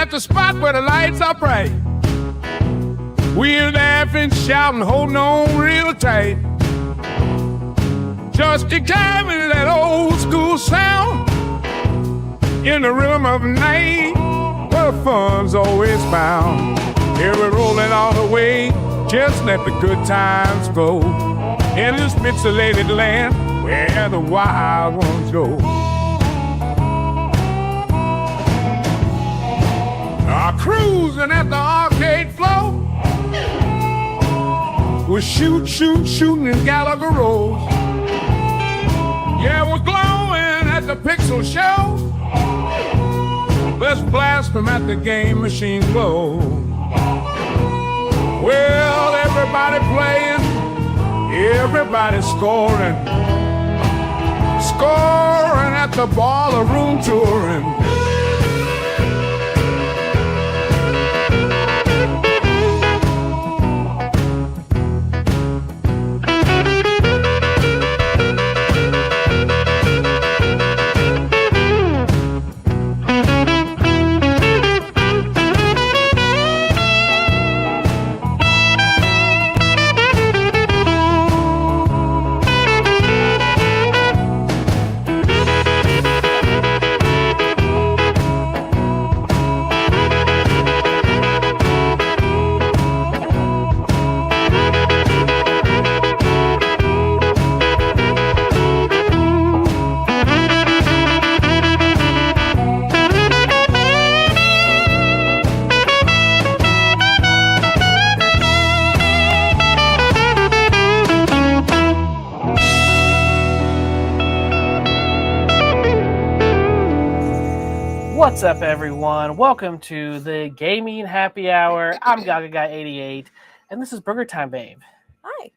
at the spot where the lights are bright. We're laughing, shouting, holding on real tight. Just examine that old school sound in the rhythm of night, where fun's always found. Here we're rolling all the way, just let the good times flow in this pixelated land where the wild ones go. Cruising at the arcade floor, we're shooting in Gallagher Road. Yeah, we're glowing at the Pixel Show. Let's blast them at the game machine glow. Well, everybody playing, everybody scoring at the baller room touring. What's up, everyone? Welcome to the Gaming Happy Hour. I'm Gaga Guy 88, and this is Burger Time, babe. Hi.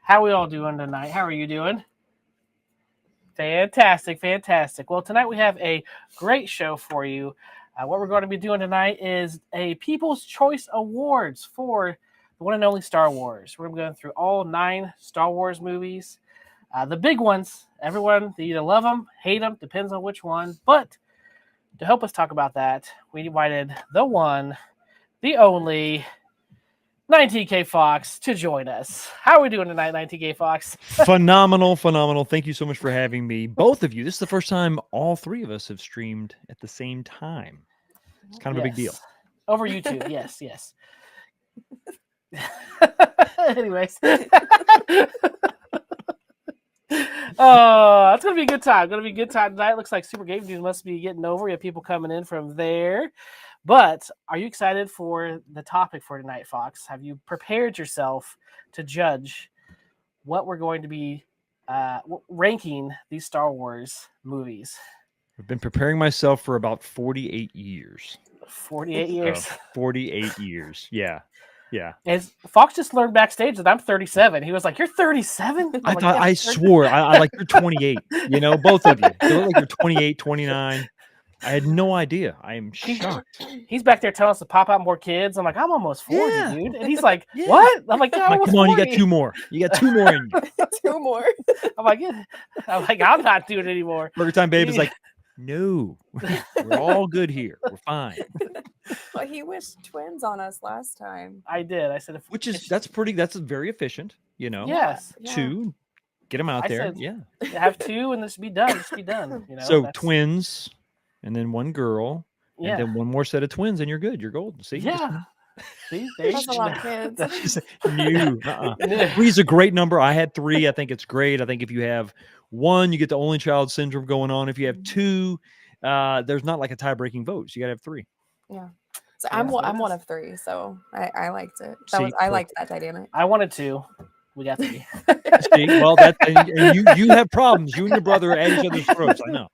How are we all doing tonight? How are you doing? Fantastic, fantastic. Well, tonight we have a great show for you. What we're going to be doing tonight is a People's Choice Awards for the one and only Star Wars. We're going to be going through all 9 Star Wars movies. The big ones, everyone, they either love them, hate them, depends on which one, but to help us talk about that, we invited the one, the only, 19K Fox to join us. How are we doing tonight, 19K Fox? Phenomenal. Thank you so much for having me. Both of you. This is the first time all 3 of us have streamed at the same time. It's kind of a big deal. Over YouTube, yes. Anyways. Oh, it's going to be a good time. Tonight. Looks like Super Game News must be getting over. We have people coming in from there. But are you excited for the topic for tonight, Fox? Have you prepared yourself to judge what we're going to be ranking these Star Wars movies? I've been preparing myself for about 48 years. 48 years? 48 years, yeah. And Fox just learned backstage that I'm 37. He was like, "You're 37?" I swore. I like, you're 28. You know, both of you. You look like you're 28, 29. I had no idea. I am shocked. He's back there telling us to pop out more kids. I'm like, I'm almost 40, dude. And he's like, Yeah. what? I'm like, yeah, I'm like, come on, 40. you got 2 more. You got 2 more in you. 2 more. I'm like, yeah. I'm not doing it anymore. Burger Time Babe is like, no, we're all good here. We're fine. Well, he wished twins on us last time. I did. I said, that's very efficient, you know. Yes. 2, get them out there. Said, have 2 and this be done. You know. So twins, and then 1 girl, yeah. and then 1 more set of twins, and you're good. You're golden. See? Yeah. See, that's a lot of kids. New. 3 is a great number. I had 3. I think it's great. I think if you have 1, you get the only child syndrome going on. If you have 2, there's not like a tie-breaking vote. So you got to have 3. Yeah. So I'm one of 3, so I liked it. I liked that dynamic. I wanted 2. We got 3. See, well, and you have problems. You and your brother are at each other's throats. I know.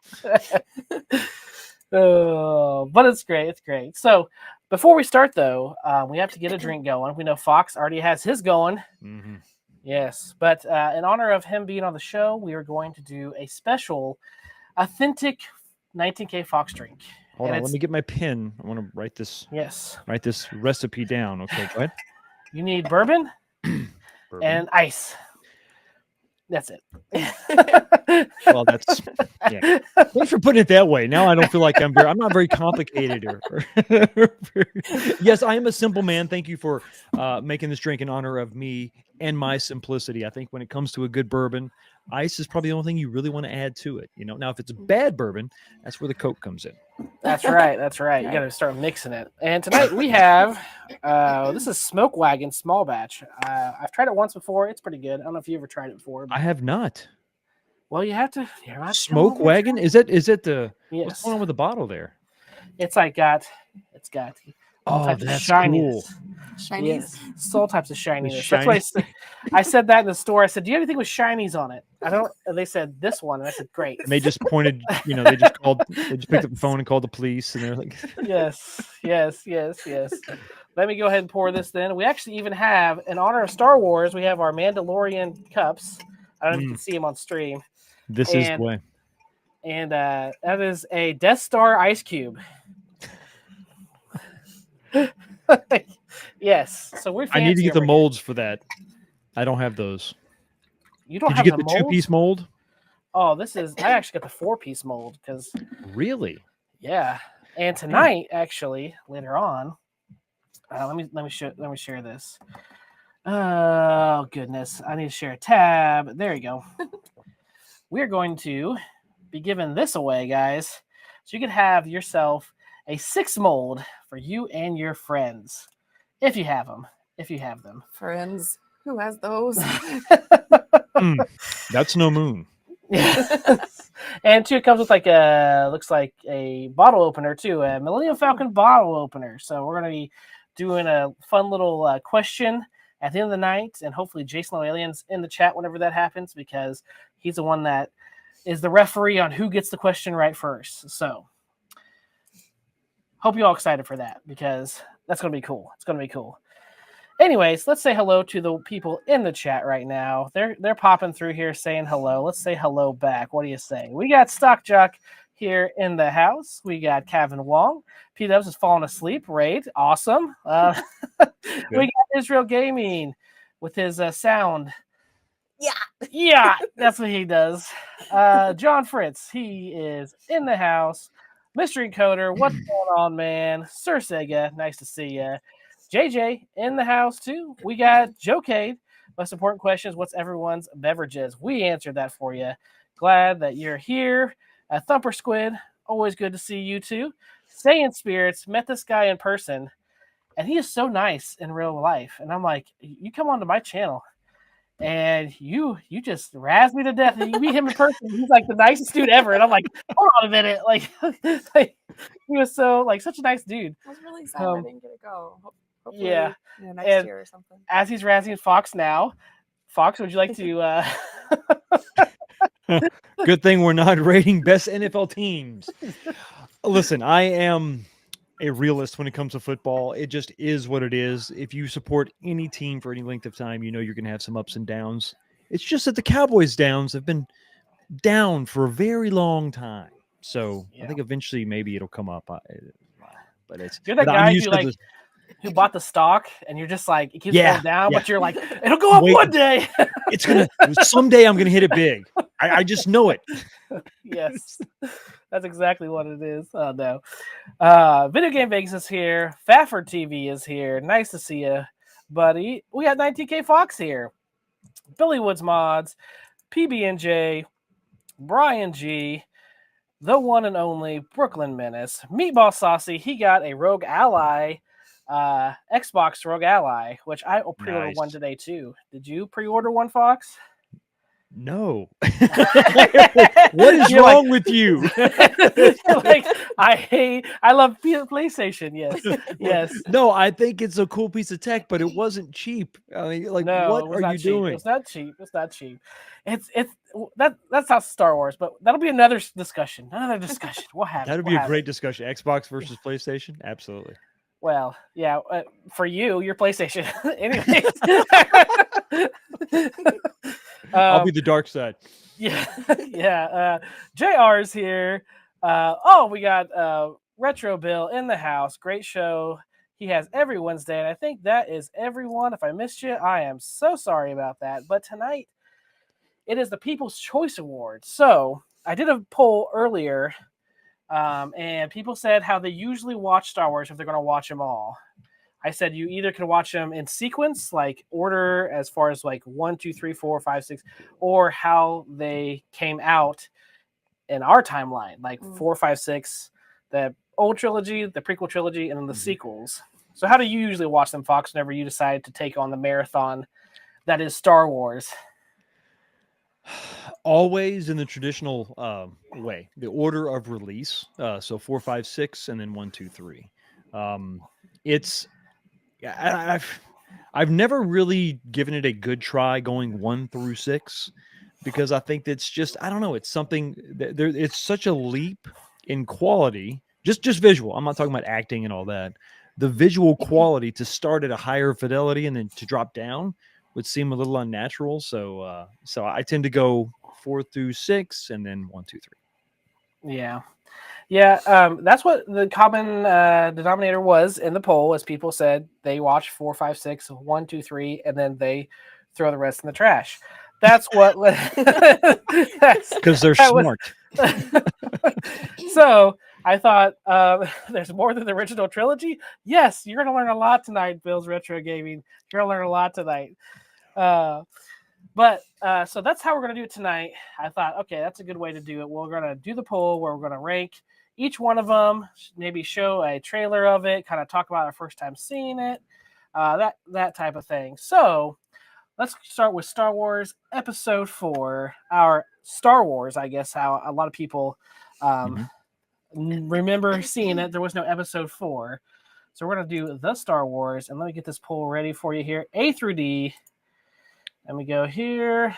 Oh, but it's great. It's great. So before we start, though, we have to get a drink going. We know Fox already has his going. Mm-hmm. Yes, but in honor of him being on the show, we are going to do a special, authentic 19K Fox drink. Hold on, let me get my pen. I want to write this. Yes. Write this recipe down. Okay, go ahead. You need bourbon, Bourbon. and ice. That's it. Well, that's yeah. Thanks for putting it that way. Now I don't feel like I'm not very complicated. Yes, I am a simple man. Thank you for making this drink in honor of me and my simplicity. I think when it comes to a good bourbon, ice is probably the only thing you really want to add to it. Now if it's a bad bourbon, that's where the Coke comes in. That's right. That's right. You got to start mixing it. And tonight we have this is Smoke Wagon Small Batch. I've tried it once before. It's pretty good. I don't know if you ever tried it before. I have not. Well, you have to. Smoke Wagon? Is it the yes. What's going on with the bottle there? It's got all types of shininess. Shinies. Yes. It's all types of shininess. That's why I said that in the store. I said, "Do you have anything with shinies on it?" They said this one, and I said, "Great." And they just pointed. They just picked up the phone and called the police, and they're like, "Yes. Let me go ahead and pour this. Then we actually even have, in honor of Star Wars, we have our Mandalorian cups. I don't know if you can see them on stream. This is the way. And that is a Death Star ice cube. Yes. So I need to get the molds for that. I don't have those. You don't Did have you get the the 2-piece mold? Oh, I actually got the 4-piece mold because. Really? Yeah. And tonight, actually, later on, let me share this. Oh goodness, I need to share a tab. There you go. We're going to be giving this away, guys, so you can have yourself a 6 mold for you and your friends, if you have them. Friends, who has those? That's no moon. And too, it comes with looks like a bottle opener too, a Millennium Falcon bottle opener. So we're gonna be doing a fun little question at the end of the night, and hopefully Jason O'Alien's in the chat whenever that happens, because he's the one that is the referee on who gets the question right first. So hope you're all excited for that, because that's going to be cool. It's going to be cool. Anyways, let's say hello to the people in the chat right now. They're popping through here saying hello. Let's say hello back. What do you say? We got Stock Jock here in the house. We got Kevin Wong. P-Dubs is falling asleep. Right. Awesome. We got Israel Gaming with his sound. Yeah, that's what he does. John Fritz, he is in the house. Mystery Coder, what's going on, man? Sir Sega, nice to see you. JJ in the house too. We got Joe Cade. Most important question is, what's everyone's beverages? We answered that for you. Glad that you're here. Thumper Squid, always good to see you too. Saiyan Spirits, met this guy in person, and he is so nice in real life. And I'm like, you come onto my channel, and you just razz me to death. And you meet him in person, he's like the nicest dude ever. And I'm like, hold on a minute, like he was so such a nice dude. I was really sad I didn't get to go. Hopefully, yeah, next year or something. As he's razzing Fox now, Fox, would you like to? Good thing we're not rating best NFL teams. Listen, I am a realist when it comes to football. It just is what it is. If you support any team for any length of time, you're going to have some ups and downs. It's just that the Cowboys' downs have been down for a very long time. So I think eventually maybe it'll come up. But you're that guy who bought the stock, and you're just like, it keeps going down, but you're like, it'll go up one day. It's gonna someday. I'm gonna hit it big. I just know it. Yes, that's exactly what it is. Oh no, Video Game Vegas is here. Fafford TV is here. Nice to see you, buddy. We got 19K Fox here. Billy Woods Mods, PB&J, Brian G, the one and only Brooklyn Menace, Meatball Saucy. He got a Rogue Ally. Xbox Rogue Ally, which I will pre-order one today too. Did you pre-order one, Fox? No. What is wrong with you? I love PlayStation. Yes. No, I think it's a cool piece of tech, but it wasn't cheap. I mean, what are you doing? It's not cheap. It's that's not Star Wars, but that'll be another discussion. We'll have. That'll be a great discussion. Xbox versus PlayStation, absolutely. Well, yeah, for you, your PlayStation. Anyways. I'll be the dark side. Yeah. JR's here. We got Retro Bill in the house. Great show. He has every Wednesday, and I think that is everyone. If I missed you, I am so sorry about that. But tonight It is the People's Choice Awards. So I did a poll earlier, and people said how they usually watch Star Wars if they're going to watch them all. I said you either can watch them in sequence, like order as far as like 1, 2, 3, 4, 5, 6, or how they came out in our timeline, like 4, 5, 6, the old trilogy, the prequel trilogy, and then the sequels. So how do you usually watch them, Fox, whenever you decide to take on the marathon that is Star Wars? Always in the traditional way, the order of release. So 4, 5, 6, and then 1, 2, 3. I've never really given it a good try going 1 through 6 because I think that's just, I don't know, it's something that it's such a leap in quality, just visual. I'm not talking about acting and all that. The visual quality to start at a higher fidelity and then to drop down would seem a little unnatural. So I tend to go 4 through 6 and then 1, 2, 3. Yeah. That's what the common denominator was in the poll, as people said they watch 4, 5, 6, 1, 2, 3, and then they throw the rest in the trash. That's what because they're smart. So I thought there's more than the original trilogy. Yes, you're going to learn a lot tonight, Bill's Retro Gaming. You're going to learn a lot tonight. But so that's how we're going to do it tonight. I thought, okay, that's a good way to do it. We're going to do the poll where we're going to rank each one of them, maybe show a trailer of it, kind of talk about our first time seeing it, that type of thing. So let's start with Star Wars Episode 4, our Star Wars, I guess, how a lot of people remember seeing it. There was no Episode 4. So we're going to do the Star Wars, and let me get this poll ready for you here. A through D. Let me go here.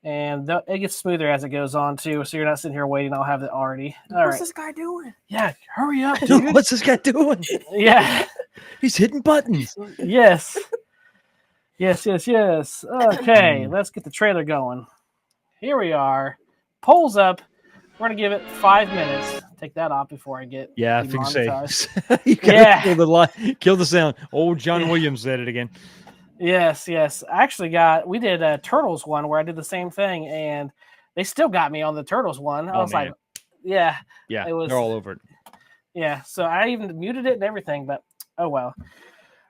And it gets smoother as it goes on, too, so you're not sitting here waiting. I'll have it already. What's this guy doing? Yeah, hurry up, dude. What's this guy doing? Yeah. He's hitting buttons. Yes. Okay, let's get the trailer going. Here we are. Polls up. We're going to give it 5 minutes. Take that off before I get I think demonetized. you gotta kill the sound. Old John Williams said it again. Yes. I actually we did a Turtles one where I did the same thing, and they still got me on the Turtles one. I was like, yeah, it was, they're all over it. Yeah, so I even muted it and everything, but oh well.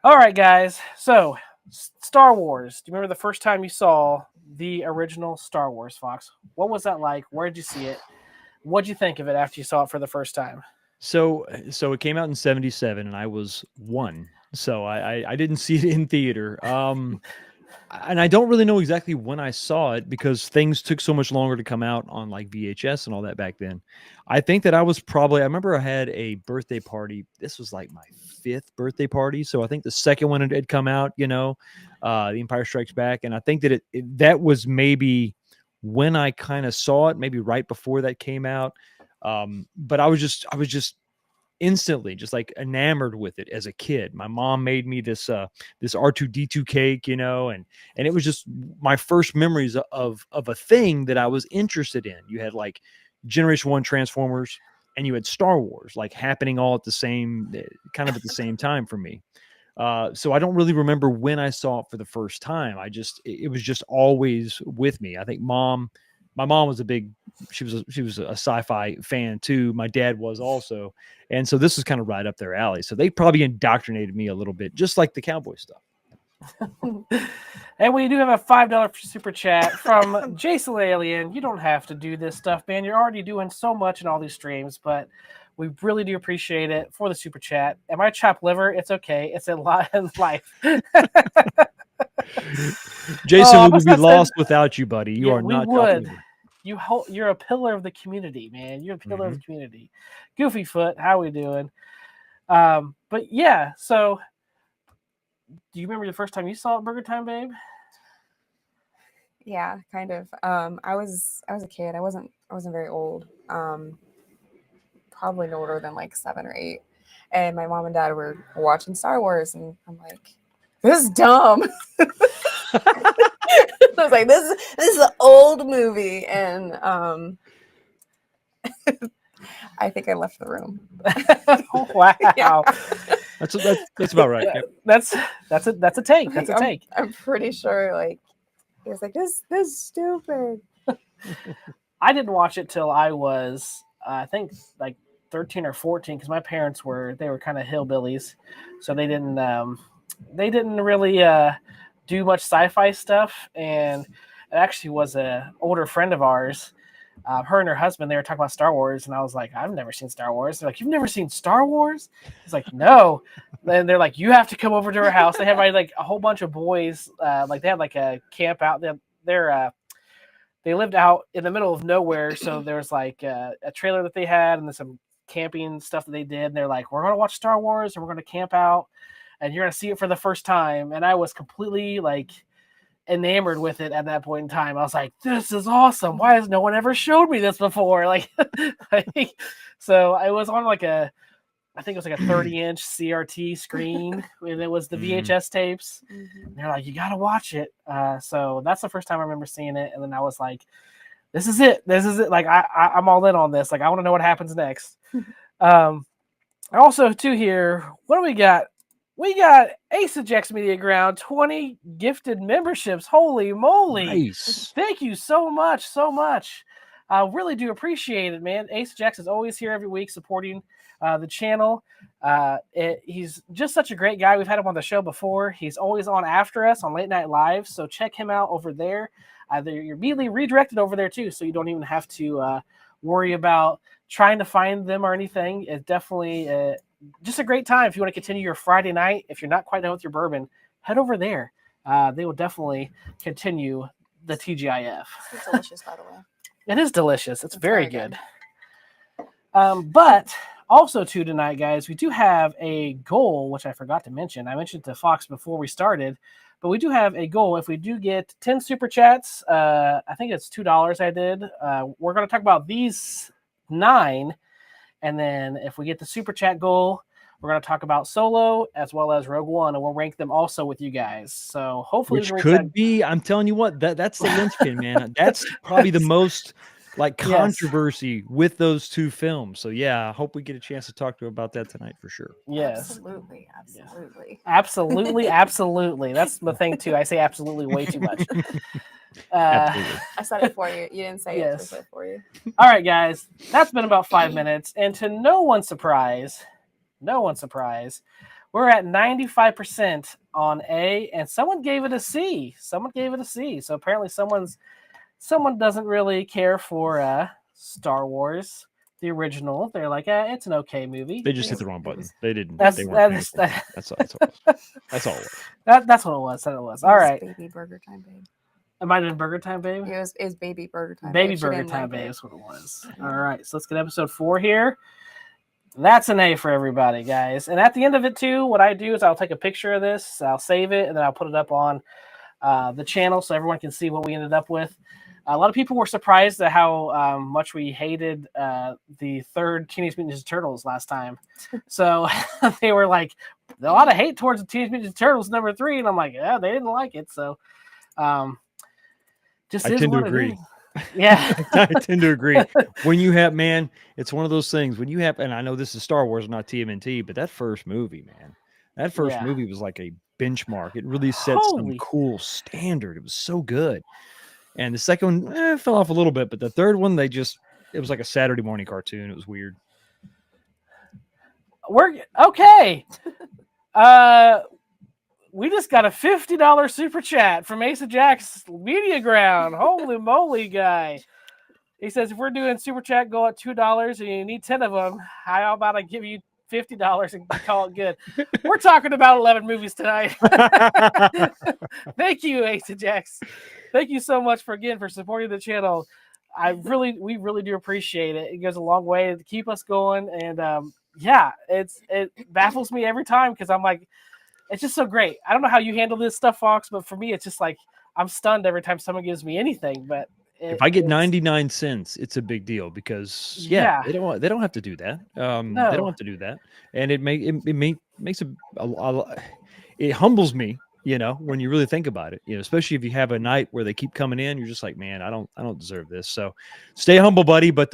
All right, guys. So Star Wars. Do you remember the first time you saw the original Star Wars, Fox? What was that like? Where did you see it? What'd you think of it after you saw it for the first time? So it came out in 1977, and I was 1. So I didn't see it in theater. And I don't really know exactly when I saw it because things took so much longer to come out on like VHS and all that back then. I think that I remember I had a birthday party. This was like my 5th birthday party. So I think the second one had come out, The Empire Strikes Back. And I think that that was maybe when I kind of saw it, maybe right before that came out. But I was just instantly just like enamored with it as a kid. My mom made me this R2D2 cake, and it was just my first memories of a thing that I was interested in. You had like Generation 1 Transformers and you had Star Wars like happening all at the same time for me. So I don't really remember when I saw it for the first time. It was just always with me. I think my mom was she was a sci-fi fan too. My dad was also. And so this is kind of right up their alley. So they probably indoctrinated me a little bit, just like the cowboy stuff. And we do have a $5 super chat from Jason Alien. You don't have to do this stuff, man. You're already doing so much in all these streams, but we really do appreciate it for the super chat. Am I chopped liver? It's okay. It's a lot in life. Jason, we would be lost without you, buddy. You are not chopped liver. You're a pillar of the community, man. You're a pillar of the community. Goofy Foot, how we doing? But yeah, so do you remember the first time you saw Burger Time, babe? Yeah, kind of. I was a kid. I wasn't very old. Probably no older than like 7 or 8. And my mom and dad were watching Star Wars, and I'm like, this is dumb. I was like, this is an old movie, and I think I left the room. Oh, wow. Yeah. That's about right. Yep. That's a take. That's a take. I'm pretty sure like He was like, this is stupid. I didn't watch it till I was, I think, like 13 or 14, because my parents were kind of hillbillies, so they didn't really do much sci-fi stuff. And it actually was a older friend of ours. Her and her husband, they were talking about Star Wars, and I was like, I've never seen Star Wars. They're like, you've never seen Star Wars? He's like, no. Then they're like, you have to come over to our house. They have like a whole bunch of boys. Like they had like a camp out. They lived out in the middle of nowhere, so there was like a trailer that they had, and then some camping stuff that they did. And they're like, we're gonna watch Star Wars, and we're gonna camp out, and you're gonna see it for the first time. And I was completely like enamored with it at that point in time. I was like, this is awesome. Why has no one ever showed me this before? Like, so I was on like I think it was like a 30-inch CRT screen, and it was the VHS tapes. And they're like, you got to watch it. So that's the first time I remember seeing it. And then I was like, this is it. This is it. Like, I'm all in on this. Like, I want to know what happens next. Also, too, here, what do we got? We got Ace Ejects Media Ground, 20 gifted memberships. Holy moly. Nice. Thank you so much, so much. I really do appreciate it, man. Ace Ejects is always here every week supporting the channel. He's just such a great guy. We've had him on the show before. He's always on after us on Late Night Live, so check him out over there. You're immediately redirected over there, too, so you don't even have to worry about trying to find them or anything. It's definitely just a great time if you want to continue your Friday night. If you're not quite done with your bourbon, head over there. They will definitely continue the TGIF. It's delicious, by the way. It is delicious. It's very good. But also, too, tonight, guys, we do have a goal, which I forgot to mention. I mentioned to Fox before we started, but we do have a goal. If we do get 10 super chats, I think it's $2 I did. We're going to talk about these 9. And then if we get the super chat goal, we're going to talk about Solo as well as Rogue One, and we'll rank them also with you guys. So hopefully, which could be, I'm telling you what, that's the linchpin, man. That's probably the most like controversy with those two films. So yeah, I hope we get a chance to talk to about that tonight for sure. Yes, absolutely. That's the thing too. I say absolutely way too much. I said it for you. You didn't say it. I said it for you. All right, guys, that's been about 5 minutes, and to no one's surprise, we're at 95% on A, and someone gave it a C. So apparently someone doesn't really care for Star Wars, the original. They're like, it's an okay movie. They just hit the wrong button. They didn't. That's all. That's all. That's all. That's what it was. That it was. All right. Baby Burger Time Babe. It might have been Burger Time Babe. It was Baby Burger Time. Baby Burger Time Babe is what it was. All right. So let's get episode 4 here. That's an A for everybody, guys. And at the end of it, too, what I do is I'll take a picture of this, I'll save it, and then I'll put it up on the channel so everyone can see what we ended up with. A lot of people were surprised at how much we hated the third Teenage Mutant Ninja Turtles last time. So they were like, a lot of hate towards the Teenage Mutant Ninja Turtles number 3. And I'm like, yeah, they didn't like it. So just I tend to agree. Yeah. I tend to agree. When you have, man, it's one of those things when you have, and I know this is Star Wars, not TMNT, but that first movie, man, that first movie was like a benchmark. It really set some cool standard. It was so good. And the second one fell off a little bit, but the third one, it was like a Saturday morning cartoon. It was weird. We're okay. We just got a $50 super chat from Asa Jack's Media Ground. Holy moly, guy. He says, if we're doing super chat, go at $2 and you need 10 of them. How about I give you $50 and call it good? We're talking about 11 movies tonight. Thank you, Asa Jax. Thank you so much for supporting the channel. We really do appreciate it. It goes a long way to keep us going. And it baffles me every time because I'm like, it's just so great. I don't know how you handle this stuff, Fox, but for me, it's just like I'm stunned every time someone gives me anything. But if I get 99 cents, it's a big deal because they don't have to do that. No. They don't have to do that, and it makes it humbles me. You know, when you really think about it, especially if you have a night where they keep coming in, you're just like, man, I don't deserve this. So stay humble, buddy. But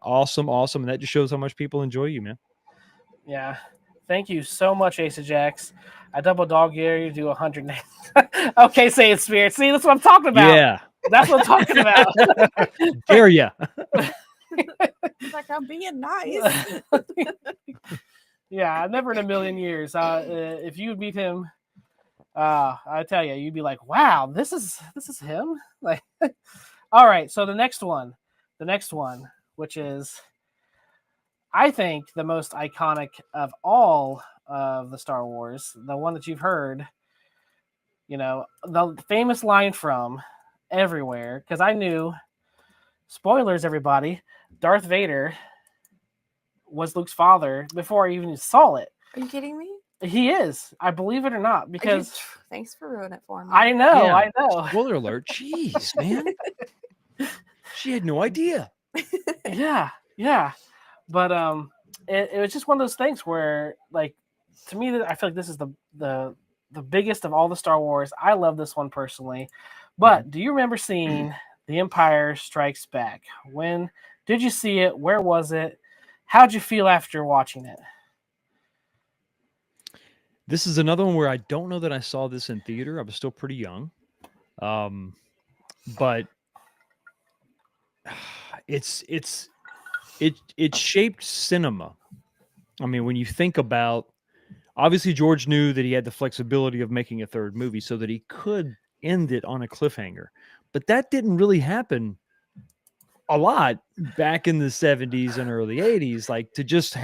awesome. And that just shows how much people enjoy you, man. Yeah. Thank you so much, Ace of Jacks. I double dog dare you to do 100. Okay, say it, Spirit. See, that's what I'm talking about. Yeah. That's what I'm talking about. Dare ya. He's like, I'm being nice. Yeah, never in a million years. If you meet him, I tell you, you'd be like, "Wow, this is him." Like, all right. So the next one, which is, I think, the most iconic of all of the Star Wars, the one that you've heard, the famous line from everywhere, because I knew, spoilers, everybody, Darth Vader was Luke's father before I even saw it. Are you kidding me? He is. I believe it or not, because Thanks for ruining it for me. I know, Yeah. I know. Spoiler alert. Jeez, man. She had no idea. Yeah. But it was just one of those things where, like, to me, I feel like this is the biggest of all the Star Wars. I love this one personally. But do you remember seeing The Empire Strikes Back? When did you see it? Where was it? How'd you feel after watching it? This is another one where I don't know that I saw this in theater. I was still pretty young. But it shaped cinema. I mean, when you think about, obviously George knew that he had the flexibility of making a third movie so that he could end it on a cliffhanger. But that didn't really happen a lot back in the 70s and early 80s, like to just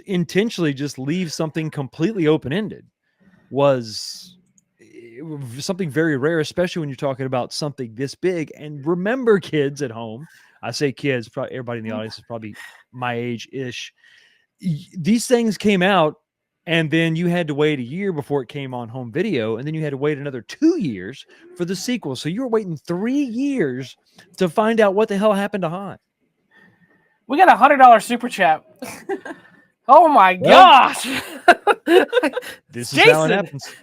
intentionally just leave something completely open-ended was something very rare, especially when you're talking about something this big. And remember, kids at home, I say kids, probably everybody in the audience is probably my age-ish. These things came out, and then you had to wait a year before it came on home video, and then you had to wait another 2 years for the sequel. So you were waiting 3 years to find out what the hell happened to Han. We got $100 super chat. Oh my gosh! This is how it happens.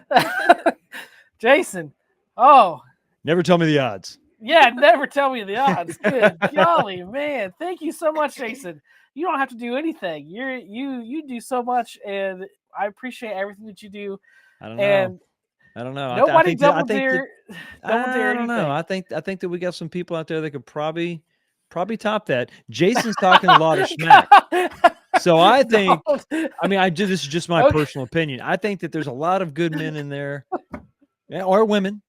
Jason, oh, Never tell me the odds. yeah, never tell me the odds. Good golly, man! Thank you so much, Jason. You don't have to do anything. You do so much, and I appreciate everything that you do. I don't know. And I don't know. nobody I double think dare I don't know. I think that we got some people out there that could probably top that. Jason's talking a lot of smack. So I think, I mean, this is just my personal opinion. I think that there's a lot of good men in there, or women,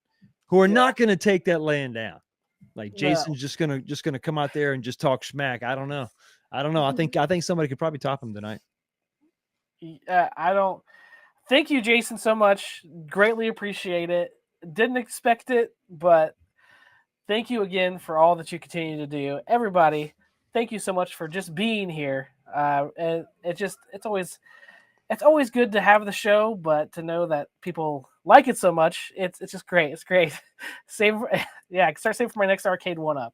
who are not going to take that laying down. Like Jason's just gonna come out there and just talk smack. I don't know. I think somebody could probably top him tonight. I don't. Thank you, Jason, so much. Greatly appreciate it. Didn't expect it, but thank you again for all that you continue to do. Everybody, thank you so much for just being here. And it's always good to have the show, but to know that people like it so much, it's just great. It's great. Start saving for my next arcade one-up.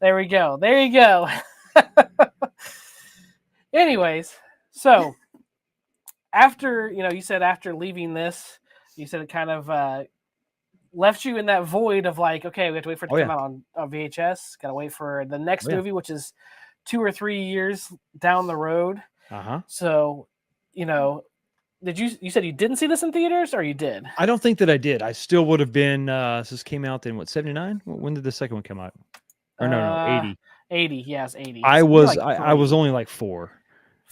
There we go. There you go. Anyways, so after, you said after leaving this, you said it kind of left you in that void of like, okay, we have to wait for it to come out on VHS. Got to wait for the next movie, which is 2 or 3 years down the road. So, you said you didn't see this in theaters, or you did? I don't think that I did. I still would have been, this came out in 79? When did the second one come out? Or no, 80. 80, yes, 80. I So was like I was only like 4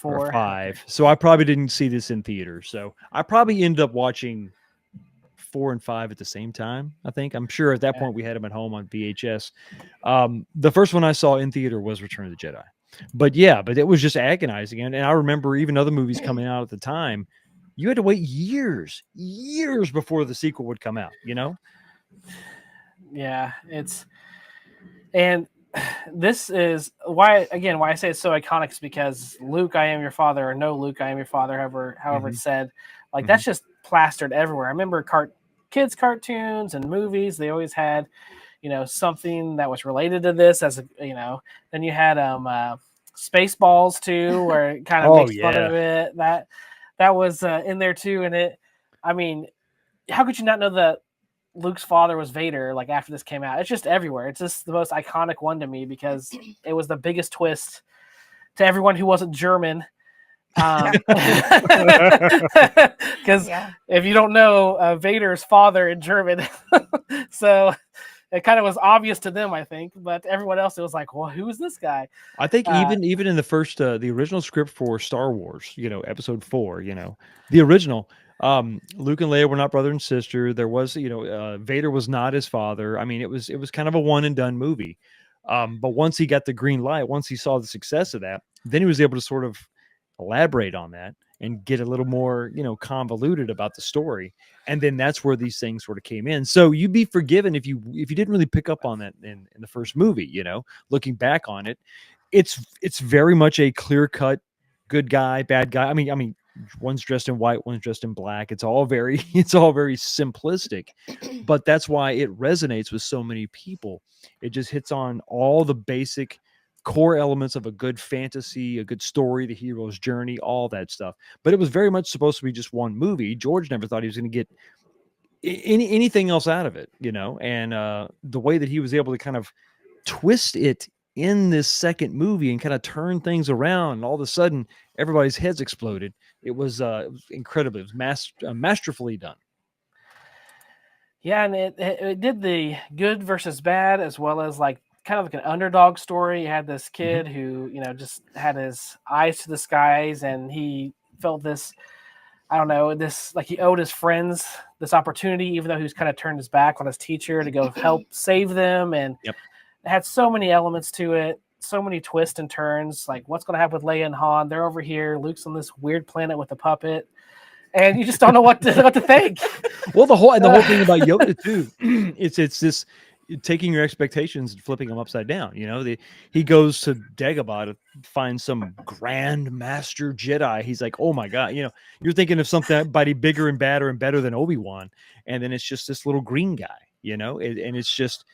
or 5. So I probably didn't see this in theaters. So I probably ended up watching 4 and 5 at the same time. I think. I'm sure at that point we had them at home on VHS. The first one I saw in theater was Return of the Jedi. But it was just agonizing. And I remember even other movies coming out at the time, you had to wait years before the sequel would come out, Yeah, and this is why I say it's so iconic, is because Luke, I am your father, or no Luke, I am your father, however it's said, like that's just plastered everywhere. I remember kids cartoons and movies, they always had, something that was related to this then you had Spaceballs too, where it kind of makes fun of it. That was in there too. And how could you not know that Luke's father was Vader, like after this came out? It's just everywhere. It's just the most iconic one to me, because it was the biggest twist to everyone who wasn't German Because Yeah. if you don't know, Vader's father in German, so it kind of was obvious to them, I think, but everyone else, it was like, well, who is this guy? I think Uh, even in the first the original script for Star Wars, Episode 4, the original, Luke and Leia were not brother and sister. There was, Vader was not his father. I mean, it was kind of a one and done movie. But once he got the green light, once he saw the success of that, then he was able to sort of elaborate on that and get a little more, convoluted about the story. And then that's where these things sort of came in. So you'd be forgiven if you didn't really pick up on that in the first movie, looking back on it. It's very much a clear cut good guy, bad guy. I mean, one's dressed in white, one's dressed in black. It's all very simplistic, but that's why it resonates with so many people. It just hits on all the basic core elements of a good fantasy, a good story, the hero's journey, all that stuff. But it was very much supposed to be just one movie. George never thought he was going to get anything else out of it, and the way that he was able to kind of twist it in this second movie and kind of turn things around, and all of a sudden everybody's heads exploded. It was incredible. It was masterfully done. Yeah, and it did the good versus bad, as well as like kind of like an underdog story. You had this kid who, just had his eyes to the skies, and he felt this, I don't know, this like he owed his friends this opportunity, even though he was kind of turned his back on his teacher, to go help save them. And Yep. it had so many elements to it, so many twists and turns. Like, what's going to happen with Leia and Han? They're over here. Luke's on this weird planet with a puppet, and you just don't know what to think. Well, the whole thing about Yoda too, it's this taking your expectations and flipping them upside down. He goes to Dagobah to find some grand master Jedi. He's like, oh my god, you're thinking of somebody bigger and badder and better than Obi-Wan, and then it's just this little green guy. And it's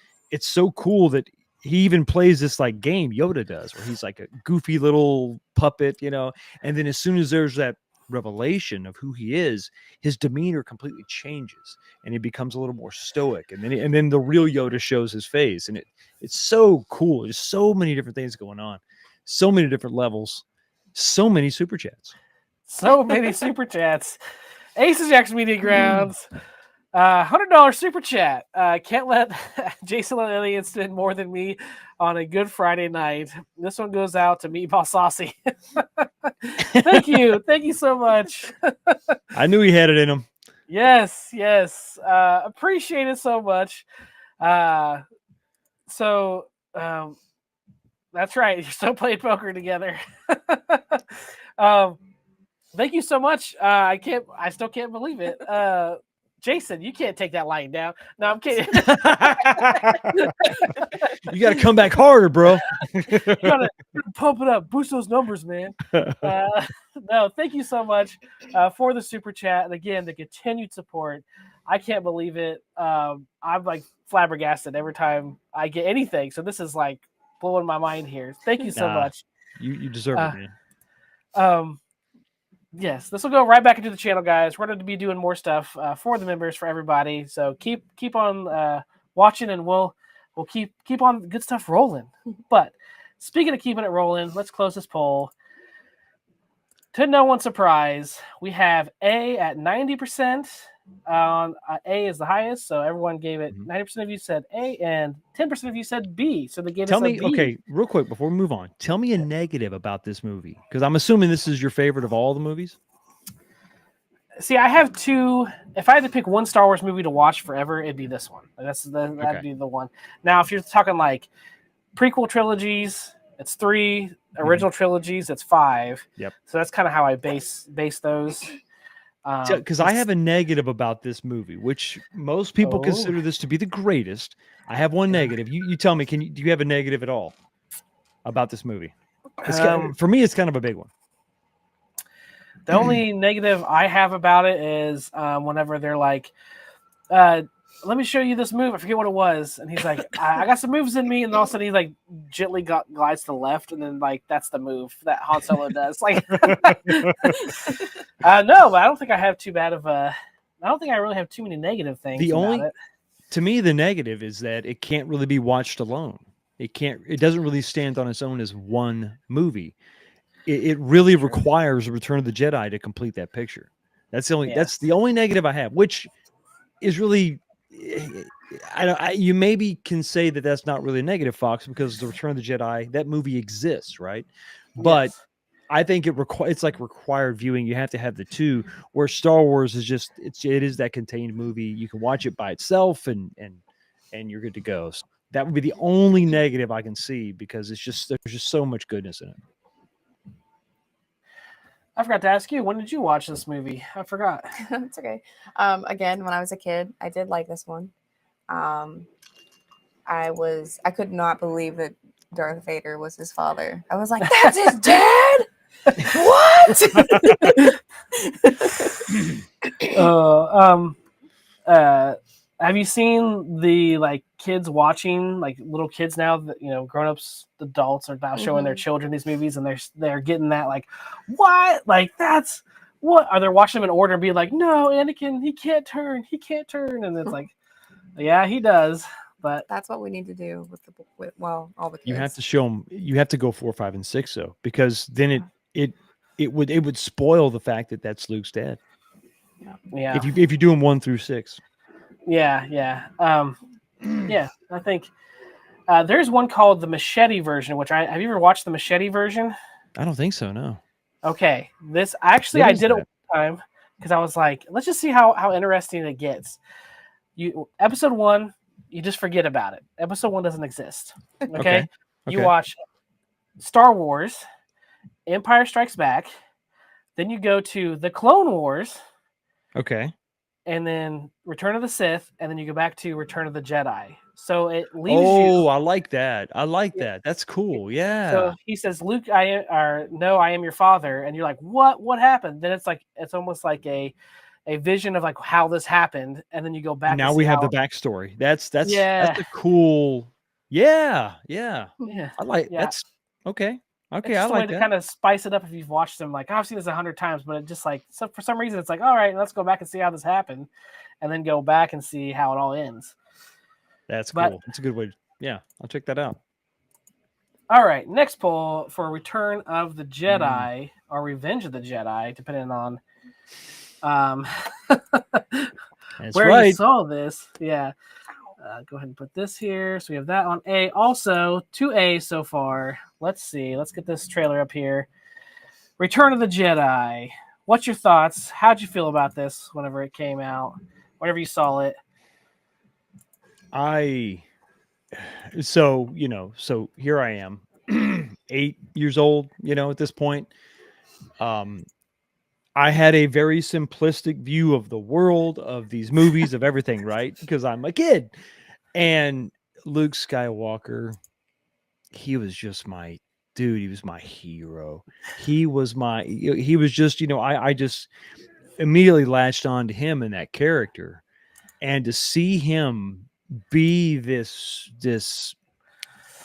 so cool that he even plays this like game Yoda does, where he's like a goofy little puppet, and then as soon as there's that revelation of who he is, his demeanor completely changes and he becomes a little more stoic, and then the real Yoda shows his face, and it's so cool. There's so many different things going on, so many different levels, so many super chats. Aces Jacks Media Grounds, $100 super chat. Can't let Jason and Elliot spend more than me on a good Friday night. This one goes out to Meatball Saucy. Thank you so much. I knew he had it in him. Yes. Appreciate it so much. That's right. You're still playing poker together. Thank you so much. I still can't believe it. Jason, you can't take that lying down. No, I'm kidding. You got to come back harder, bro. You gotta pump it up, boost those numbers, man. No, thank you so much for the super chat, and again, the continued support. I can't believe it. I'm like flabbergasted every time I get anything. So this is like blowing my mind here. Thank you so much. You deserve it, man. Yes, this will go right back into the channel, guys. We're going to be doing more stuff for the members, for everybody. So keep on watching, and we'll keep on good stuff rolling. But speaking of keeping it rolling, let's close this poll. To no one's surprise, we have A at 90%. A is the highest, so everyone gave it. 90% of you said A, and 10% of you said B. So they gave us a B. Okay, real quick before we move on, tell me a negative about this movie, because I'm assuming this is your favorite of all the movies. See, I have two. If I had to pick one Star Wars movie to watch forever, it'd be this one. That'd be the one. Now, if you're talking like prequel trilogies, it's 3. Original trilogies, it's 5. Yep. So that's kind of how I base those. Because I have a negative about this movie, which most people consider this to be the greatest. I have one negative. You tell me, do you have a negative at all about this movie? For me, it's kind of a big one. The only negative I have about it is whenever they're like, let me show you this move. I forget what it was. And he's like, I got some moves in me. And all of a sudden he like gently glides to the left. And then like, that's the move that Han Solo does. Like, no, but I don't think I have too bad of I don't think I really have too many negative things about it. To me, the negative is that it can't really be watched alone. It doesn't really stand on its own as one movie. it really requires a Return of the Jedi to complete that picture. That's the only negative I have, which is really, you maybe can say that that's not really a negative, Fox, because the Return of the Jedi, that movie exists, right? But Yes. I think it's like required viewing. You have to have the two. Where Star Wars is just it is that contained movie. You can watch it by itself and you're good to go. So that would be the only negative I can see, because there's just so much goodness in it. I forgot to ask you, when did you watch this movie? I forgot. It's okay. Again, when I was a kid, I did like this one. I could not believe that Darth Vader was his father. I was like, that's his dad? What? Have you seen the kids watching, little kids now that grown-ups, adults are now showing their children these movies, and they're getting that what, that's what, are they watching them in order and be like, no, Anakin, he can't turn, and it's like, yeah, he does, but That's what we need to do with all the kids. You have to show them. You have to go 4, 5, and 6 though, because then it would spoil the fact that that's Luke's dad. yeah, If you do them 1 through 6. yeah. I think there's one called the Machete version, which have you ever watched the Machete version? I don't think so. No. Okay, I did it one time because I was like, let's just see how interesting it gets. Episode 1, you just forget about it. Episode 1 doesn't exist. Okay? You watch Star Wars, Empire Strikes Back, then you go to the Clone Wars. Okay. And then Return of the Sith, and then you go back to Return of the Jedi. So it leaves you. Oh, I like that. That. That's cool. Yeah. So he says, Luke, I am your father. And you're like, what? What happened? Then it's almost like a vision of how this happened. And then you go back. Now we have the backstory. That's a cool. Yeah. I like that's okay. Okay, it's I like way that. to kind of spice it up if you've watched them. I've seen this 100 times, but it just so for some reason it's all right, let's go back and see how this happened, and then go back and see how it all ends. That's cool. That's a good way. Yeah, I'll check that out. All right, next poll for Return of the Jedi or Revenge of the Jedi, depending on where you saw this. Yeah. Go ahead and put this here. So we have that on A. Also, 2A so far. Let's see. Let's get this trailer up here. Return of the Jedi. What's your thoughts? How'd you feel about this whenever it came out? Whenever you saw it? So here I am, 8 years old, at this point. I had a very simplistic view of the world, of these movies, of everything, right? Because I'm a kid. And Luke Skywalker, he was just my dude. He was my hero. He was just, I just immediately latched on to him and that character. And to see him be this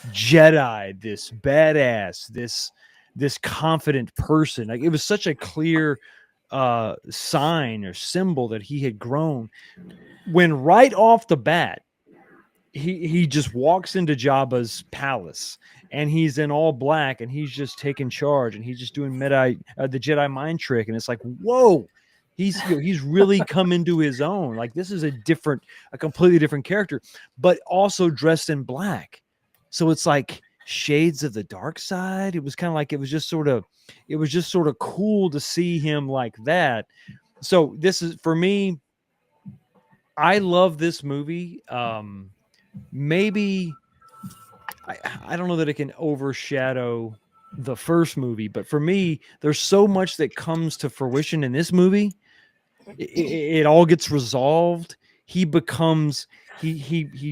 Jedi, this badass, this confident person, it was such a clear sign or symbol that he had grown, when right off the bat he just walks into Jabba's palace and he's in all black and he's just taking charge and he's just doing the Jedi mind trick, and it's like, whoa, he's really come into his own. This is a completely different character, but also dressed in black, so it's like shades of the dark side. It was kind of it was just sort of cool to see him like that. So this is, for me, I love this movie. Maybe I don't know that it can overshadow the first movie, but for me, there's so much that comes to fruition in this movie. It all gets resolved. He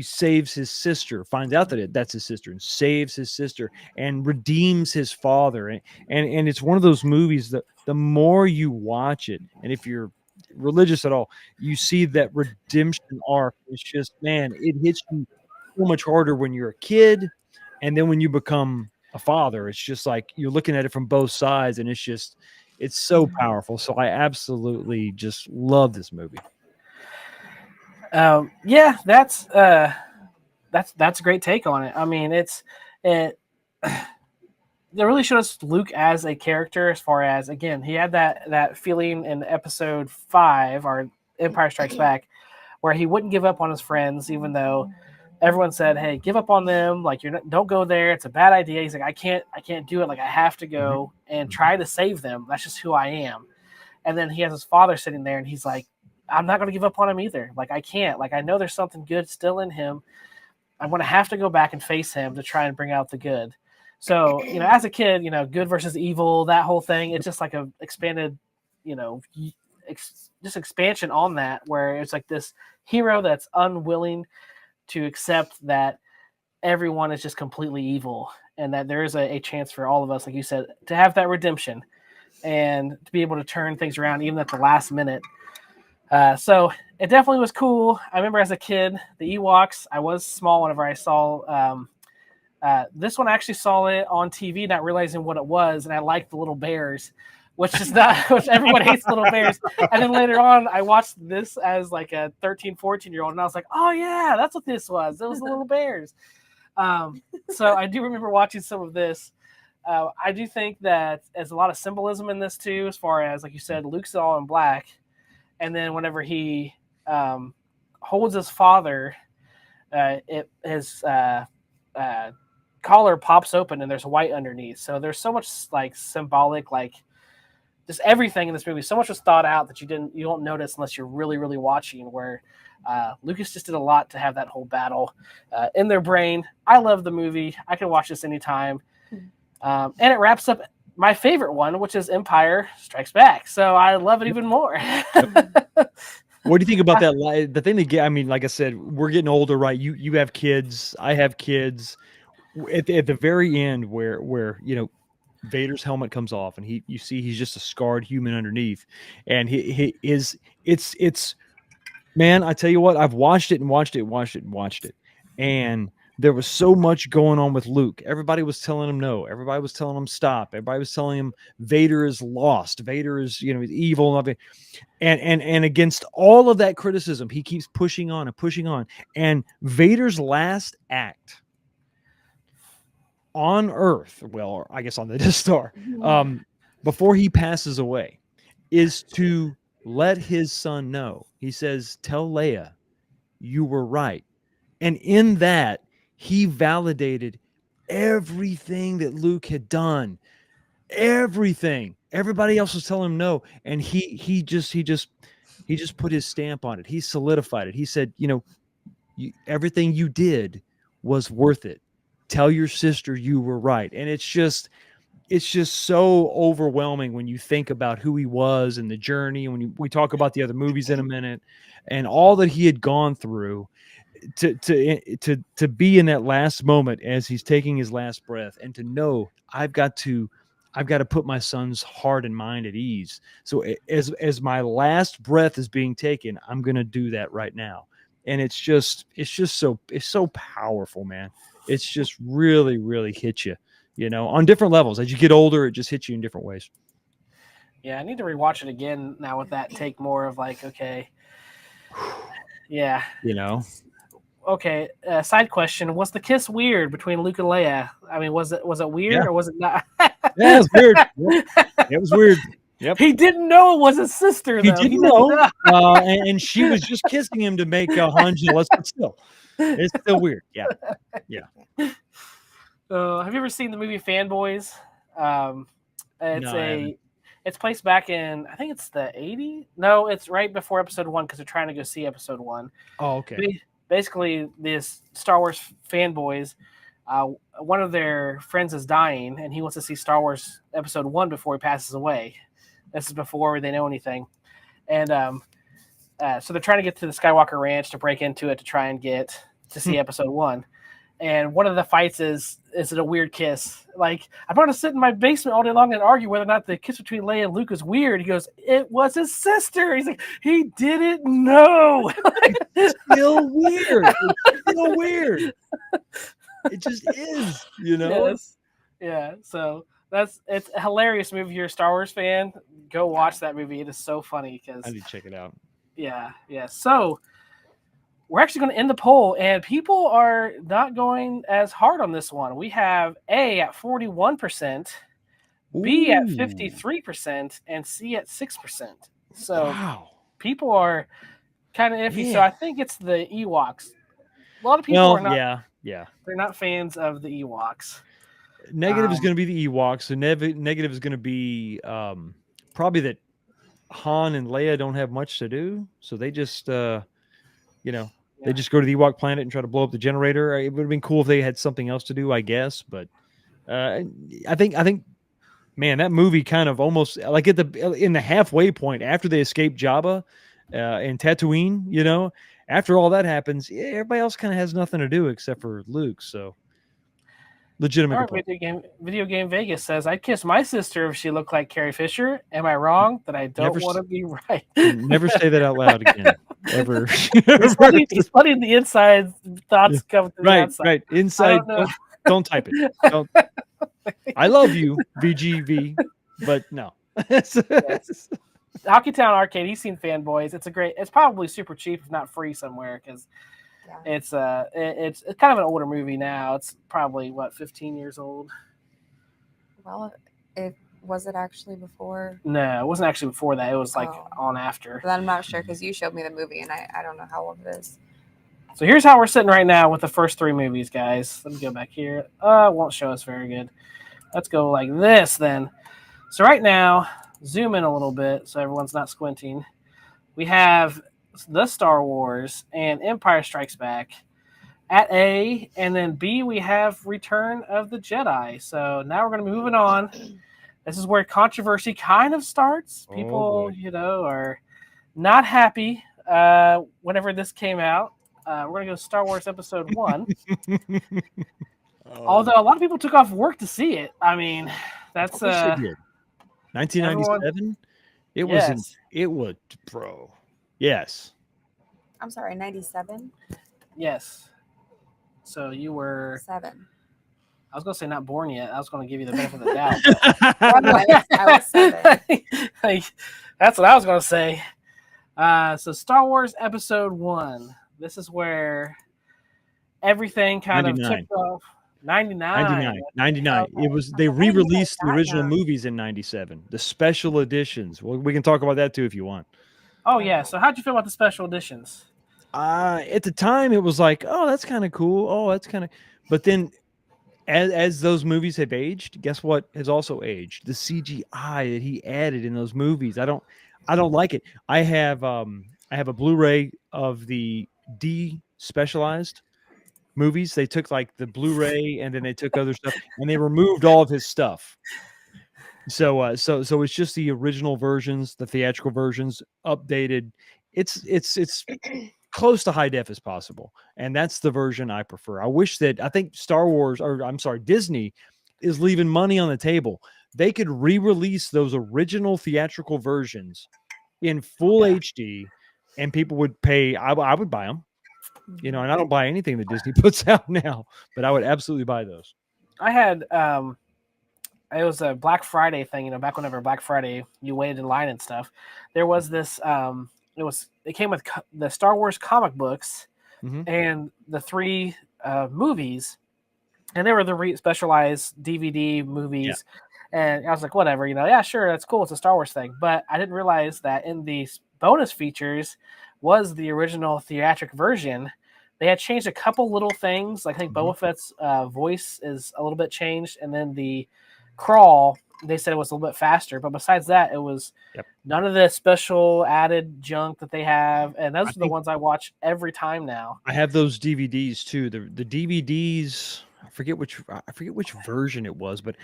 saves his sister, finds out that that's his sister, and saves his sister and redeems his father. And it's one of those movies that the more you watch it, and if you're religious at all, you see that redemption arc. It's just, man, it hits you so much harder when you're a kid, and then when you become a father, it's just you're looking at it from both sides, and it's so powerful. So I absolutely just love this movie. Yeah, that's a great take on it. I mean, they really showed us Luke as a character. As far as, again, he had that feeling in episode 5 or Empire Strikes Back, where he wouldn't give up on his friends, even though everyone said, "Hey, give up on them. Like, don't go there. It's a bad idea." He's like, I can't do it. Like, I have to go and try to save them. That's just who I am." And then he has his father sitting there, and he's like, "I'm not going to give up on him either. Like, I can't. Like, I know there's something good still in him. I'm going to have to go back and face him to try and bring out the good." So, as a kid, good versus evil, that whole thing, it's just like a expanded, just expansion on that, where it's like this hero that's unwilling to accept that everyone is just completely evil, and that there is a chance for all of us, like you said, to have that redemption and to be able to turn things around even at the last minute. So it definitely was cool. I remember as a kid, the Ewoks, I was small whenever I saw this one. I actually saw it on TV, not realizing what it was, and I liked the little bears, which everyone hates little bears. And then later on, I watched this as like a 13, 14-year-old, and I was like, oh yeah, that's what this was. It was the little bears. So I do remember watching some of this. I do think that there's a lot of symbolism in this too, as far as, like you said, Luke's all in black, and then whenever he holds his father, his collar pops open and there's white underneath. So there's so much like symbolic, like just everything in this movie. So much was thought out that you don't notice unless you're really, really watching. Where Lucas just did a lot to have that whole battle in their brain. I love the movie. I can watch this anytime. And it wraps up my favorite one, which is Empire Strikes Back. So I love it even more. What do you think about that? The thing that I mean, like I said, we're getting older, right? You have kids. I have kids. At the very end, where Vader's helmet comes off, and you see he's just a scarred human underneath, and it's man, I tell you what, I've watched it and watched it and watched it and watched it, and there was so much going on with Luke. Everybody was telling him no. Everybody was telling him stop. Everybody was telling him Vader is lost. Vader is evil. And against all of that criticism, he keeps pushing on and pushing on. And Vader's last act on Earth, well, I guess on the Death Star, before he passes away, is to let his son know. He says, "Tell Leia, you were right." And in that, he validated everything that Luke had done. Everything. Everybody else was telling him no, and he just put his stamp on it. He solidified it. He said, everything you did was worth it. Tell your sister you were right. And it's just so overwhelming when you think about who he was and the journey. And when we talk about the other movies in a minute, and all that he had gone through, to be in that last moment as he's taking his last breath, and to know I've got to put my son's heart and mind at ease. So as my last breath is being taken, I'm going to do that right now. And it's so powerful, man. It's just really, really hits you, on different levels. As you get older, it just hits you in different ways. Yeah, I need to rewatch it again now with that take more of like, okay, yeah, Okay, side question: was the kiss weird between Luke and Leia? I mean, was it weird or was it not? Yeah, it was weird. Yep. It was weird. Yep. He didn't know it was his sister, though. He didn't know. And she was just kissing him to make Han jealous, but still, it's still weird. Yeah. Have you ever seen the movie Fanboys? No, it's placed back in, I think it's the 80s. No, it's right before episode 1 because they're trying to go see episode 1. Oh, okay. Basically, these Star Wars fanboys, one of their friends is dying, and he wants to see Star Wars Episode 1 before he passes away. This is before they know anything. And so they're trying to get to the Skywalker Ranch to break into it to try and get to see Episode 1. And one of the fights is it a weird kiss? Like, I'm going to sit in my basement all day long and argue whether or not the kiss between Leia and Luke is weird. He goes, it was his sister. He's like, he didn't know. It's still weird. It's still weird. It just is, Yes. Yeah. So it's a hilarious movie. If you're a Star Wars fan, go watch that movie. It is so funny because I need to check it out. Yeah. So we're actually going to end the poll, and people are not going as hard on this one. We have A at 41%, B at Ooh, 53%, and C at 6%. So wow. people are kind of iffy. So Yeah. I think it's the Ewoks. A lot of people Well, are not. yeah. They're not fans of the Ewoks. Negative is going to be the Ewoks. So negative is going to be probably that Han and Leia don't have much to do, so they just they just go to the Ewok planet and try to blow up the generator. It would have been cool if they had something else to do, I guess. But I think man, that movie kind of almost like in the halfway point after they escape Jabba and Tatooine. After all that happens, everybody else kind of has nothing to do except for Luke. So legitimate All right, complaint. Video Game Vegas says, I'd kiss my sister if she looked like Carrie Fisher. Am I wrong that I don't Never want to be right? Never say that out loud again, ever. He's letting the inside thoughts come to the Right, outside. right. Inside, know. don't type it. Don't. I love you, VGV, but no. Yes. Hockey Town Arcade. He's seen Fanboys. It's probably super cheap if not free somewhere because it's kind of an older movie now. It's probably 15 years old. Well, was it actually before? No, it wasn't actually before that. It was on after. But I'm not sure because you showed me the movie and I don't know how old it is. So here's how we're sitting right now with the first three movies, guys. Let me go back here. It won't show us very good. Let's go like this then. So right now, zoom in a little bit so everyone's not squinting. We have the Star Wars and Empire Strikes Back at A, and then B, we have Return of the Jedi. So now we're going to be moving on. This is where controversy kind of starts. People, are not happy whenever this came out. We're going to go Star Wars Episode 1. Although a lot of people took off work to see it. I mean, that's... 1997? It was, bro. Yes. I'm sorry, 97? Yes. So you were... 7. I was going to say not born yet. I was going to give you the benefit of the doubt. I was 7. That's what I was going to say. So Star Wars Episode 1. This is where everything kind 99. of took off. 99. It was they re-released the original movies in 97. The special editions. Well, we can talk about that too if you want. Oh yeah. So how'd you feel about the special editions? At the time it was like, oh, that's kind of cool. Oh, that's kind of. But then, as those movies have aged, guess what has also aged? The CGI that he added in those movies. I don't like it. I have a Blu-ray of the de-specialized movies. They took like the Blu-ray and then they took other stuff and they removed all of his stuff. So it's just the original versions, the theatrical versions, updated. It's close to high def as possible, and that's the version I prefer. I think Disney is leaving money on the table. They could re-release those original theatrical versions in full HD, and people would pay. I would buy them. And I don't buy anything that Disney puts out now, but I would absolutely buy those. I had it was a Black Friday thing, back whenever Black Friday you waited in line and stuff. There was this it came with the Star Wars comic books and the 3 movies, and they were the specialized DVD movies. Yeah. And I was like, whatever, yeah, sure, that's cool. It's a Star Wars thing. But I didn't realize that in the bonus features was the original theatric version. They had changed a couple little things. Like I think Boba Fett's voice is a little bit changed, and then the crawl, they said it was a little bit faster. But besides that, it was none of the special added junk that they have. And those are the ones I watch every time now. I have those DVDs too. The DVDs, I forget which version it was, but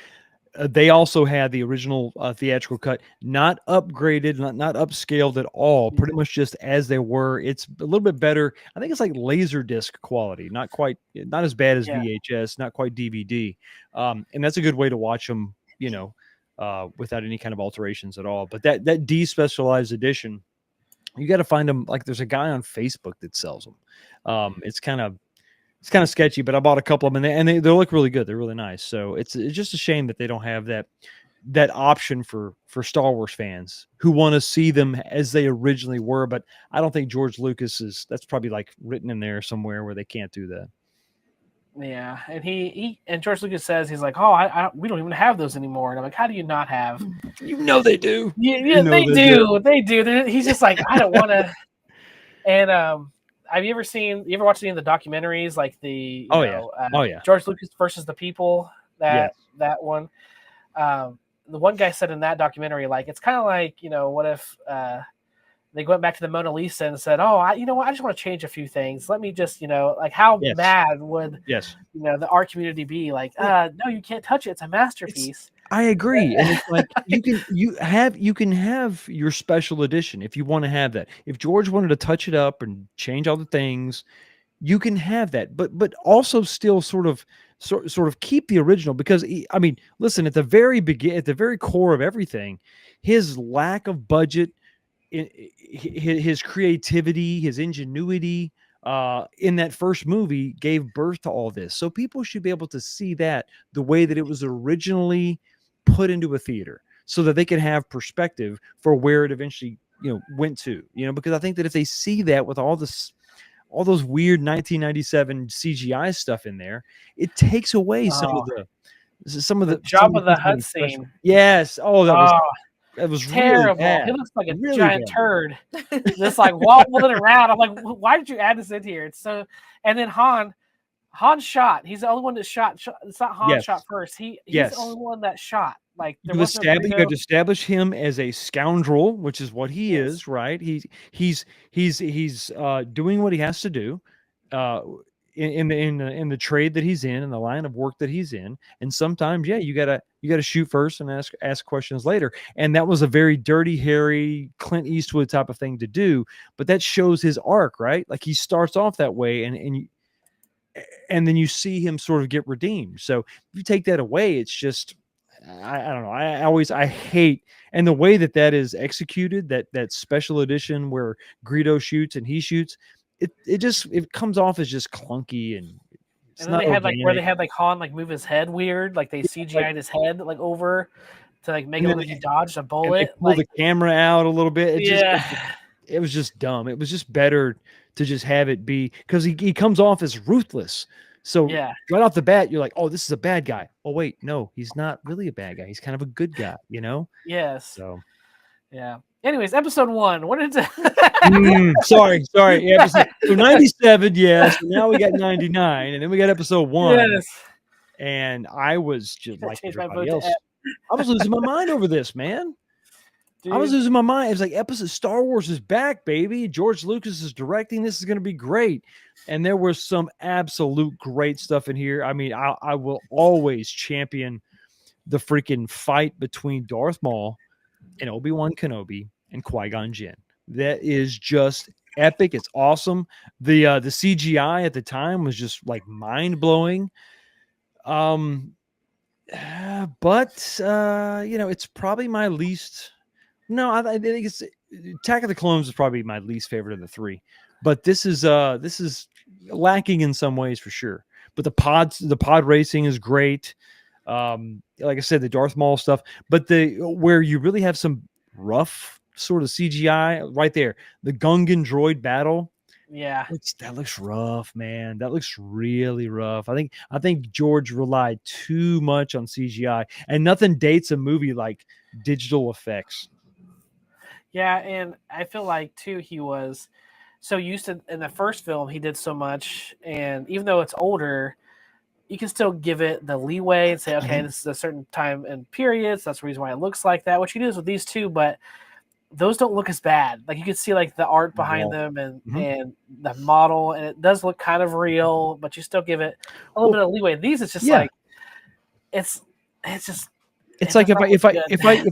they also had the original theatrical cut, not upgraded, not upscaled at all, pretty much just as they were. It's a little bit better. I think it's like Laserdisc quality, not as bad as VHS, not quite DVD. And that's a good way to watch them, without any kind of alterations at all. But that despecialized edition, you got to find them. Like there's a guy on Facebook that sells them. It's kind of sketchy, but I bought a couple of them and they look really good. They're really nice. So it's just a shame that they don't have that that option for Star Wars fans who want to see them as they originally were. But I don't think George Lucas that's probably like written in there somewhere where they can't do that. Yeah, and he and George Lucas says he's like, oh, we don't even have those anymore. And I'm like, how do you not have? You know they do. Yeah, they do. They do. He's just like, I don't want to. And have you ever watched any of the documentaries, like the George Lucas versus the People, that one? The one guy said in that documentary, like, it's kind of like, what if they went back to the Mona Lisa and said, oh, I just want to change a few things. Let me just, like, how mad would, the art community be? Like, no, you can't touch it. It's a masterpiece. I agree. And it's like, you can have your special edition if you want to have that. If George wanted to touch it up and change all the things, you can have that, but also still sort of keep the original, because listen, at the very core of everything, his lack of budget, his creativity, his ingenuity in that first movie gave birth to all this. So people should be able to see that the way that it was originally put into a theater, so that they can have perspective for where it eventually went to. Because I think that if they see that with all those weird 1997 CGI stuff in there, it takes away some of the Jabba the Hutt scene. Yes. Oh, that was terrible. Really bad. He looks like a giant turd, just like wobbling around. I'm like, why did you add this in here? It's so. And then Han shot. He's the only one that shot. It's not Han shot first. He's the only one that shot. Like, you have to establish him as a scoundrel, which is what he is, right? He's doing what he has to do in the trade that he's in the line of work that he's in. And sometimes, you gotta shoot first and ask questions later. And that was a very Dirty Harry, Clint Eastwood type of thing to do. But that shows his arc, right? Like, he starts off that way, and then you see him sort of get redeemed. So if you take that away, it's just, I don't know. I hate, and the way that is executed, that special edition where Greedo shoots and he shoots, it comes off as just clunky, and then they had where they had Han move his head weird, like they CGI'd his head over to make it look like he dodged a bullet. Pull the camera out a little bit. It was just dumb. It was just better to just have it be, because he comes off as ruthless. So right off the bat, you're like, oh, this is a bad guy. Oh, wait, no, he's not really a bad guy. He's kind of a good guy, Yes. So, yeah. Anyways, episode 1. What did sorry. Yeah, so 97, yes. So now we got 99, and then we got episode 1. Yes. And I was just like everybody else. I was losing my mind over this, man. Dude. I was losing my mind. It was like, Star Wars is back, baby. George Lucas is directing. This is going to be great. And there was some absolute great stuff in here. I will always champion the freaking fight between Darth Maul and Obi-Wan Kenobi and Qui-Gon Jinn. That is just epic. It's awesome. The CGI at the time was just like mind-blowing. But it's probably my least. No, I think it's Attack of the Clones is probably my least favorite of the 3. But this is lacking in some ways for sure. But the pod racing is great. Like I said, the Darth Maul stuff. But where you really have some rough sort of CGI right there, the Gungan droid battle. Yeah, that looks rough, man. That looks really rough. I think George relied too much on CGI, and nothing dates a movie like digital effects. Yeah, and I feel like too he was so used to, in the first film he did so much, and even though it's older, you can still give it the leeway and say, okay, this is a certain time and periods. That's the reason why it looks like that, which he does with these two, but those don't look as bad. Like, you can see the art behind them and the model, and it does look kind of real, but you still give it a little bit of leeway. These, it's just it's like if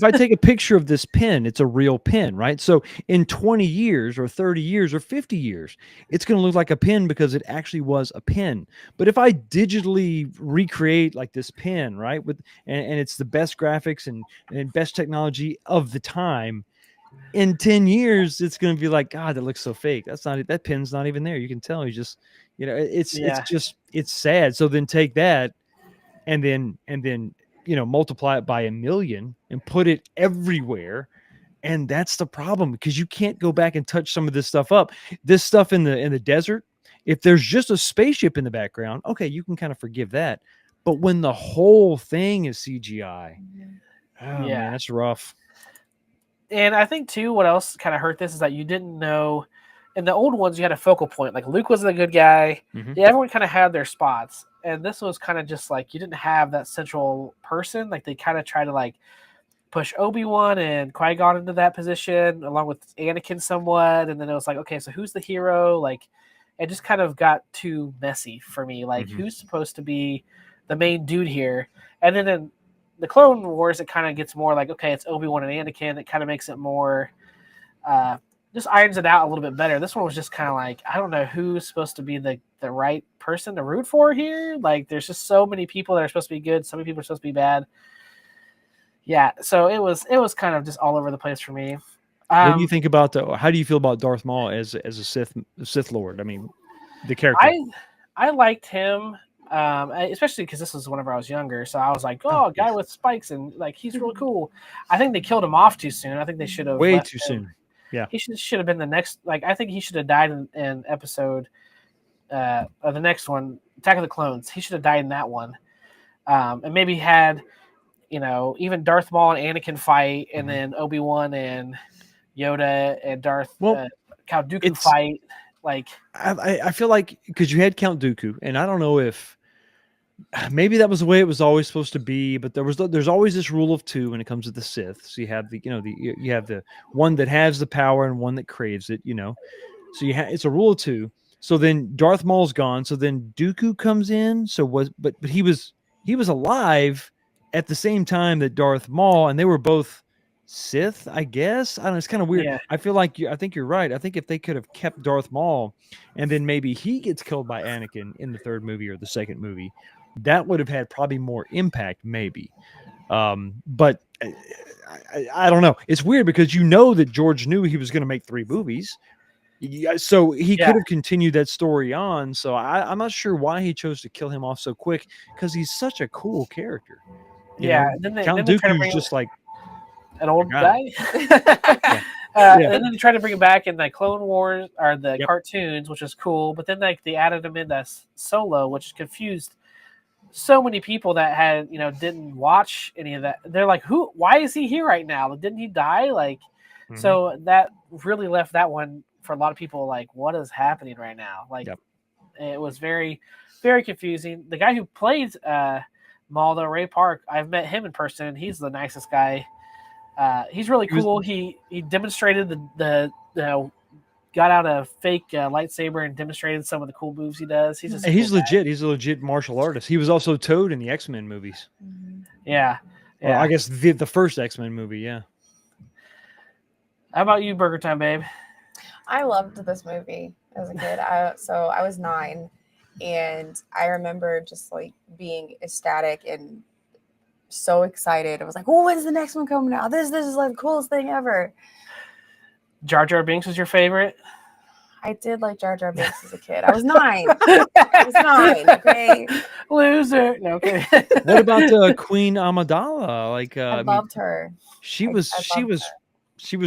I take a picture of this pen, it's a real pen, right? So in 20 years or 30 years or 50 years, it's going to look like a pen because it actually was a pen. But if I digitally recreate like this pen, right, and it's the best graphics and best technology of the time, in 10 years, it's going to be like, God, that looks so fake. That pen's not even there. You can tell. It's sad. So then take that and then multiply it by 1,000,000 and put it everywhere. And that's the problem, because you can't go back and touch some of this stuff up. This stuff in the desert, if there's just a spaceship in the background, okay, you can kind of forgive that. But when the whole thing is CGI, oh Yeah. man, that's rough. And I think too, what else kind of hurt this is that you didn't know. In the old ones, you had a focal point. Like Luke was the good guy. Mhm. Yeah, everyone kind of had their spots, and this was kind of just like you didn't have that central person. Like they kind of try to like push Obi-Wan and Qui-Gon into that position, along with Anakin somewhat, and then it was like, okay, so who's the hero? Like, it just kind of got too messy for me. Like, Mhm. who's supposed to be the main dude here? And then in the Clone Wars, it kind of gets more like, okay, it's Obi-Wan and Anakin. It kind of makes it more, just irons it out a little bit better. This one was just kind of like, I don't know who's supposed to be the right person to root for here. Like, there's just so many people that are supposed to be good. So many people are supposed to be bad. Yeah, so it was kind of just all over the place for me. What do you think about how do you feel about Darth Maul as a Sith Lord? I mean, the character. I liked him, especially because this was whenever I was younger. So I was like, oh, a guy with spikes, and like he's really cool. I think they killed him off too soon. I think they should have Way left too him. soon. Yeah, He should have been the next. Like I think he should have died in episode of the next one, Attack of the Clones. He should have died in that one, and maybe had even Darth Maul and Anakin fight, and then Obi-Wan and Yoda and Count Dooku fight. Like I feel like because you had Count Dooku, and I don't know if maybe that was the way it was always supposed to be, but there's always this rule of two when it comes to the Sith. So you have you have the one that has the power and one that craves it. So it's a rule of two. So then Darth Maul's gone. So then Dooku comes in. But he was alive at the same time that Darth Maul, and they were both Sith, I guess. I don't know. It's kind of weird. Yeah. I feel like I think you're right. I think if they could have kept Darth Maul, and then maybe he gets killed by Anakin in the third movie or the second movie, that would have had probably more impact, maybe. But I don't know. It's weird because that George knew he was going to make 3 movies. So he could have continued that story on. So I'm not sure why he chose to kill him off so quick, because he's such a cool character. And then Count they try to Dooku's bring just like an old guy. Yeah. And then they tried to bring him back in the Clone Wars or the Yep. cartoons, which is cool. But then they added him into Solo, which confused so many people that had didn't watch any of that. They're like, why is he here right now? Didn't he die? Like, so that really left that one for a lot of people like, what is happening right now? Like, It was very, very confusing. The guy who played Maul, Ray Park, I've met him in person. He's the nicest guy. He's really cool. He demonstrated the got out a fake lightsaber and demonstrated some of the cool moves he does. He's just he's cool legit. guy. He's a legit martial artist. He was also Toad in the X-Men movies. Yeah. Well, I guess the first X-Men movie. Yeah. How about you, Burger Time, babe? I loved this movie as a kid. So I was 9, and I remember just like being ecstatic and so excited. I was like, "Oh, when's the next one coming out? This is like the coolest thing ever." Jar Jar Binks was your favorite? I did like Jar Jar Binks as a kid. I was 9. I was 9. Okay. Loser. No, okay. What about Queen Amidala? Like, I loved her. She was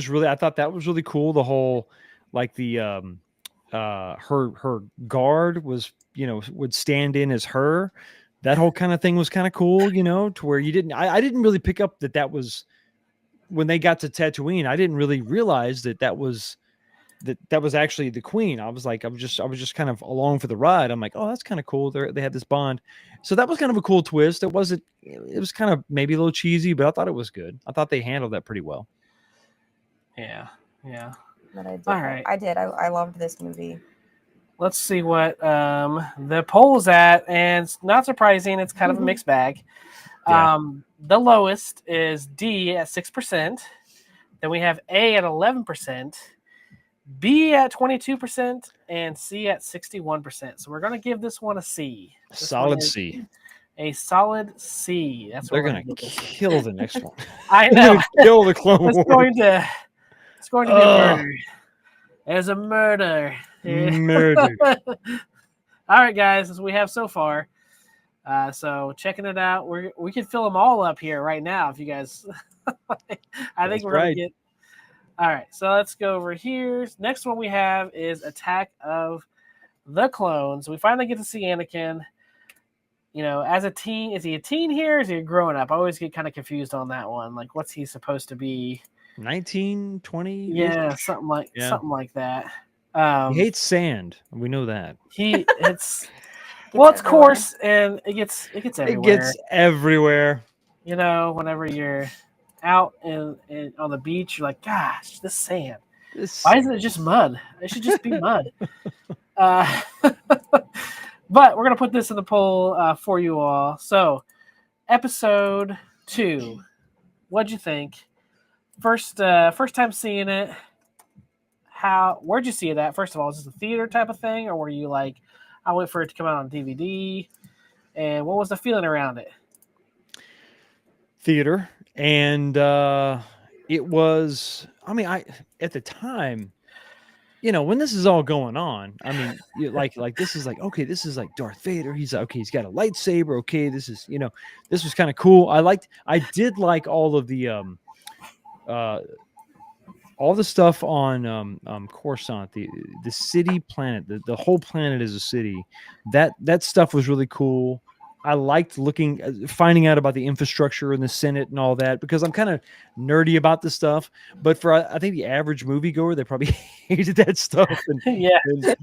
really. I thought that was really cool. The whole like the her guard was would stand in as her. That whole kind of thing was kind of cool, to where you didn't. I didn't really pick up that was when they got to Tatooine. I didn't really realize that was actually the queen. I was just kind of along for the ride. I'm like, oh, that's kind of cool. They had this bond, so that was kind of a cool twist. It was kind of maybe a little cheesy, but I thought it was good. I thought they handled that pretty well. Yeah. But I did. All right. I did. I loved this movie. Let's see what the poll's at, and it's not surprising. It's kind of a mixed bag. Yeah. The lowest is D at 6%. Then we have A at 11%, B at 22%, and C at 61%. So we're going to give this one a C. Solid C. A solid C. That's what They're going to kill the next one. I They're know. going to kill the Clone Wars. It's going to be a murder. There's a murder. Murder. All right, guys, as we have so far, So checking it out, we can fill them all up here right now if you guys. I think we're gonna get. All right, so let's go over here. Next one we have is Attack of the Clones. We finally get to see Anakin. As a teen, is he a teen here? Or is he growing up? I always get kind of confused on that one. Like, what's he supposed to be? 19, 20? Yeah, something like that. He hates sand. We know that. It's coarse and it gets everywhere. It gets everywhere. Whenever you're out and on the beach, you're like, gosh, this sand. Why isn't it just mud? It should just be mud. But we're gonna put this in the poll for you all. So, episode 2, what'd you think? First time seeing it. Where'd you see it at? First of all, is this a theater type of thing, or were you like, I wait for it to come out on DVD? And what was the feeling around it? Theater, and it was. I mean, at the time, when this is all going on, I mean, like this is like, okay, this is like Darth Vader. He's okay. He's got a lightsaber. Okay, this is this was kind of cool. I did like all of the stuff on Coruscant, the city planet, the whole planet is a city. That stuff was really cool. I liked finding out about the infrastructure in the Senate and all that, because I'm kind of nerdy about this stuff. But for I think the average moviegoer, they probably hated that stuff. And, yeah, and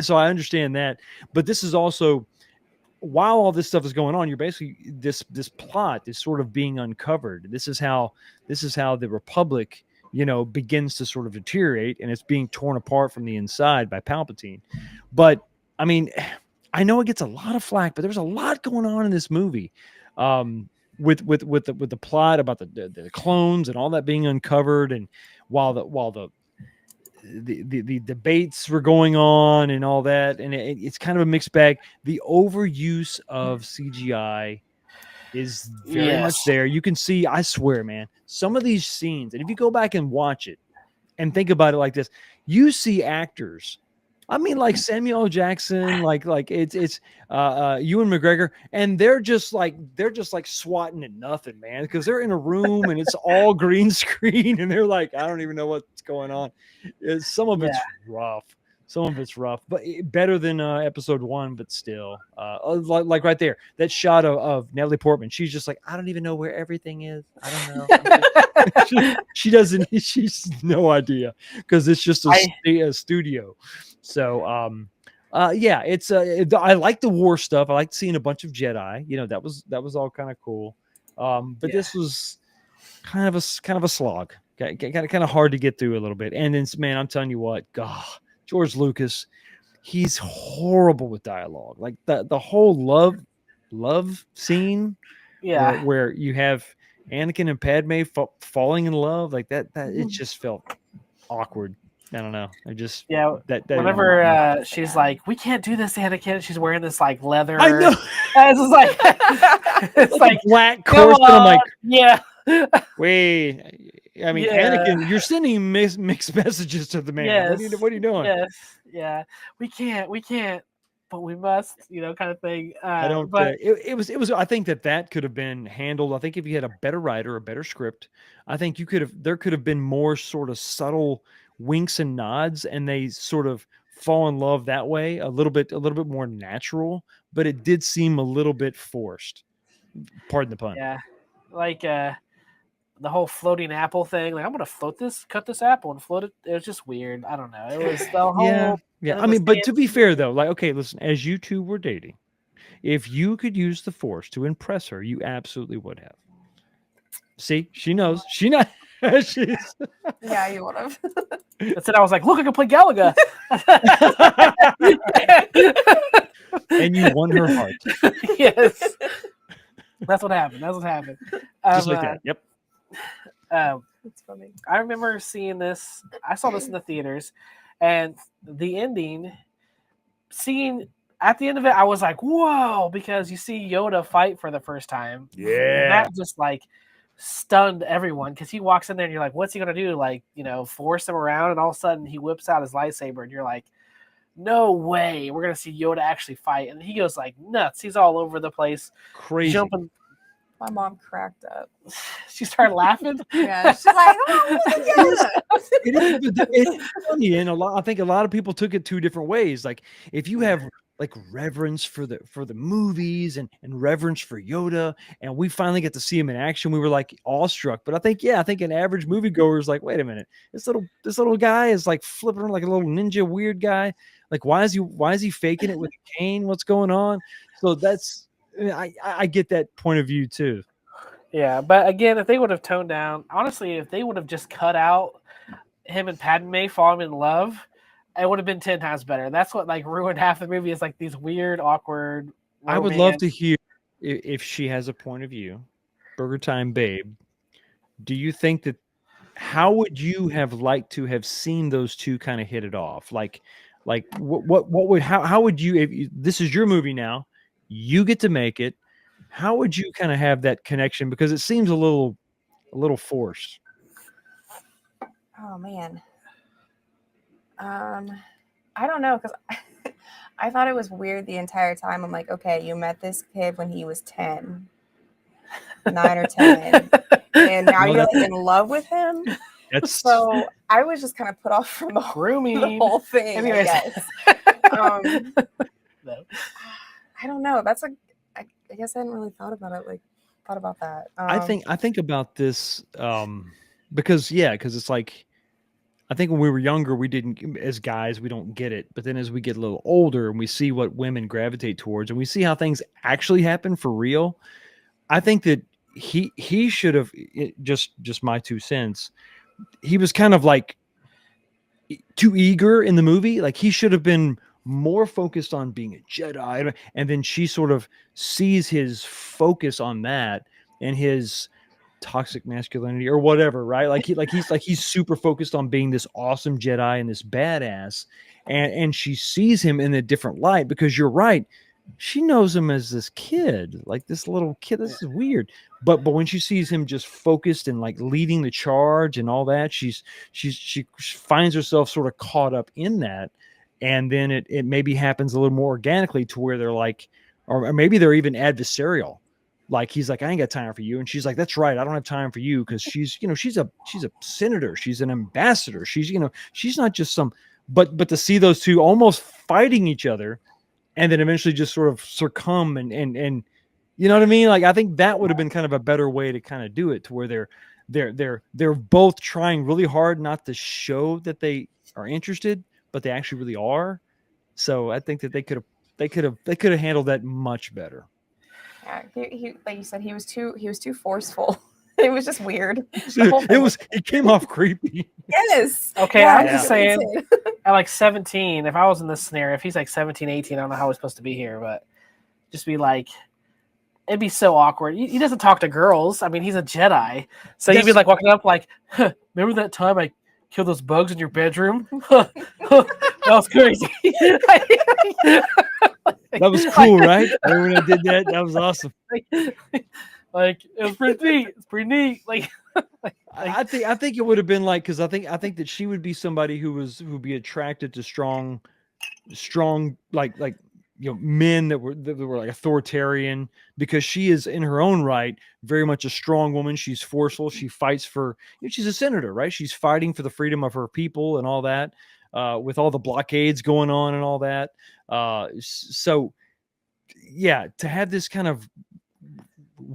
so I understand that. But this is also, while all this stuff is going on, you're basically this plot is sort of being uncovered. This is how the Republic, begins to sort of deteriorate, and it's being torn apart from the inside by Palpatine. But I mean, I know it gets a lot of flack, but there's a lot going on in this movie, with the plot about the clones and all that being uncovered, and while the debates were going on and all that, and it's kind of a mixed bag. The overuse of CGI is very much there. You can see, I swear, man, some of these scenes, and if you go back and watch it and think about it like this, you see actors. I mean, like Samuel L. Jackson, like it's Ewan McGregor, and they're just like swatting at nothing, man, because they're in a room and it's all green screen, and they're like, I don't even know what's going on. Some of it's rough, but better than episode 1, but still, like right there, that shot of Natalie Portman, she's just like, I don't even know where everything is. I don't know. She's no idea, because it's just a studio. So, it's I like the war stuff. I like seeing a bunch of Jedi. That was all kind of cool. But this was kind of a slog. Kind of hard to get through a little bit. And then, man, I'm telling you what, God, George Lucas, he's horrible with dialogue. Like the whole love scene, where you have Anakin and Padme falling in love, like that it just felt awkward. I don't know. Whenever she's like, we can't do this, Anakin. She's wearing this like leather. I know. It's just like it's like black corset. I'm like, yeah. Wait. I mean, Anakin, you're sending mixed messages to the man. Yes. What are you doing? Yes. Yeah. We can't, but we must. Kind of thing. I don't. But it was. I think that could have been handled. I think if you had a better writer, a better script, I think there could have been more sort of subtle winks and nods, and they sort of fall in love that way, a little bit more natural, but it did seem a little bit forced. Pardon the pun. Yeah, like the whole floating apple thing. Like, I'm gonna cut this apple and float it. It was just weird. I don't know. It was the whole. Yeah. I mean, but to be fair though, like, okay, listen, as you two were dating, if you could use the Force to impress her, you absolutely would have. See, she knows. She knows. Yeah, you would have. That's it. I was like, look, I can play Galaga. And you won her heart. Yes. That's what happened. Just like that. Yep. That's funny. I remember seeing this. I saw this in the theaters, and the ending, at the end of it, I was like, whoa, because you see Yoda fight for the first time. Yeah. And that just like stunned everyone, because he walks in there and you're like, what's he gonna do? Like, force him around, and all of a sudden he whips out his lightsaber and you're like, no way, we're gonna see Yoda actually fight, and he goes like nuts. He's all over the place, Crazy. jumping. My mom cracked up. She started laughing. Yeah, she's like, "Oh, It's funny, and I think a lot of people took it two different ways. Like if you have like reverence for the movies and reverence for Yoda, and we finally get to see him in action, we were like awestruck. But I think an average moviegoer is like, wait a minute, this little guy is like flipping around like a little ninja weird guy. Like why is he faking it with a cane? What's going on? So that's I get that point of view too. Yeah, but again, if they would have toned down, honestly, if they would have just cut out him and Padme falling in love, it would have been 10 times better. That's what like ruined half the movie, is like these weird, awkward. I would love to hear if she has a point of view. Burger Time Babe, do you think that, how would you have liked to have seen those two kind of hit it off? Like what would, how would you, if this is your movie now, you get to make it, how would you kind of have that connection? Because it seems a little forced. Oh man. I don't know, because I thought it was weird the entire time. I'm like, okay, you met this kid when he was 10, 9 or 10, and now you're like in love with him. So I was just kind of put off from the whole thing. Anyways. I guess. No. I don't know. I guess I hadn't really thought about that. I think about this because it's like, I think when we were younger, we didn't, as guys, we don't get it. But then as we get a little older and we see what women gravitate towards, and we see how things actually happen for real, I think that he should have, just my 2 cents, he was kind of like too eager in the movie. Like he should have been more focused on being a Jedi, and then she sort of sees his focus on that and his toxic masculinity or whatever, right? He's super focused on being this awesome Jedi and this badass, and she sees him in a different light, because you're right, she knows him as this kid, like this little kid. This is weird, but when she sees him just focused and like leading the charge and all that, she finds herself sort of caught up in that. And then it maybe happens a little more organically to where they're like, or maybe they're even adversarial. Like he's like, I ain't got time for you, and she's like, that's right, I don't have time for you, because she's a senator, she's an ambassador, she's not just some. But to see those two almost fighting each other, and then eventually just sort of succumb and you know what I mean? Like I think that would have been kind of a better way to kind of do it, to where they're both trying really hard not to show that they are interested, but they actually really are. So I think that they could have handled that much better. Yeah, he like you said, he was too forceful. It was just weird. It came off creepy. Yes. Okay, yeah, I'm just saying, at like 17, if I was in this scenario, if he's like 17, 18, I don't know how he's supposed to be here, but just be like, it'd be so awkward. He doesn't talk to girls. I mean, he's a Jedi. So he'd be like walking up like, huh, remember that time I killed those bugs in your bedroom? That was crazy. That was cool, right? When I did that, that was awesome. Like it was pretty neat. It's pretty neat. Like I think it would have been like, because I think that she would be somebody who'd be attracted to strong like men that were like authoritarian, because she is in her own right very much a strong woman. She's forceful. She fights for, she's a senator, right? She's fighting for the freedom of her people and all that, with all the blockades going on and all that. So yeah, to have this kind of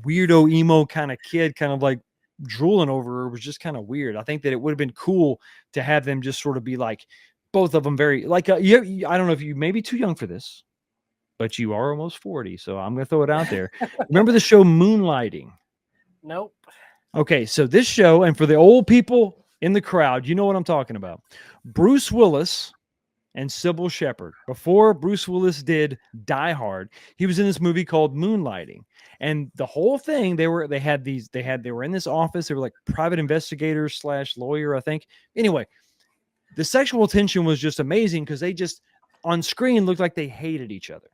weirdo emo kind of kid kind of like drooling over her was just kind of weird. I think that it would have been cool to have them just sort of be like, both of them very like, I don't know if you may be too young for this, but you are almost 40, so I'm going to throw it out there. Remember the show Moonlighting? Nope. Okay, so this show, and for the old people in the crowd, you know what I'm talking about. Bruce Willis and Sybil Shepherd. Before Bruce Willis did Die Hard, he was in this movie called Moonlighting. And the whole thing, they were in this office. They were like private investigators / lawyer, I think. Anyway, the sexual tension was just amazing, because they just on screen looked like they hated each other,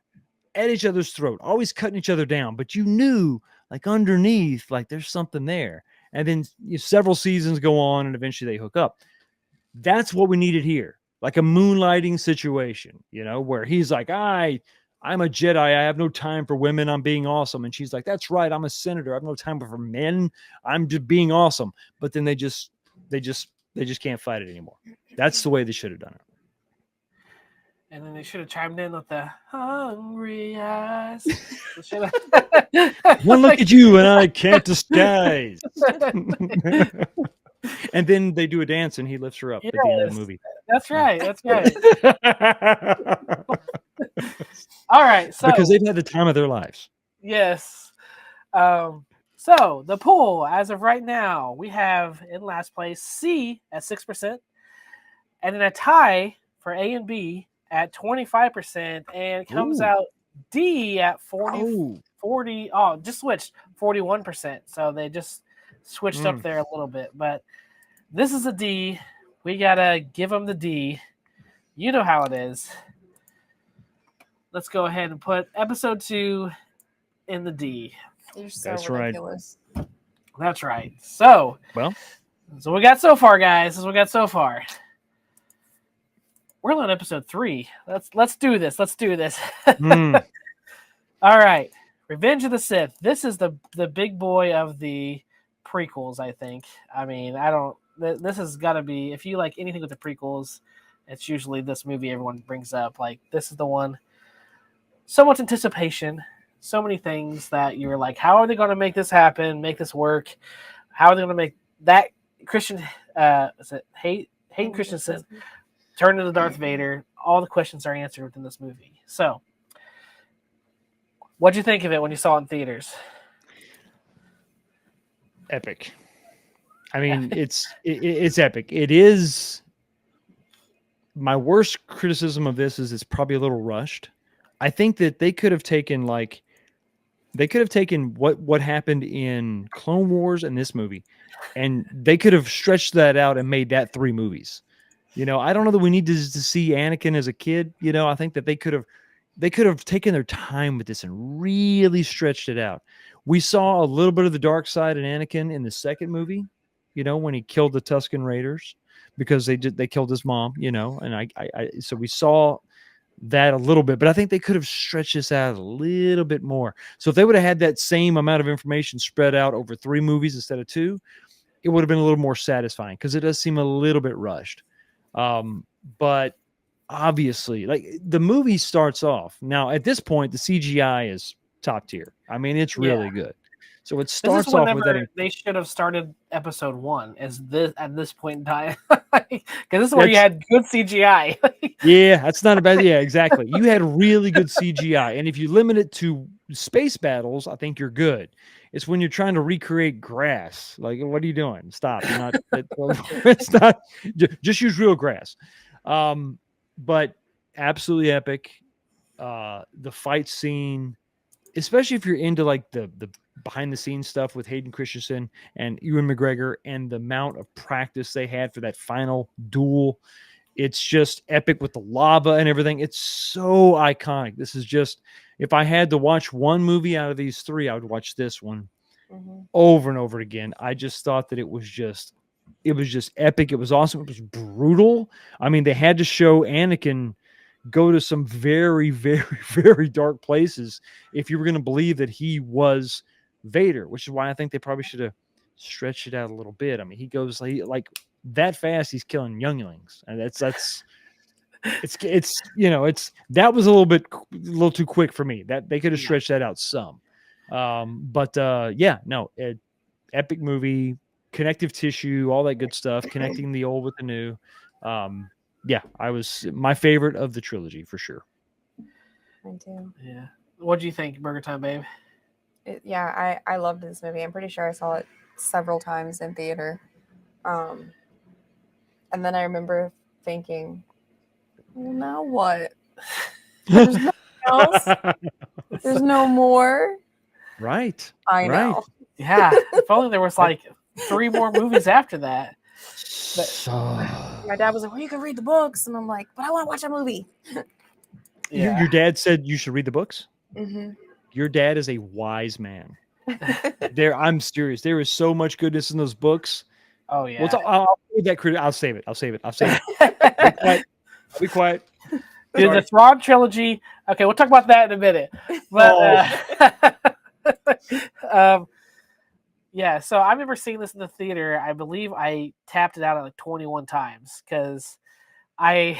at each other's throat, always cutting each other down. But you knew, like underneath, like there's something there. And then several seasons go on, and eventually they hook up. That's what we needed here. like a moonlighting situation, where he's like, I'm a Jedi. I have no time for women. I'm being awesome. And she's like, that's right. I'm a senator. I have no time for men. I'm just being awesome. But then they just can't fight it anymore. That's the way they should have done it. And then they should have chimed in with the hungry eyes. One look at you and I can't disguise. And then they do a dance and he lifts her up at the end of the movie. That's right. That's right. All right. So because they've had the time of their lives. Yes. So the poll, as of right now, we have in last place C at 6%, and then a tie for A and B at 25%, and it comes out D at 40. Just switched 41%. So they just switched up there a little bit, but this is a D. We gotta give them the D. You know how it is. Let's go ahead and put episode 2 in the D. You're so That's ridiculous. Right. That's right. So we got so far, guys. This is what we got so far. We're on episode 3. Let's do this. Let's do this. All right. Revenge of the Sith. This is the big boy of the prequels, I think. I mean, this has got to be, if you like anything with the prequels, it's usually this movie everyone brings up. Like, this is the one. So much anticipation. So many things that you're like, how are they going to make this happen, make this work? How are they going to make that Christian, is it Hayden Christensen turn into Darth Vader? All the questions are answered within this movie. So, what'd you think of it when you saw it in theaters? Epic. I mean, it's epic. It is. My worst criticism of this is it's probably a little rushed. I think that they could have taken what happened in Clone Wars and this movie, and they could have stretched that out and made that 3 movies. I don't know that we need to see Anakin as a kid. I think that they could have taken their time with this and really stretched it out. We saw a little bit of the dark side in Anakin in the second movie, when he killed the Tusken Raiders because they killed his mom, and so we saw that a little bit, but I think they could have stretched this out a little bit more. So if they would have had that same amount of information spread out over 3 movies instead of 2, it would have been a little more satisfying because it does seem a little bit rushed. But obviously, like, the movie starts off now. At this point, the CGI is top tier. I mean, it's really good. So it starts off with that. They should have started episode 1 at this point in time, because this is where you had good CGI. Yeah, that's not a bad. Yeah, exactly. You had really good CGI, and if you limit it to space battles, I think you're good. It's when you're trying to recreate grass. Like, what are you doing? Stop. You're not. It's not. Just use real grass. But absolutely epic. The fight scene, especially if you're into like the behind the scenes stuff with Hayden Christensen and Ewan McGregor and the amount of practice they had for that final duel. It's just epic with the lava and everything. It's so iconic. This is just, if I had to watch one movie out of these 3, I would watch this one over and over again. I just thought that it was just epic. It was awesome. It was brutal. I mean, they had to show Anakin go to some very, very, very dark places if you were going to believe that he was Vader, which is why I think they probably should have stretched it out a little bit. I mean, he goes like that fast, he's killing younglings, and that was a little too quick for me. That they could have stretched that out some. Epic movie, connective tissue, all that good stuff, connecting the old with the new. I was my favorite of the trilogy for sure. Mine too. Yeah. What do you think, Burger Time Babe? I loved this movie. I'm pretty sure I saw it several times in theater. And then I remember thinking, well, now what? There's nothing else. There's no more. Right. I know. Right. Yeah. If only there was like 3 more movies after that. My dad was like, well, you can read the books. And I'm like, but I want to watch a movie. Your dad said you should read the books? Mm-hmm. Your dad is a wise man. I'm serious. There is so much goodness in those books. Oh, yeah. I'll save it. I'll be quiet. Dude, the Thrawn trilogy. Okay, we'll talk about that in a minute. But yeah, so I remember seeing this in the theater. I believe I tapped it out like 21 times because I'm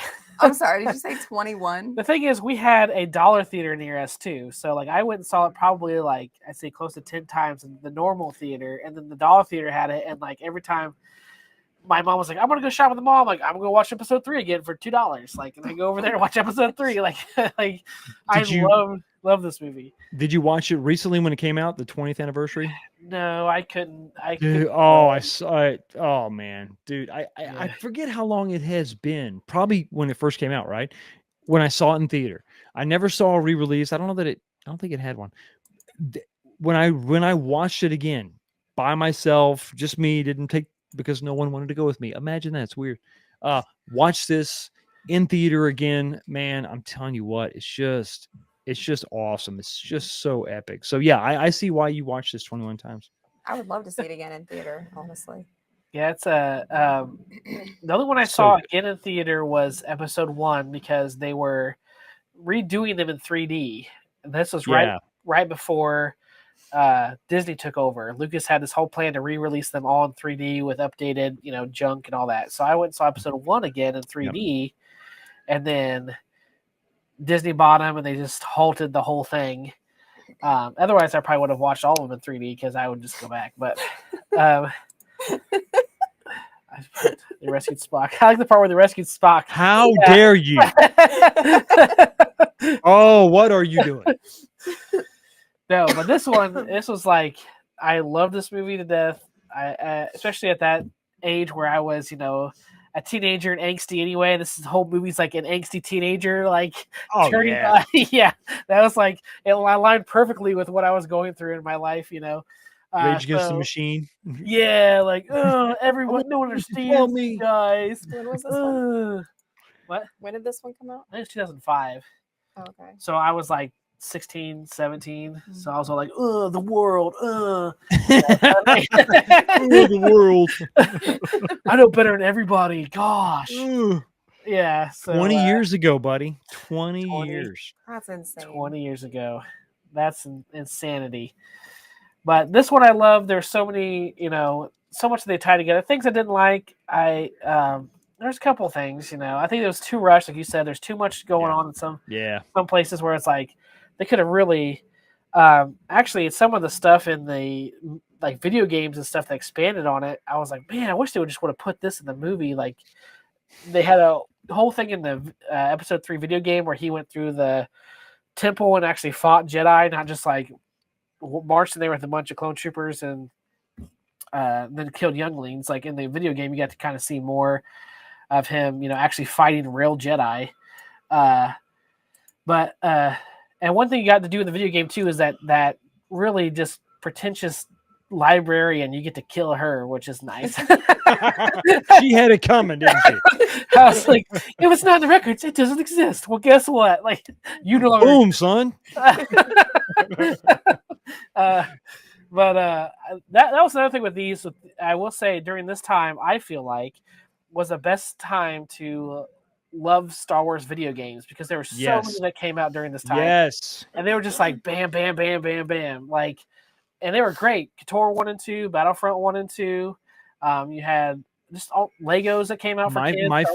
sorry, did you say 21? The thing is, we had a dollar theater near us too. So like I went and saw it probably like I'd say close to 10 times in the normal theater, and then the dollar theater had it, and like every time my mom was like, I'm gonna go shop at the mall. I'm like, I'm gonna watch episode 3 again for $2. Like, and I go over there and watch episode 3. Like love this movie. Did you watch it recently when it came out, the 20th anniversary? No, I couldn't. Dude, I saw it. Oh man, dude, I forget how long it has been. Probably when it first came out, right? When I saw it in theater. I never saw a re-release. I don't think it had one. When I watched it again by myself, just me, didn't take because no one wanted to go with me. Imagine that. It's weird. Watch this in theater again, man. I'm telling you what, it's just awesome. It's just so epic. So yeah, I see why you watched this 21 times. I would love to see it again in theater, honestly. Yeah, it's the only one I saw again in theater was episode 1 because they were redoing them in 3D. And this was right before Disney took over. Lucas had this whole plan to re-release them all in 3D with updated, junk and all that. So I went and saw episode 1 again in 3D, and then Disney bought them and they just halted the whole thing. Otherwise, I probably would have watched all of them in 3D because I would just go back. But they rescued Spock. I like the part where they rescued Spock. How dare you? Oh, what are you doing? No, but this was like, I love this movie to death. I especially at that age where I was, a teenager and angsty anyway. This whole movie's like an angsty teenager, like turning. Yeah, that was like it aligned perfectly with what I was going through in my life. Rage Against the Machine. Yeah, like everyone, no one understands me, guys. When was this one? What? When did this one come out? I think it's 2005. Oh, okay. So I was like 16, 17. So I was all like, the world, the world. I know better than everybody. Gosh. Yeah. So, 20 years ago, buddy. 20 years. That's insane. 20 years ago. That's insanity. But this one I love. There's so many, so much they tie together. Things I didn't like. There's a couple things, I think it was too rushed. Like you said, there's too much going on in some places where it's like they could have really actually some of the stuff in the like video games and stuff that expanded on it. I was like, man, I wish they would have put this in the movie. Like they had a whole thing in the episode 3 video game where he went through the temple and actually fought Jedi, not just like marched in there with a bunch of clone troopers and then killed younglings. Like in the video game, you got to kind of see more of him, actually fighting real Jedi. But and one thing you got to do in the video game too is that really just pretentious librarian, you get to kill her, which is nice. She had it coming, didn't she? I was like, if it's not in the records, it doesn't exist. Well, guess what? Like, you know, boom, son. But that was another thing with these. I will say during this time, I feel like was the best time to love Star Wars video games because there were so many that came out during this time. Yes, and they were just like bam, bam, bam, bam, bam, like, and they were great. KOTOR 1 and 2, Battlefront 1 and 2. You had just all Legos that came out for kids. My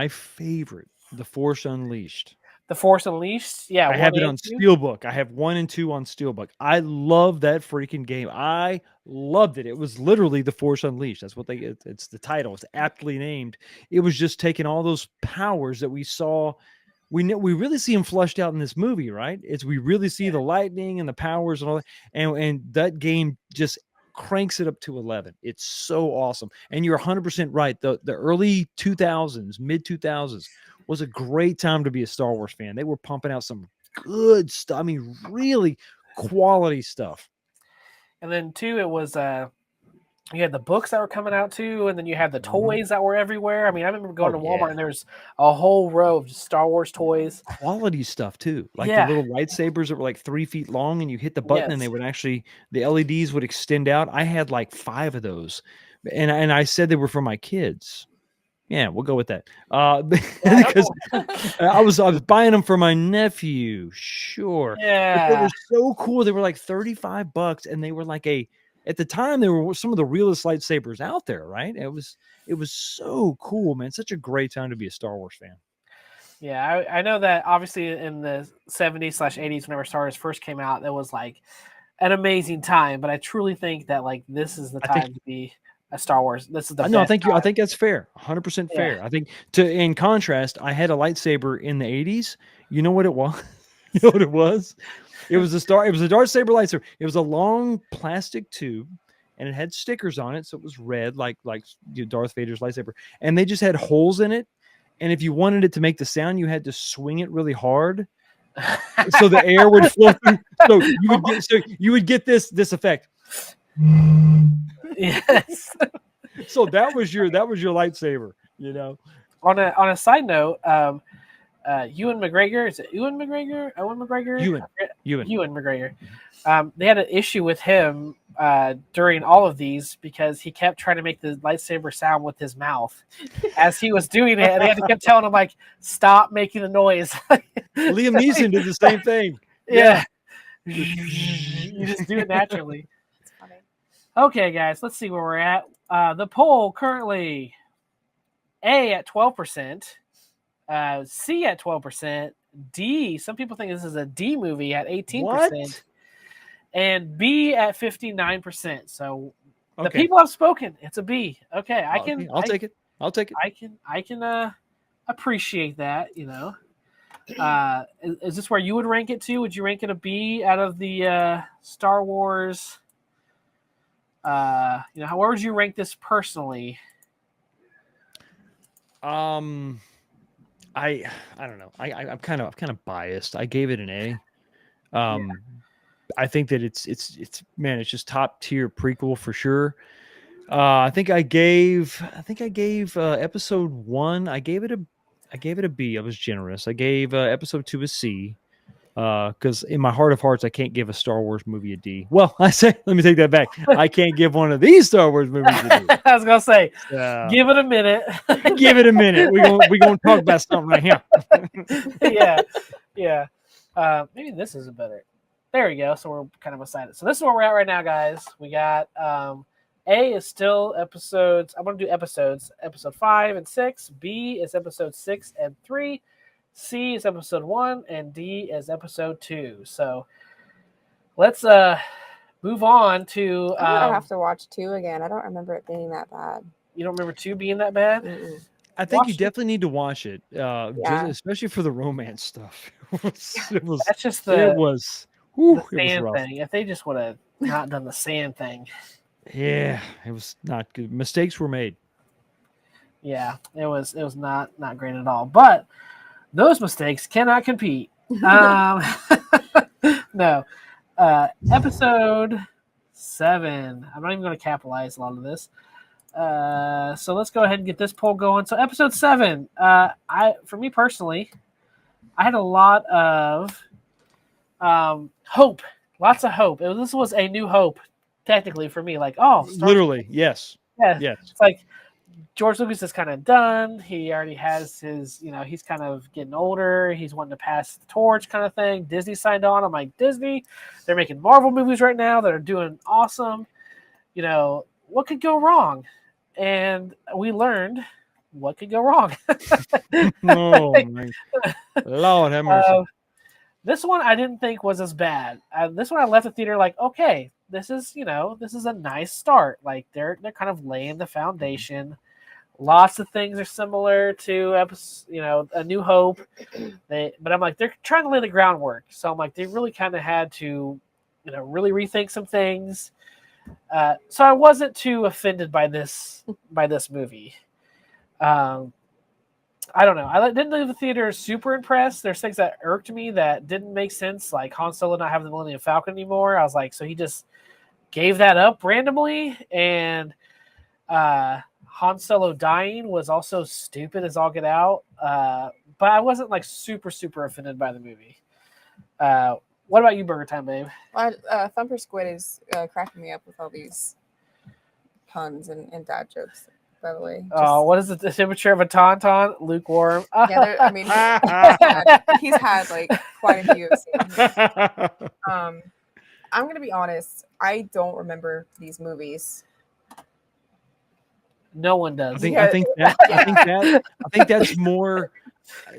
favorite, The Force Unleashed. The Force Unleashed, yeah. I have it on Steelbook. I have 1 and 2 on Steelbook. I love that freaking game. I loved it. It was literally The Force Unleashed. That's what it's the title. It's aptly named. It was just taking all those powers that we saw. We really see them flushed out in this movie, right? We really see the lightning and the powers and all that. And that game just cranks it up to 11. It's so awesome. And you're 100% right. The early 2000s, mid 2000s, was a great time to be a Star Wars fan. They were pumping out some good stuff. I mean, really quality stuff. And then too, it was you had the books that were coming out too, and then you had the toys that were everywhere. I mean, I remember going to Walmart and there's a whole row of Star Wars toys. Quality stuff too. Like the little lightsabers that were like 3 feet long, and you hit the button and they would actually, the LEDs would extend out. I had like 5 of those. And I said they were for my kids. Yeah, we'll go with that. Because I was buying them for my nephew. Sure. But they Yeah. were so cool. They were like $35, and they were like at the time they were some of the realest lightsabers out there, right? It was so cool, man. Such a great time to be a Star Wars fan. Yeah, I know that obviously in the 70s/80s, whenever Star Wars first came out, it was like an amazing time. But I truly think that like this is the I think time to be a Star Wars. This is the no, best I time. think that's fair. 100% Yeah. fair. I think in contrast, I had a lightsaber in the 80s. You know what it was? You know what it was? It was a Darth Saber lightsaber. It was a long plastic tube and it had stickers on it, so it was red like Darth Vader's lightsaber. And they just had holes in it. And if you wanted it to make the sound, you had to swing it really hard so the air would flow through. So you would get this effect. Yes. So that was your lightsaber, you know. On a side note, Ewan McGregor, is it Ewan McGregor? Owen McGregor? Ewan McGregor. They had an issue with him during all of these because he kept trying to make the lightsaber sound with his mouth as he was doing it, and they had to keep telling him like, "Stop making the noise." Liam Neeson did the same thing. Yeah. You just do it naturally. It's funny. Okay, guys, let's see where we're at. The poll currently A at 12%, C at 12%, D, some people think this is a D movie at 18%, What? and B at 59%. So the Okay. people have spoken. It's a B. Okay, I'll take it. I'll take it. I can appreciate that, you know. Is this where you would rank it too? Would you rank it a B out of the Star Wars? Where would you rank this personally? I don't know. I'm kind of biased. I gave it an A. I think that it's just top tier prequel for sure. I think I gave episode 1. I gave it a B. I was generous. I gave episode 2 a C. Because in my heart of hearts, I can't give a Star Wars movie a D. Well, let me take that back. I can't give one of these Star Wars movies a D. I was gonna say, give it a minute. Give it a minute. We gonna talk about something right here. Yeah. Maybe this is a better. There we go. So we're kind of excited. So this is where we're at right now, guys. We got A is still episodes. I'm gonna do episodes. Episode 5 and 6. B is episode 6 and 3. C is episode 1, and D is episode 2. So let's move on to. I have to watch 2 again. I don't remember it being that bad. You don't remember 2 being that bad? Mm-mm. I think you definitely need to watch it, especially for the romance stuff. It was sand thing. If they just would have not done the sand thing. Yeah, it was not good. Mistakes were made. Yeah, it was not great at all. But those mistakes cannot compete. No. Episode 7. I'm not even going to capitalize a lot of this. So let's go ahead and get this poll going. So episode 7, for me personally, I had a lot of hope. Lots of hope. This was a new hope, technically, for me. Like, literally, yes. Yeah. Yes. It's like George Lucas is kind of done. He already has his, he's kind of getting older. He's wanting to pass the torch kind of thing. Disney signed on. I'm like, Disney, they're making Marvel movies right now that are doing awesome. What could go wrong? And we learned what could go wrong. Oh, my Lord have mercy. This one I didn't think was as bad. This one I left the theater like, okay, this is a nice start. Like they're kind of laying the foundation. Lots of things are similar to A New Hope. But I'm like, they're trying to lay the groundwork. So I'm like, they really kind of had to, really rethink some things. So I wasn't too offended by this movie. I don't know. I didn't leave the theater super impressed. There's things that irked me that didn't make sense, like Han Solo not having the Millennium Falcon anymore. I was like, so he just gave that up randomly, and Han Solo dying was also stupid as all get out. But I wasn't like super offended by the movie. What about you, Burger Time, babe? Well, Thumper Squid is cracking me up with all these puns and dad jokes. by the way. Oh, what is the temperature of a tauntaun? Lukewarm. Yeah, I mean, he's had like quite a few scenes. I'm gonna be honest. I don't remember these movies. No one does. I think that's more.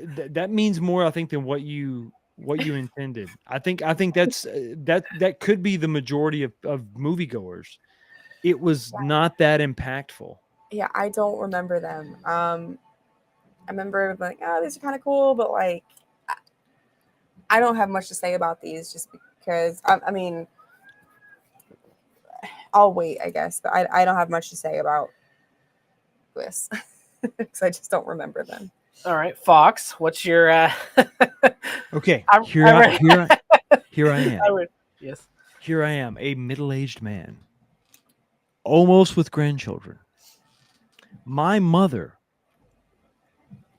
That means more, I think, than what you intended. I think that's that could be the majority of moviegoers. It was not that impactful. Yeah, I don't remember them. I remember like, oh, these are kind of cool, but like, I don't have much to say about these just because I mean, I'll wait, I guess, but I don't have much to say about this because I just don't remember them. All right, Fox, what's your Okay, I'm here I am. Yes. Here I am, a middle-aged man, almost with grandchildren. My mother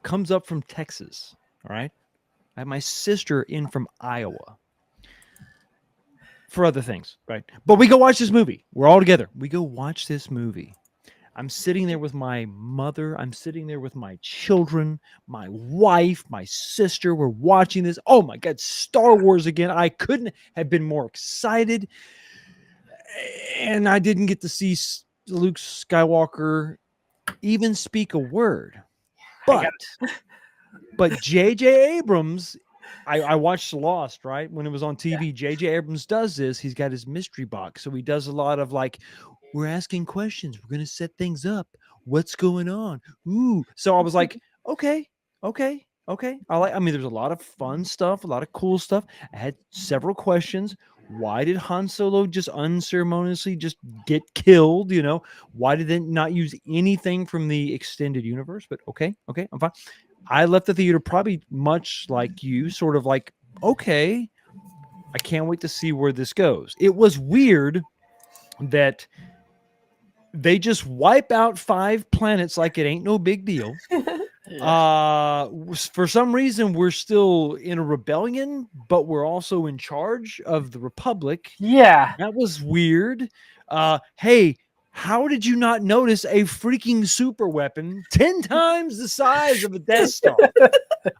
comes up from Texas, all right? I have my sister in from Iowa for other things, right? But we go watch this movie. We're all together. We go watch this movie. I'm sitting there with my mother. I'm sitting there with my children, my wife, my sister. We're watching this. Oh my God, Star Wars again. I couldn't have been more excited. And I didn't get to see Luke Skywalker even speak a word. But J.J. Abrams, I watched Lost, right? When it was on TV, J.J. Abrams does this. He's got his mystery box. So he does a lot of like, we're asking questions. We're going to set things up. What's going on? Ooh. So I was like, okay. I mean, there's a lot of fun stuff, a lot of cool stuff. I had several questions. Why did Han Solo just unceremoniously just get killed? You know, why did they not use anything from the extended universe? But okay, I'm fine. I left the theater probably much like you, sort of like, okay, I can't wait to see where this goes. It was weird that they just wipe out 5 planets like it ain't no big deal. For some reason, we're still in a rebellion, but we're also in charge of the Republic. Yeah. That was weird. Hey, how did you not notice a freaking super weapon 10 times the size of a Death Star?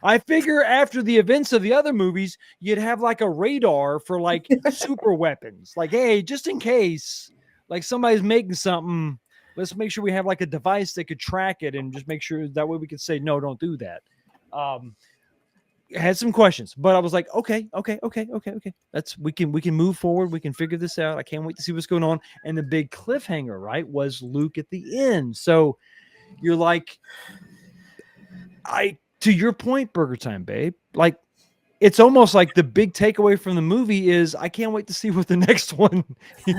I figure after the events of the other movies, you'd have like a radar for like super weapons. Like, hey, just in case, like somebody's making something, let's make sure we have like a device that could track it and just make sure that way we could say, no, don't do that. Had some questions, but I was like, okay. We can move forward. We can figure this out. I can't wait to see what's going on. And the big cliffhanger, right, was Luke at the end. So you're like, to your point, Burger Time, babe, like it's almost like the big takeaway from the movie is I can't wait to see what the next one,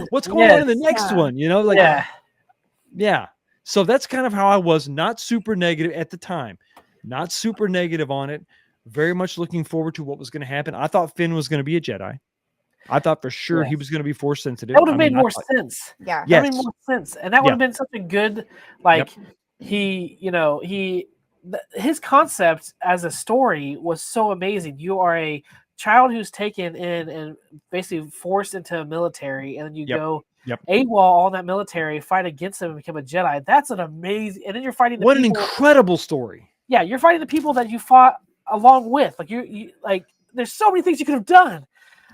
what's going on in the next one, you know, like, yeah. So that's kind of how I was, not super negative at the time, not super negative on it. Very much looking forward to what was going to happen. I thought Finn was going to be a Jedi. I thought for sure he was going to be Force sensitive. That would have made more sense. Yeah. That would have made more sense. And that would have been such a good, like, his concept as a story was so amazing. You are a child who's taken in and basically forced into a military, and then you go AWOL on that military, fight against them, and become a Jedi. That's an amazing. And then you're fighting. What an incredible story! Yeah, you're fighting the people that you fought along with. Like you like. There's so many things you could have done.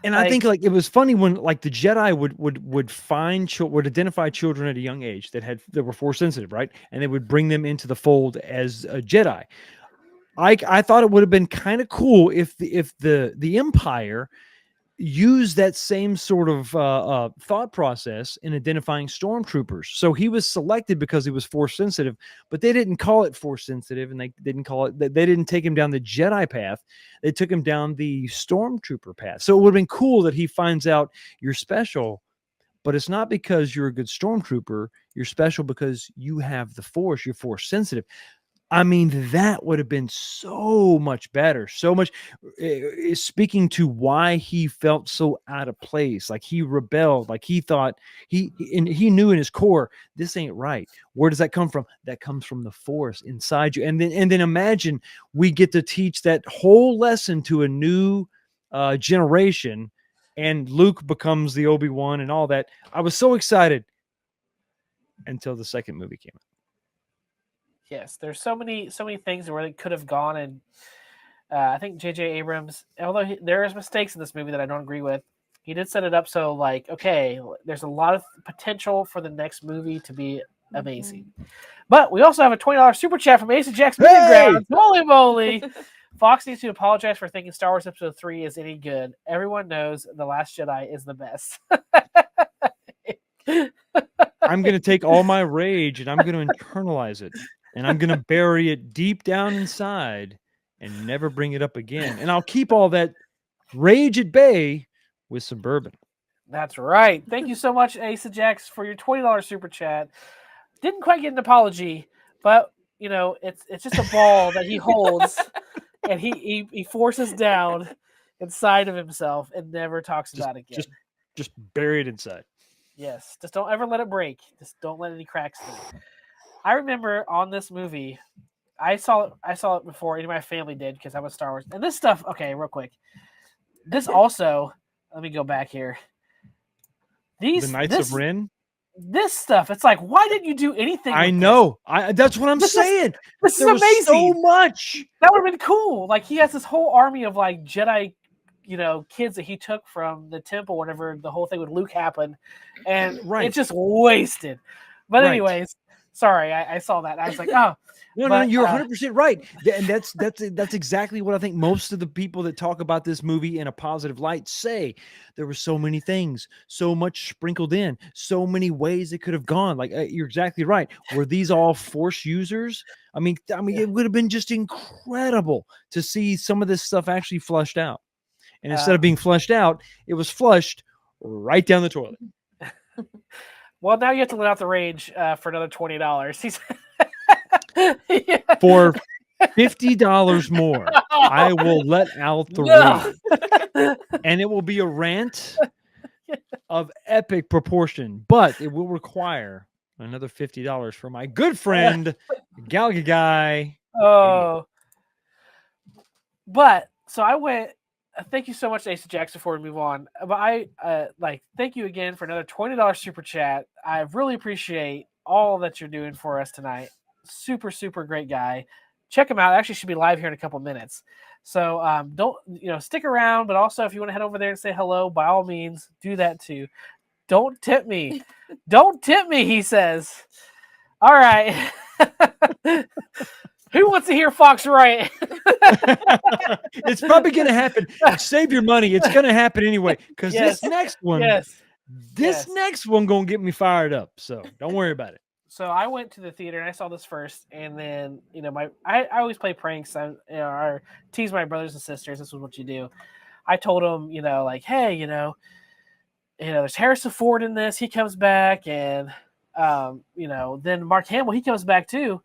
And I think like it was funny when like the Jedi would identify children at a young age that were Force sensitive, right? And they would bring them into the fold as a Jedi. I thought it would have been kind of cool if the Empire used that same sort of thought process in identifying stormtroopers. So he was selected because he was Force sensitive, but they didn't call it Force sensitive, and they didn't take him down the Jedi path. They took him down the stormtrooper path. So it would have been cool that he finds out you're special, but it's not because you're a good stormtrooper. You're special because you have the Force. You're Force sensitive. I mean, that would have been so much better. So much speaking to why he felt so out of place. Like he rebelled. Like he thought he knew in his core, this ain't right. Where does that come from? That comes from the Force inside you. And then imagine we get to teach that whole lesson to a new generation, and Luke becomes the Obi-Wan and all that. I was so excited until the second movie came out. Yes, there's so many things where they could have gone, and I think J.J. Abrams, although there is mistakes in this movie that I don't agree with, he did set it up so like, okay, there's a lot of potential for the next movie to be amazing. But we also have a $20 super chat from Asa Jack's Movie Grounds. Holy moly! Fox needs to apologize for thinking Star Wars Episode 3 is any good. Everyone knows The Last Jedi is the best. I'm going to take all my rage and I'm going to internalize it. And I'm going to bury it deep down inside and never bring it up again. And I'll keep all that rage at bay with some bourbon. That's right. Thank you so much, Asa Jax, for your $20 super chat. Didn't quite get an apology, but you know, it's just a ball that he holds and he forces down inside of himself and never talks about it again. Just bury it inside. Yes. Just don't ever let it break. Just don't let any cracks through. I remember on this movie, I saw it before any of my family did because I was Star Wars. And this stuff, okay, real quick. This also, let me go back here. The Knights of Ren? This stuff, it's like, why didn't you do anything? I know. That's what I'm saying. This is amazing. So much. That would have been cool. Like, he has this whole army of like Jedi, you know, kids that he took from the temple whenever the whole thing with Luke happened, and it's just wasted. But anyways, sorry, I saw that. I was like, oh. No, you're 100% right. And that's exactly what I think most of the people that talk about this movie in a positive light say. There were so many things, so much sprinkled in, so many ways it could have gone. Like, you're exactly right. Were these all Force users? I mean, it would have been just incredible to see some of this stuff actually flushed out. And instead of being flushed out, it was flushed right down the toilet. Well, now you have to let out the rage for another $20. For $50 more, I will let out the rage. And it will be a rant of epic proportion, but it will require another $50 for my good friend, Galga Guy. Oh. But, so I went, thank you so much, Asa Jackson, before we move on. But I, thank you again for another $20 super chat. I really appreciate all that you're doing for us tonight. Super, super great guy. Check him out. Actually, should be live here in a couple minutes. So don't, stick around, but also if you want to head over there and say hello, by all means, do that too. Don't tip me. Don't tip me, he says. All right. Who wants to hear Fox Right? It's probably going to happen. Save your money. It's going to happen anyway. Because this next one, next one going to get me fired up. So don't worry about it. So I went to the theater and I saw this first, and then I always play pranks. I tease my brothers and sisters. This is what you do. I told them, hey, there's Harrison Ford in this. He comes back, and then Mark Hamill, he comes back too.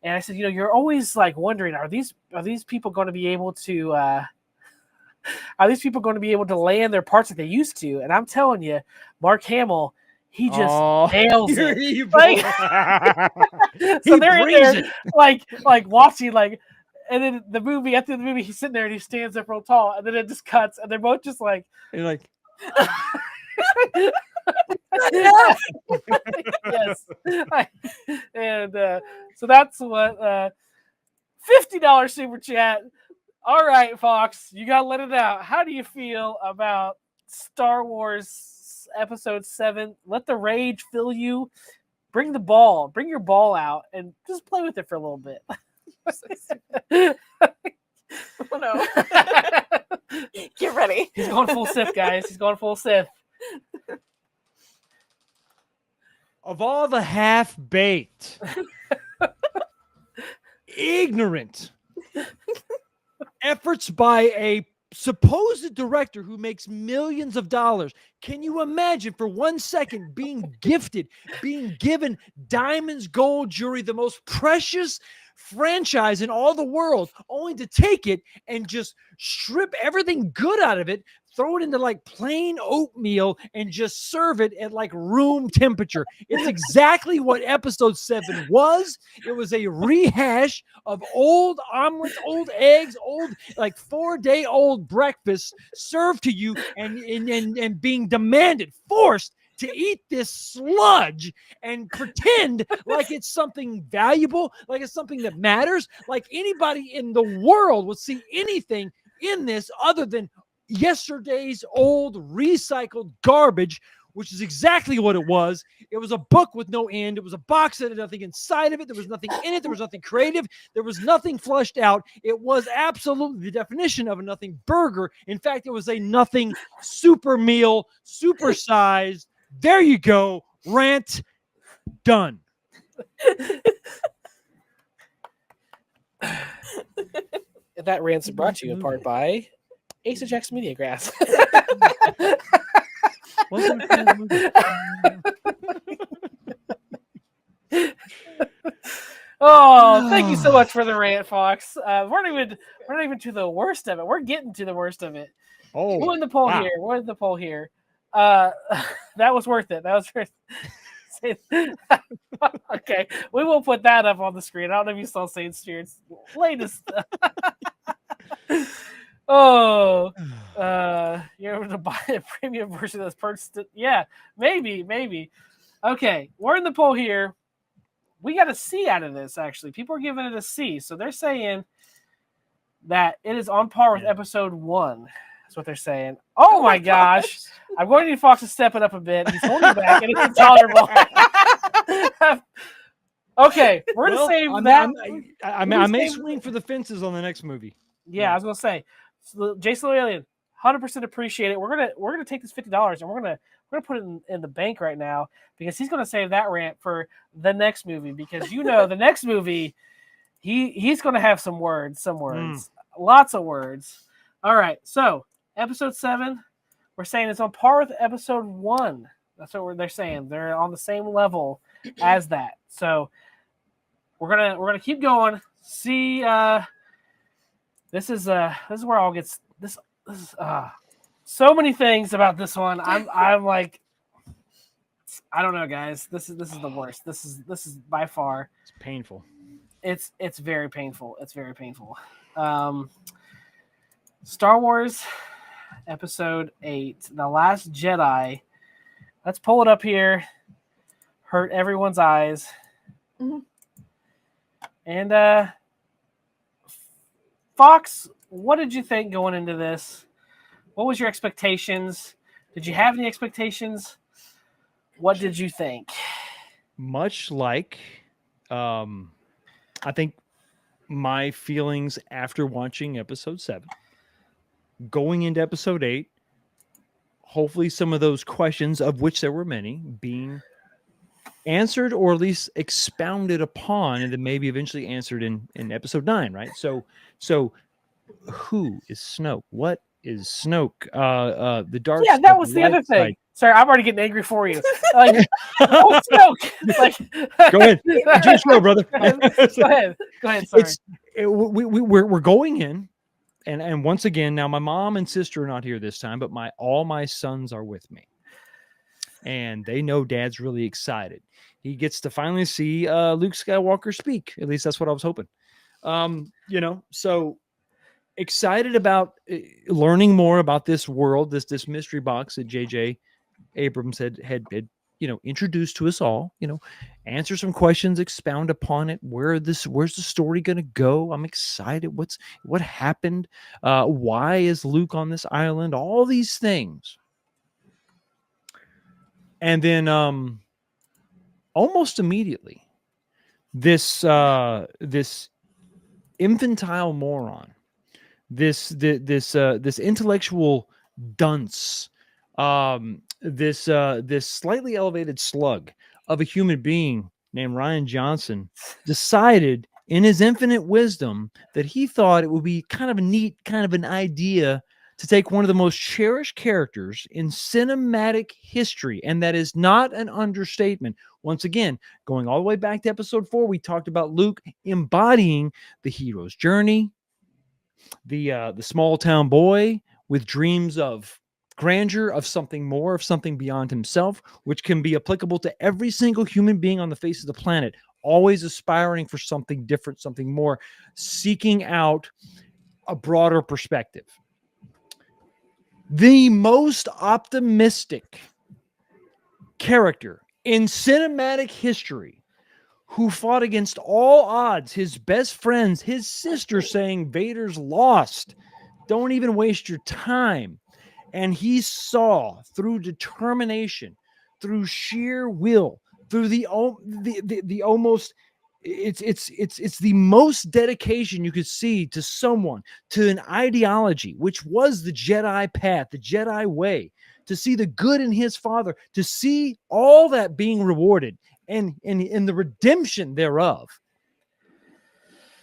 And I said, you're always like wondering, are these people going to be able to land their parts like they used to? And I'm telling you, Mark Hamill. He just nails it. So they're in there, like watching, and then the movie, at the end of the movie, he's sitting there and he stands up real tall, and then it just cuts, and they're both just like, you're like, yes. And so that's what $50 super chat. All right, Fox, you gotta let it out. How do you feel about Star Wars Episode 7? Let the rage fill you. Bring your ball out and just play with it for a little bit. Oh no. Get ready. He's going full Sith, guys. He's going full Sith. Of all the half-baked, ignorant efforts by a supposed director who makes millions of dollars, can you imagine for 1 second being given diamonds, gold, jewelry, the most precious franchise in all the world, only to take it and just strip everything good out of it, throw it into like plain oatmeal and just serve it at like room temperature? It's exactly what Episode 7 was. It was a rehash of old omelets, old eggs, old like 4-day-old breakfast served to you and being demanded, forced to eat this sludge and pretend like it's something valuable, like it's something that matters, like anybody in the world would see anything in this other than yesterday's old recycled garbage, which is exactly what it was. It was a book with no end. It was a box that had nothing inside of it. There was nothing in it. There was nothing creative. There was nothing fleshed out. It was absolutely the definition of a nothing burger. In fact, it was a nothing super meal, supersized. There you go. Rant done. That rant's brought to you in part by Ace of Jack's Media Grass. Wasn't a fan of the movie. Oh, thank you so much for the rant, Fox. We're not even to the worst of it. We're getting to the worst of it. Oh, We're in the poll wow. here. We're in the poll here. That was worth it. That was worth it. Okay, we will put that up on the screen. I don't know if you saw St. Stewart's latest. Oh, you're able to buy a premium version that's purchased. Yeah, maybe. Okay, we're in the poll here. We got a C out of this, actually. People are giving it a C. So they're saying that it is on par with episode 1. That's what they're saying. Oh my gosh. I'm going to need Fox to step it up a bit. He's holding back, and it's intolerable. Okay, we're going to save that. I may swing for the fences on the next movie. Yeah, I was going to say, Jason Alien, 100% appreciate it. We're gonna take this $50 and we're gonna put it in the bank right now because he's gonna save that rant for the next movie because the next movie he's gonna have some words, lots of words. All right, so episode 7, we're saying it's on par with episode 1. That's what they're saying. They're on the same level as that. So we're gonna keep going. See. This is where all gets this is so many things about this one. I'm like, I don't know, guys. This is the worst. This is by far. It's painful. It's very painful. It's very painful. Star Wars Episode 8, The Last Jedi. Let's pull it up here. Hurt everyone's eyes. Mm-hmm. And Fox, what did you think going into this? What was your expectations? Did you have any expectations? What did you think? Much like, I think my feelings after watching episode 7, going into episode 8, hopefully some of those questions, of which there were many, being answered or at least expounded upon, and then maybe eventually answered in episode 9, right? So who is Snoke? What is Snoke? The dark. Yeah, that was the other thing. Side. Sorry, I'm already getting angry for you. Like, oh, Snoke. Like, go ahead, just go, brother. Go ahead. Sorry. We're going in, and once again, now my mom and sister are not here this time, but all my sons are with me, and they know Dad's really excited. He gets to finally see Luke Skywalker speak. At least that's what I was hoping. So excited about learning more about this world, this mystery box that J.J. Abrams had introduced to us all. Answer some questions, expound upon it. Where's the story going to go? I'm excited. What happened? Why is Luke on this island? All these things. And then almost immediately, this infantile moron, this intellectual dunce, this slightly elevated slug of a human being named Ryan Johnson decided in his infinite wisdom that he thought it would be kind of a neat, kind of an idea to take one of the most cherished characters in cinematic history, and that is not an understatement. Once again, going all the way back to episode 4, we talked about Luke embodying the hero's journey, the small town boy with dreams of grandeur, of something more, of something beyond himself, which can be applicable to every single human being on the face of the planet, always aspiring for something different, something more, seeking out a broader perspective. The most optimistic character in cinematic history who fought against all odds, his best friends, his sister saying Vader's lost. Don't even waste your time. And he saw through determination, through sheer will, through the almost it's the most dedication you could see to someone, to an ideology, which was the Jedi path, the Jedi way, to see the good in his father, to see all that being rewarded and in the redemption thereof.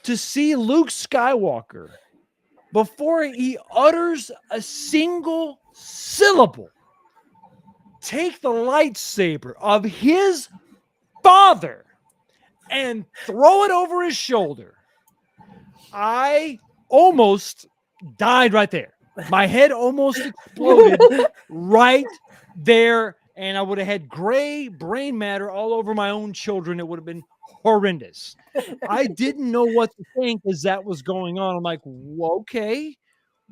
To see Luke Skywalker, before he utters a single syllable, take the lightsaber of his father and throw it over his shoulder. I almost died right there. My head almost exploded right there, and I would have had gray brain matter all over my own children. It would have been horrendous. I didn't know what to think as that was going on. I'm like, well, okay,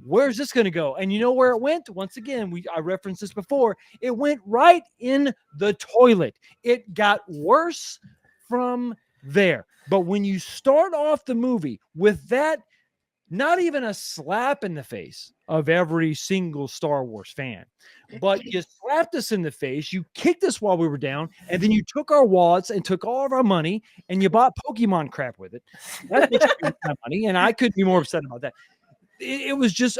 where's this going to go? And you know where it went? Once again, I referenced this before. It went right in the toilet. It got worse from there. But when you start off the movie with that, not even a slap in the face of every single Star Wars fan, but you slapped us in the face, you kicked us while we were down, and then you took our wallets and took all of our money, and you bought Pokemon crap with it. That's what you did with my money, and I couldn't be more upset about that. It was just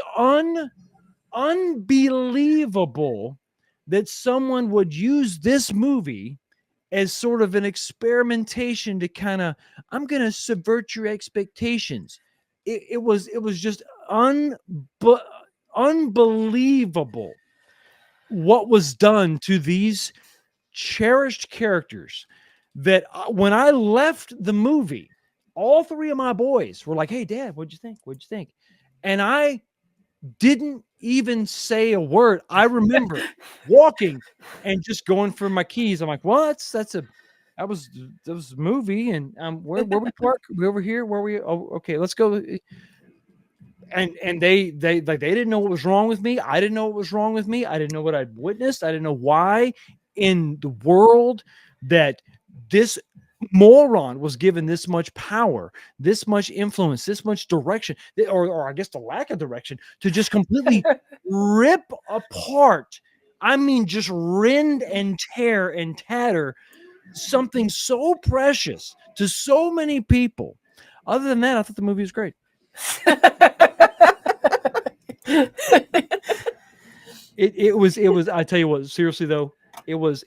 unbelievable that someone would use this movie as sort of an experimentation to kind of, I'm going to subvert your expectations. It was just unbelievable what was done to these cherished characters that when I left the movie, all three of my boys were like, hey, Dad, what'd you think? What'd you think? And I didn't even say a word. I remember walking and just going for my keys. I'm like, well, that was a movie, and where we park? We over here? Where we? Oh, okay, let's go. And they didn't know what was wrong with me. I didn't know what was wrong with me. I didn't know what I'd witnessed. I didn't know why in the world that this moron was given this much power, this much influence, this much direction, or I guess the lack of direction, to just completely rip apart. I mean, just rend and tear and tatter something so precious to so many people. Other than that, I thought the movie was great. It was. I tell you what, seriously though, it was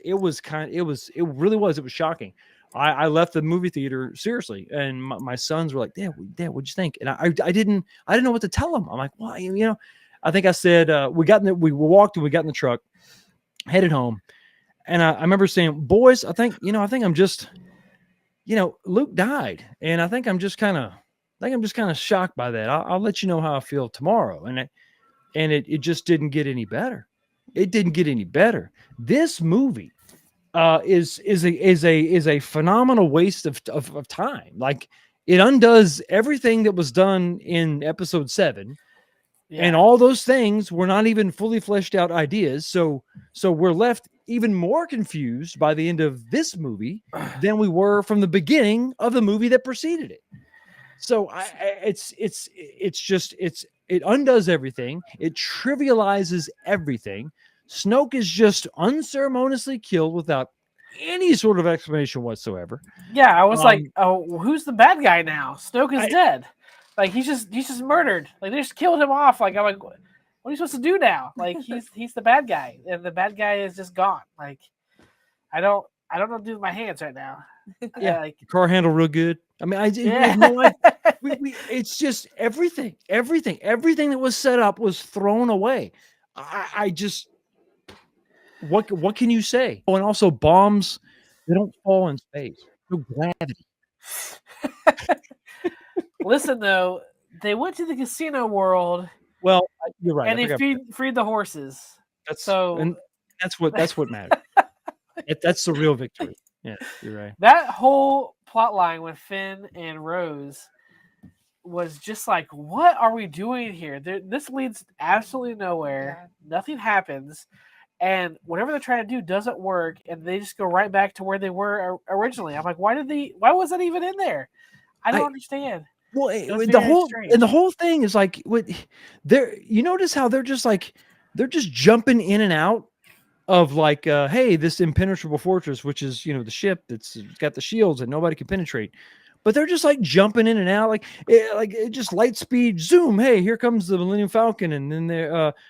shocking. I left the movie theater seriously, and my sons were like, Dad, what'd you think? And I didn't know what to tell them. I'm like, well, I think I said, we walked and we got in the truck, headed home. And I remember saying, boys, I think I'm just, Luke died. And I think I'm just kind of shocked by that. I'll let you know how I feel tomorrow. And it just didn't get any better. It didn't get any better. This movie is a phenomenal waste of time. Like, it undoes everything that was done in episode 7. Yeah. And all those things were not even fully fleshed out ideas. So we're left even more confused by the end of this movie than we were from the beginning of the movie that preceded it. So it undoes everything. It trivializes everything. Snoke is just unceremoniously killed without any sort of explanation whatsoever. Yeah, I was like, oh, who's the bad guy now? Snoke is dead. Like, he's just murdered. Like, they just killed him off. Like, I'm like, what are you supposed to do now? Like, he's the bad guy, and the bad guy is just gone. Like, I don't know what to do with my hands right now. Yeah, like, the car handle real good. I mean, it's just everything that was set up was thrown away. I just, what can you say? Oh, and also bombs, they don't fall in space. No gravity. Listen, though, they went to the casino world. Well, you're right. And they freed the horses. That's what matters. That's the real victory. Yeah, you're right. That whole plot line with Finn and Rose was just like, what are we doing here? This leads absolutely nowhere. Yeah. Nothing happens. and whatever they're trying to do doesn't work, and they just go right back to where they were originally. I'm like, why was that even in there? I don't understand. Well, It was the very whole strange. thing is like what they're. You notice how they're just jumping in and out of like, hey, this impenetrable fortress, which is the ship that's got the shields and nobody can penetrate. But they're just like jumping in and out, like just light speed zoom. Hey, here comes the Millennium Falcon, and then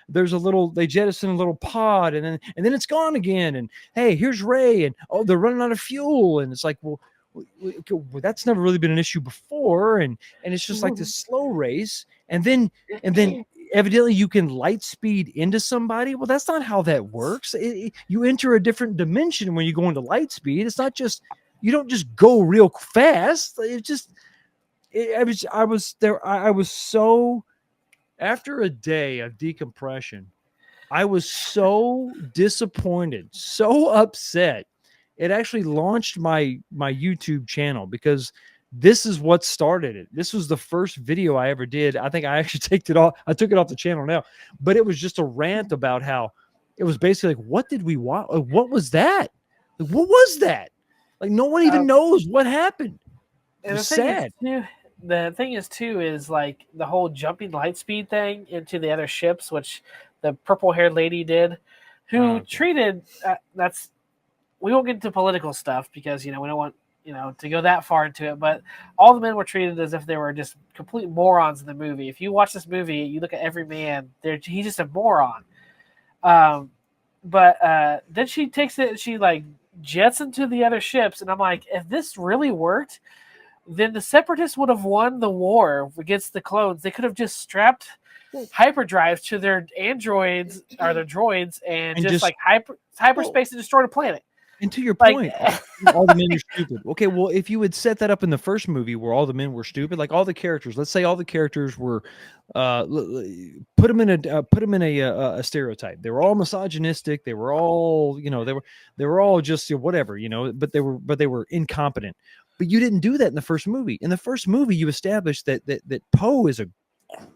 there's they jettison a little pod, and then it's gone again. And hey, here's Ray, and oh, they're running out of fuel, and it's like, well, that's never really been an issue before, and it's just like this slow race, and then evidently you can light speed into somebody. Well, that's not how that works. You enter a different dimension when you go into light speed. It's not just you don't just go real fast. I was so, after a day of decompression, I was so disappointed, so upset. It actually launched my YouTube channel, because this is what started it. This was the first video I ever did. I think I actually I took it off the channel now, but it was just a rant about how it was basically like, what did we watch? What was that? Like, what was that? Like, no one even knows what happened. It was sad. The thing is too is like the whole jumping light speed thing into the other ships, which the purple haired lady did, who treated we won't get into political stuff because we don't want to go that far into it, but all the men were treated as if they were just complete morons in the movie. If you watch this movie, you look at every man, he's just a moron. But then she takes it and she like jets into the other ships, and I'm like, if this really worked, then the Separatists would have won the war against the clones. They could have just strapped hyperdrives to their androids or their droids and just like hyperspace and destroy the planet. And to your point, all the men are stupid. Okay, well, if you had set that up in the first movie where all the men were stupid, like all the characters, let's say all the characters were, put them in a stereotype. They were all misogynistic. They were all, they were all just whatever, but they were incompetent. But you didn't do that in the first movie. In the first movie, you established that Poe is a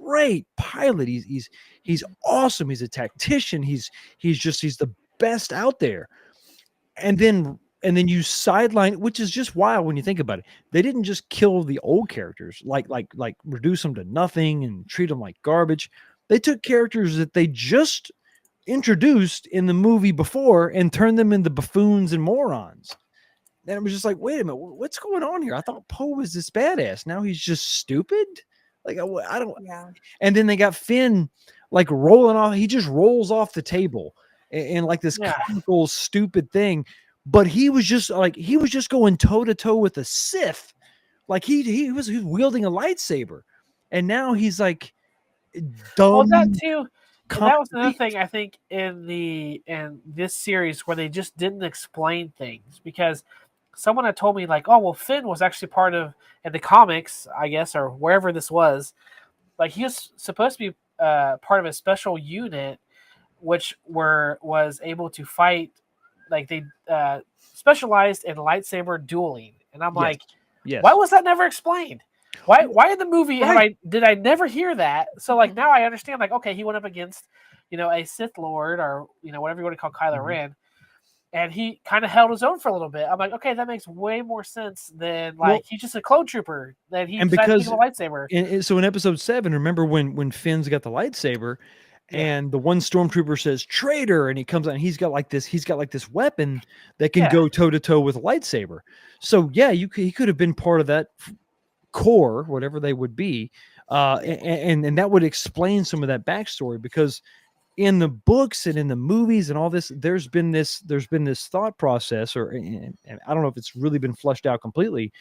great pilot. He's awesome. He's a tactician. He's the best out there. And then you sideline, which is just wild when you think about it. They didn't just kill the old characters, like reduce them to nothing and treat them like garbage. They took characters that they just introduced in the movie before and turned them into buffoons and morons. And it was just like, wait a minute, what's going on here? I thought Poe was this badass. Now he's just stupid. Like, I don't. Yeah. And then they got Finn like rolling off. He just rolls off the table. And like this comical, stupid thing, but he was just going toe to toe with a Sith, like he was wielding a lightsaber, and now he's like dumb. Well, that too. And that was another thing I think in this series where they just didn't explain things, because someone had told me like, oh well, Finn was actually part of in the comics, I guess, or wherever this was, like he was supposed to be part of a special unit which was able to fight, like they specialized in lightsaber dueling, and I'm like, why was that never explained? Why in the movie did I never hear that? So like now I understand, like, okay, he went up against a Sith Lord or whatever you want to call Kylo Ren, and he kind of held his own for a little bit. I'm like, okay, that makes way more sense than he's just a clone trooper that he decided to pick up a lightsaber. So in episode 7, remember when Finn's got the lightsaber. And the one stormtrooper says traitor, and he comes out and he's got like this weapon that can go toe to toe with a lightsaber. So he could have been part of that core, whatever they would be, and that would explain some of that backstory, because in the books and in the movies and all this, there's been this thought process, and I don't know if it's really been fleshed out completely,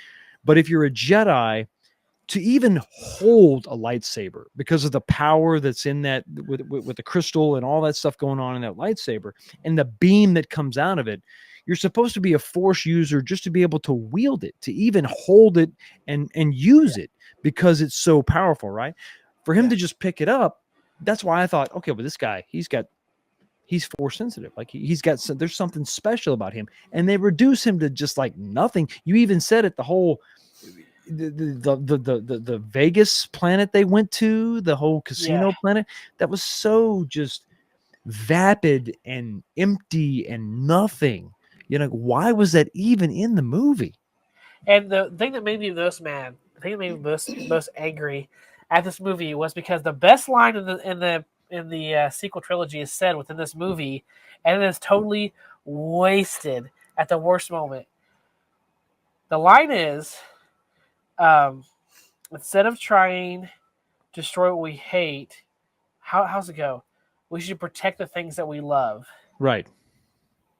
but if you're a Jedi, to even hold a lightsaber, because of the power that's in that with the crystal and all that stuff going on in that lightsaber and the beam that comes out of it, you're supposed to be a Force user just to be able to wield it, to even hold it and use it, because it's so powerful, right? For him to just pick it up, that's why I thought, okay, well, this guy, he's Force sensitive. Like there's something special about him, and they reduce him to just like nothing. You even said it, the whole the Vegas planet they went to, the whole casino planet, that was so just vapid and empty and nothing. Why was that even in the movie? And the thing that made me most mad, the thing that made me most angry at this movie was because the best line in the sequel trilogy is said within this movie, and it is totally wasted at the worst moment. The line is, instead of trying to destroy what we hate, how's it go? We should protect the things that we love. Right.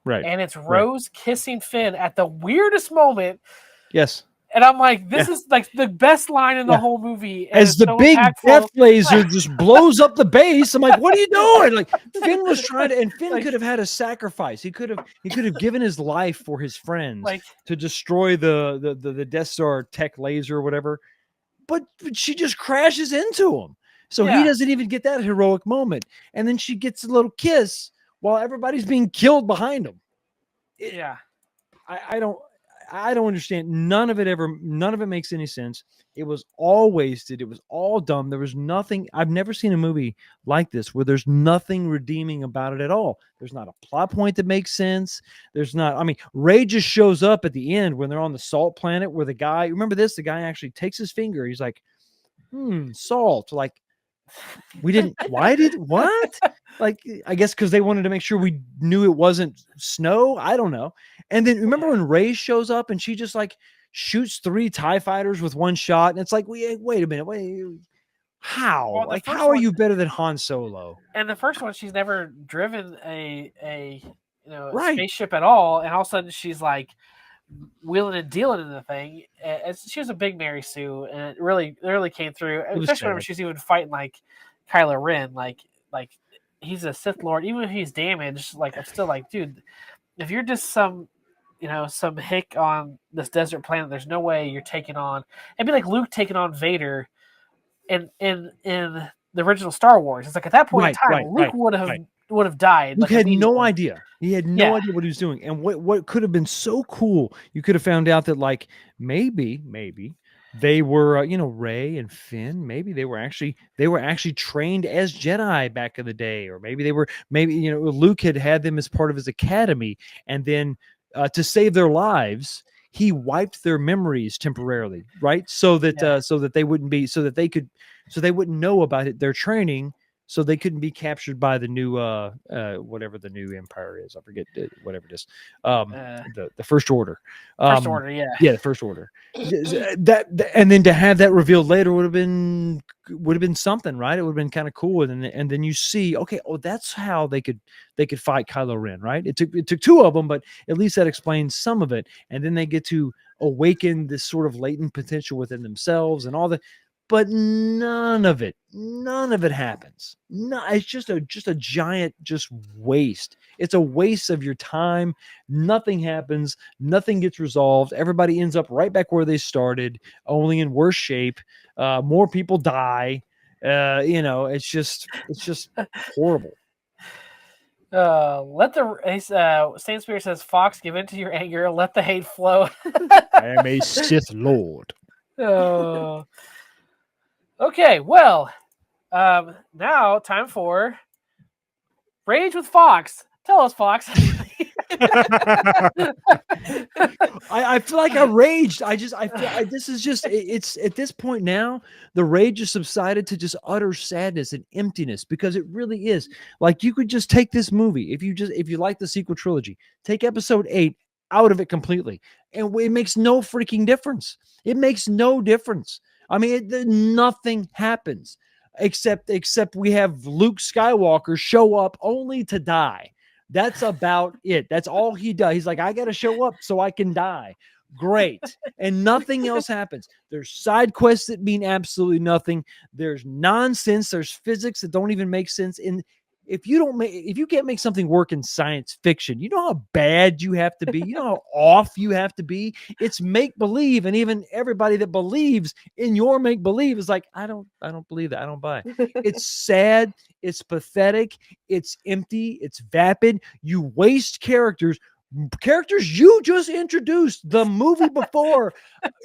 And it's Rose kissing Finn at the weirdest moment. Yes. And I'm like, this is like the best line in the whole movie. And as the so big impactful. death laser just blows up the base, I'm like, what are you doing? Like Finn was trying to, and Finn could have had a sacrifice. He could have given his life for his friends to destroy the Death Star tech laser or whatever. But she just crashes into him. So he doesn't even get that heroic moment. And then she gets a little kiss while everybody's being killed behind him. I don't understand. None of it makes any sense. It was all wasted. It was all dumb. There was nothing. I've never seen a movie like this where there's nothing redeeming about it at all. There's not a plot point that makes sense. There's not. I mean, Ray just shows up at the end when they're on the salt planet where the guy, remember this? The guy actually takes his finger. He's like, salt. Like, what? Like, I guess because they wanted to make sure we knew it wasn't snow. I don't know. And then remember when Ray shows up and she just like shoots 3 TIE fighters with one shot. And it's like, wait a minute. How? Well, like, how are you better than Han Solo? And the first one, she's never driven a spaceship at all. And all of a sudden she's like wheeling and dealing in the thing. And she was a big Mary Sue, and it really came through. Especially whenever she's even fighting like Kylo Ren, like he's a Sith Lord. Even if he's damaged, like I'm still like, dude, if you're just some hick on this desert planet, there's no way you're taking on. It'd be like Luke taking on Vader in the original Star Wars. It's like at that point in time, Luke would have died. Luke had no idea. He had no idea what he was doing. And what could have been so cool, you could have found out that like maybe they were Rey and Finn, maybe they were actually trained as Jedi back in the day, or maybe Luke had them as part of his academy, and then to save their lives he wiped their memories temporarily, right? So that they wouldn't know about it, their training, so they couldn't be captured by the new whatever the new empire is. I forget whatever it is. The First Order. First Order, the First Order. And then to have that revealed later would have been something, right? It would have been kind of cool. And then you see, okay, that's how they could fight Kylo Ren, right? It took 2 of them, but at least that explains some of it. And then they get to awaken this sort of latent potential within themselves and all that. But none of it happens. No, it's just a giant waste. It's a waste of your time. Nothing happens. Nothing gets resolved. Everybody ends up right back where they started, only in worse shape. More people die. It's just horrible. Stan Spears says, Fox, give in to your anger. Let the hate flow. I am a Sith Lord. Oh. Okay, well, now time for Rage with Fox. Tell us, Fox. I feel like I raged. It's at this point now, the rage has subsided to just utter sadness and emptiness, because it really is. Like, you could just take this movie, if you like the sequel trilogy, take episode 8 out of it completely, and it makes no freaking difference. It makes no difference. I mean, nothing happens except we have Luke Skywalker show up only to die. That's about it. That's all he does. He's like, I got to show up so I can die. Great. And nothing else happens. There's side quests that mean absolutely nothing. There's nonsense. There's physics that don't even make sense. And if you can't make something work in science fiction, you know how bad you have to be. You know how off you have to be. It's make believe, and even everybody that believes in your make believe is like, I don't believe that. I don't buy it. It's sad. It's pathetic. It's empty. It's vapid. You waste characters you just introduced the movie before,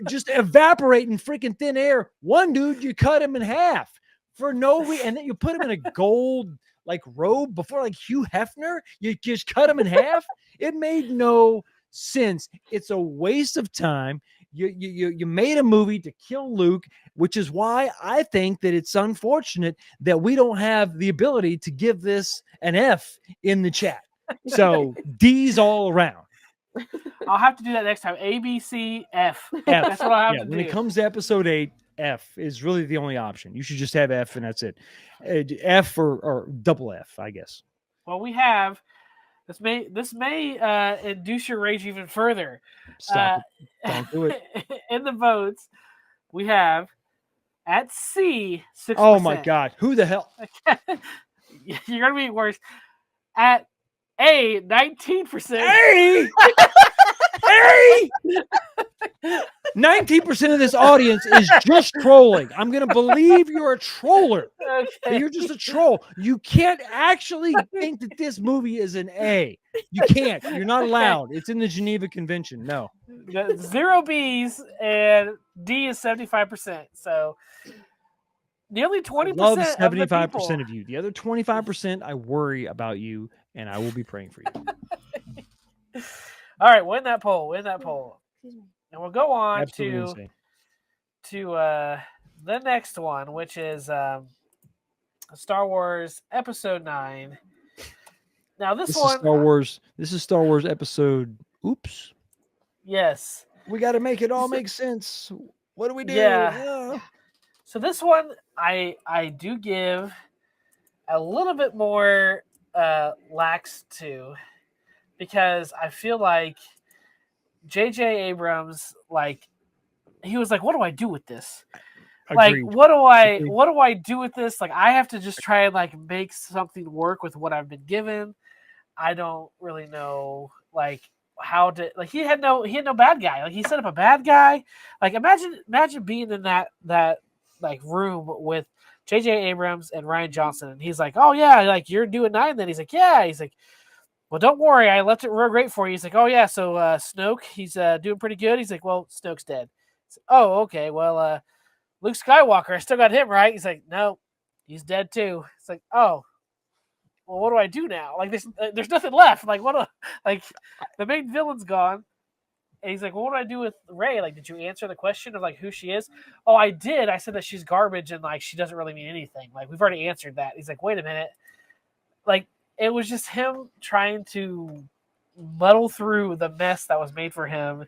just evaporate in freaking thin air. One dude, you cut him in half for no reason, and then you put him in a gold like robe before like Hugh Hefner? You just cut him in half? It made no sense. It's a waste of time. You made a movie to kill Luke, which is why I think that it's unfortunate that we don't have the ability to give this an F in the chat. So D's all around. I'll have to do that next time. A, B, C, F. F. That's what I'll have Yeah, to when do. it comes to episode 8, F is really the only option. You should just have F and that's it. F or double F, I guess. Well, we have this may induce your rage even further. Stop it. Don't do it. In the votes, we have at C 6%. Oh my God. Who the hell? You're gonna be worse. At A 19%. Hey! Hey! 19% of this audience is just trolling. I'm going to believe you're a troller. Okay. You're just a troll. You can't actually think that this movie is an A. You can't. You're not allowed. It's in the Geneva Convention. No. 0 B's and D is 75%. So the only 20% Love of 75% the people, of you. The other 25%, I worry about you, and I will be praying for you. All right, win that poll. And we'll go on Absolutely insane. to the next one, which is Star Wars Episode 9. Now this This one, is Star Wars. This is Star Wars episode. Oops. yes. We got to make it all make sense. What do we do? Yeah. So this one, I do give a little bit more lax to, because I feel like J.J. Abrams, like, he was like, what do I do with this? Agreed. Like, what do I do with this? Like, I have to just try and like make something work with what I've been given. I don't really know, like, how to, like, he had no bad guy. Like, he set up a bad guy. Like, imagine being in that like room with J.J. Abrams and Rian Johnson, and he's like, oh yeah, like, you're doing 9 then. He's like, yeah. He's like, well, don't worry, I left it real great for you. He's like, oh yeah, so Snoke, he's doing pretty good. He's like, well, Snoke's dead. Like, oh, okay, well, Luke Skywalker, I still got him, right? He's like, no, he's dead too. It's like, oh, well, what do I do now? Like, there's nothing left. Like, like, the main villain's gone. And he's like, well, what do I do with Rey? Like, did you answer the question of like who she is? Oh, I did. I said that she's garbage and like she doesn't really mean anything. Like, we've already answered that. He's like, wait a minute. Like, it was just him trying to muddle through the mess that was made for him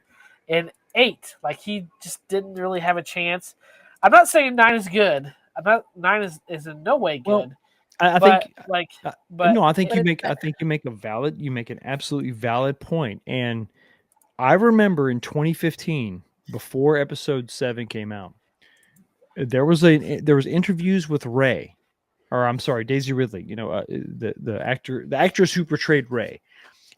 in 8. Like, he just didn't really have a chance. I'm not saying 9 is good. 9 is in no way good. Well, I think you make an absolutely valid point. And I remember in 2015, before episode 7 came out, there was interviews with Rey. Or I'm sorry, Daisy Ridley, the actress who portrayed Rey.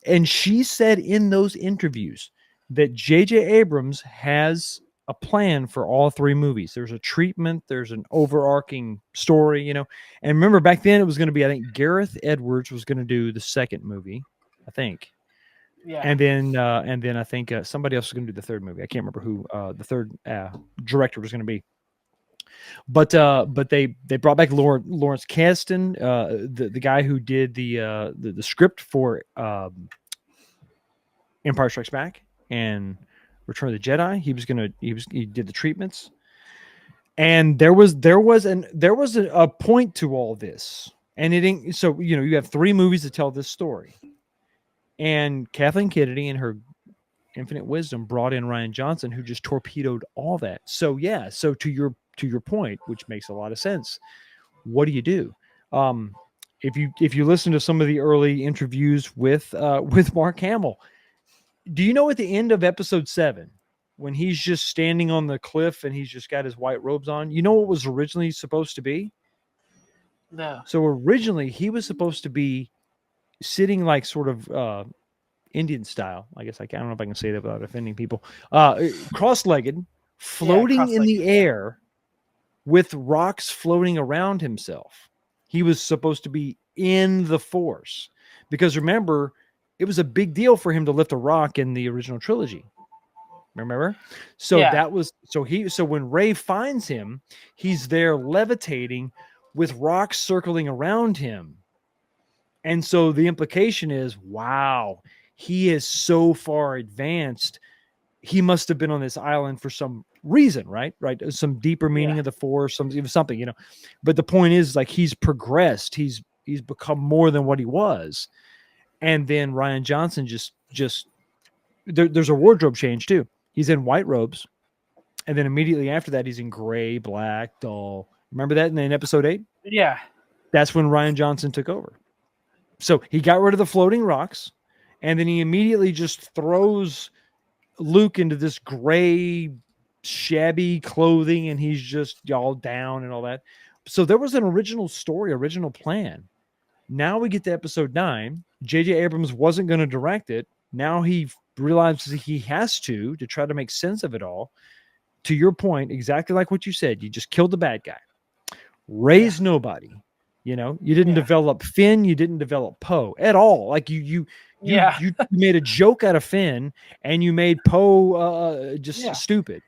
And she said in those interviews that J.J. Abrams has a plan for all 3 movies. There's a treatment, there's an overarching story, And remember back then it was going to be, I think Gareth Edwards was going to do the second movie, I think. Yeah. And then I think somebody else was going to do the third movie. I can't remember who the third director was going to be. But they brought back Lawrence Kasdan, the guy who did the script for Empire Strikes Back and Return of the Jedi. He did the treatments, and there was a point to all this, and it ain't so you have 3 movies to tell this story, and Kathleen Kennedy and her infinite wisdom brought in Rian Johnson, who just torpedoed all that. So yeah, so to your point, which makes a lot of sense, what do you do? If you listen to some of the early interviews with Mark Hamill, do you know at the end of episode 7, when he's just standing on the cliff and he's just got his white robes on, you know what was originally supposed to be? No. So originally he was supposed to be sitting like sort of Indian style. I guess I don't know if I can say that without offending people. Cross-legged, floating in the air with rocks floating around himself. He was supposed to be in the Force, because remember, it was a big deal for him to lift a rock in the original trilogy. Remember? So so when Rey finds him, he's there levitating with rocks circling around him. And so the implication is, wow, he is so far advanced. He must have been on this island for some reason, right? Right. Some deeper meaning of the Force, something, But the point is, like, he's progressed. He's become more than what he was. And then Ryan Johnson there's a wardrobe change too. He's in white robes. And then immediately after that, he's in gray, black, dull. Remember that in episode 8? Yeah. That's when Ryan Johnson took over. So he got rid of the floating rocks, and then he immediately just throws Luke into this gray, shabby clothing, and he's just all down and all that. So there was an original story, original plan. Now we get to episode 9. J.J. Abrams wasn't going to direct it. Now he realizes he has to try to make sense of it all. To your point, exactly like what you said, you just killed the bad guy. Raised nobody. You didn't develop Finn. You didn't develop Poe at all. Like you made a joke out of Finn, and you made Poe stupid.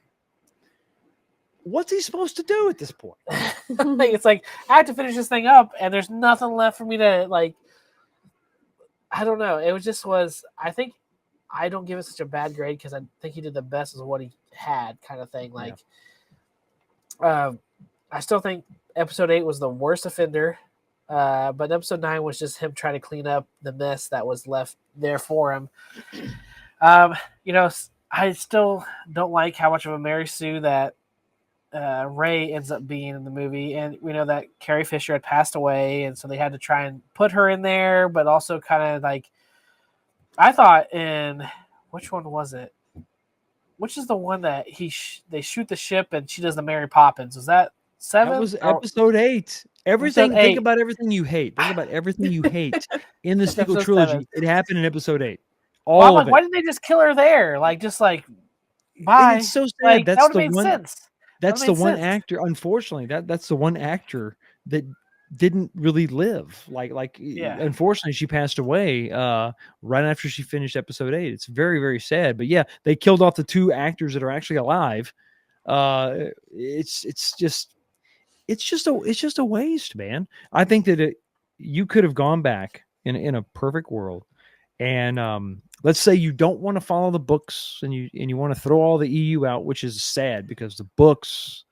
What's he supposed to do at this point? It's like, I have to finish this thing up, and there's nothing left for me to, like, I don't know. It was I think I don't give it such a bad grade because I think he did the best of what he had, kind of thing. Like, I still think episode 8 was the worst offender. But episode 9 was just him trying to clean up the mess that was left there for him. I still don't like how much of a Mary Sue that Rey ends up being in the movie. And we know that Carrie Fisher had passed away, and so they had to try and put her in there, but also kind of like, I thought in, which one was it? Which is the one that they shoot the ship and she does the Mary Poppins? Was that 7? That was episode 8. Everything. Episode 8. Think about everything you hate. Think about everything you hate in the sequel trilogy. 7. It happened in episode 8. All of it. Why didn't they just kill her there? Like, just like, bye. And it's so sad. Like, That's that would the have made one. sense. That's the one actor. Unfortunately, that's the one actor that didn't really live. Unfortunately, she passed away right after she finished episode 8. It's very, very sad. But yeah, they killed off the 2 actors that are actually alive. It's just a waste, man. I think that you could have gone back in a perfect world, and let's say you don't want to follow the books and you want to throw all the EU out, which is sad because the books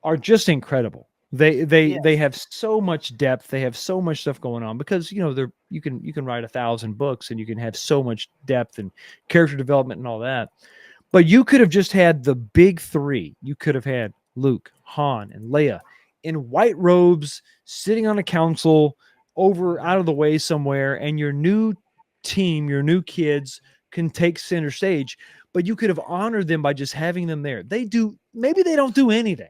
are just incredible. They have so much depth. They have so much stuff going on because you can write 1,000 books and you can have so much depth and character development and all that. But you could have just had the big 3. You could have had Luke, Han, and Leia in white robes sitting on a council out of the way somewhere, and your new team, your new kids can take center stage. But you could have honored them by just having them there. Maybe they don't do anything,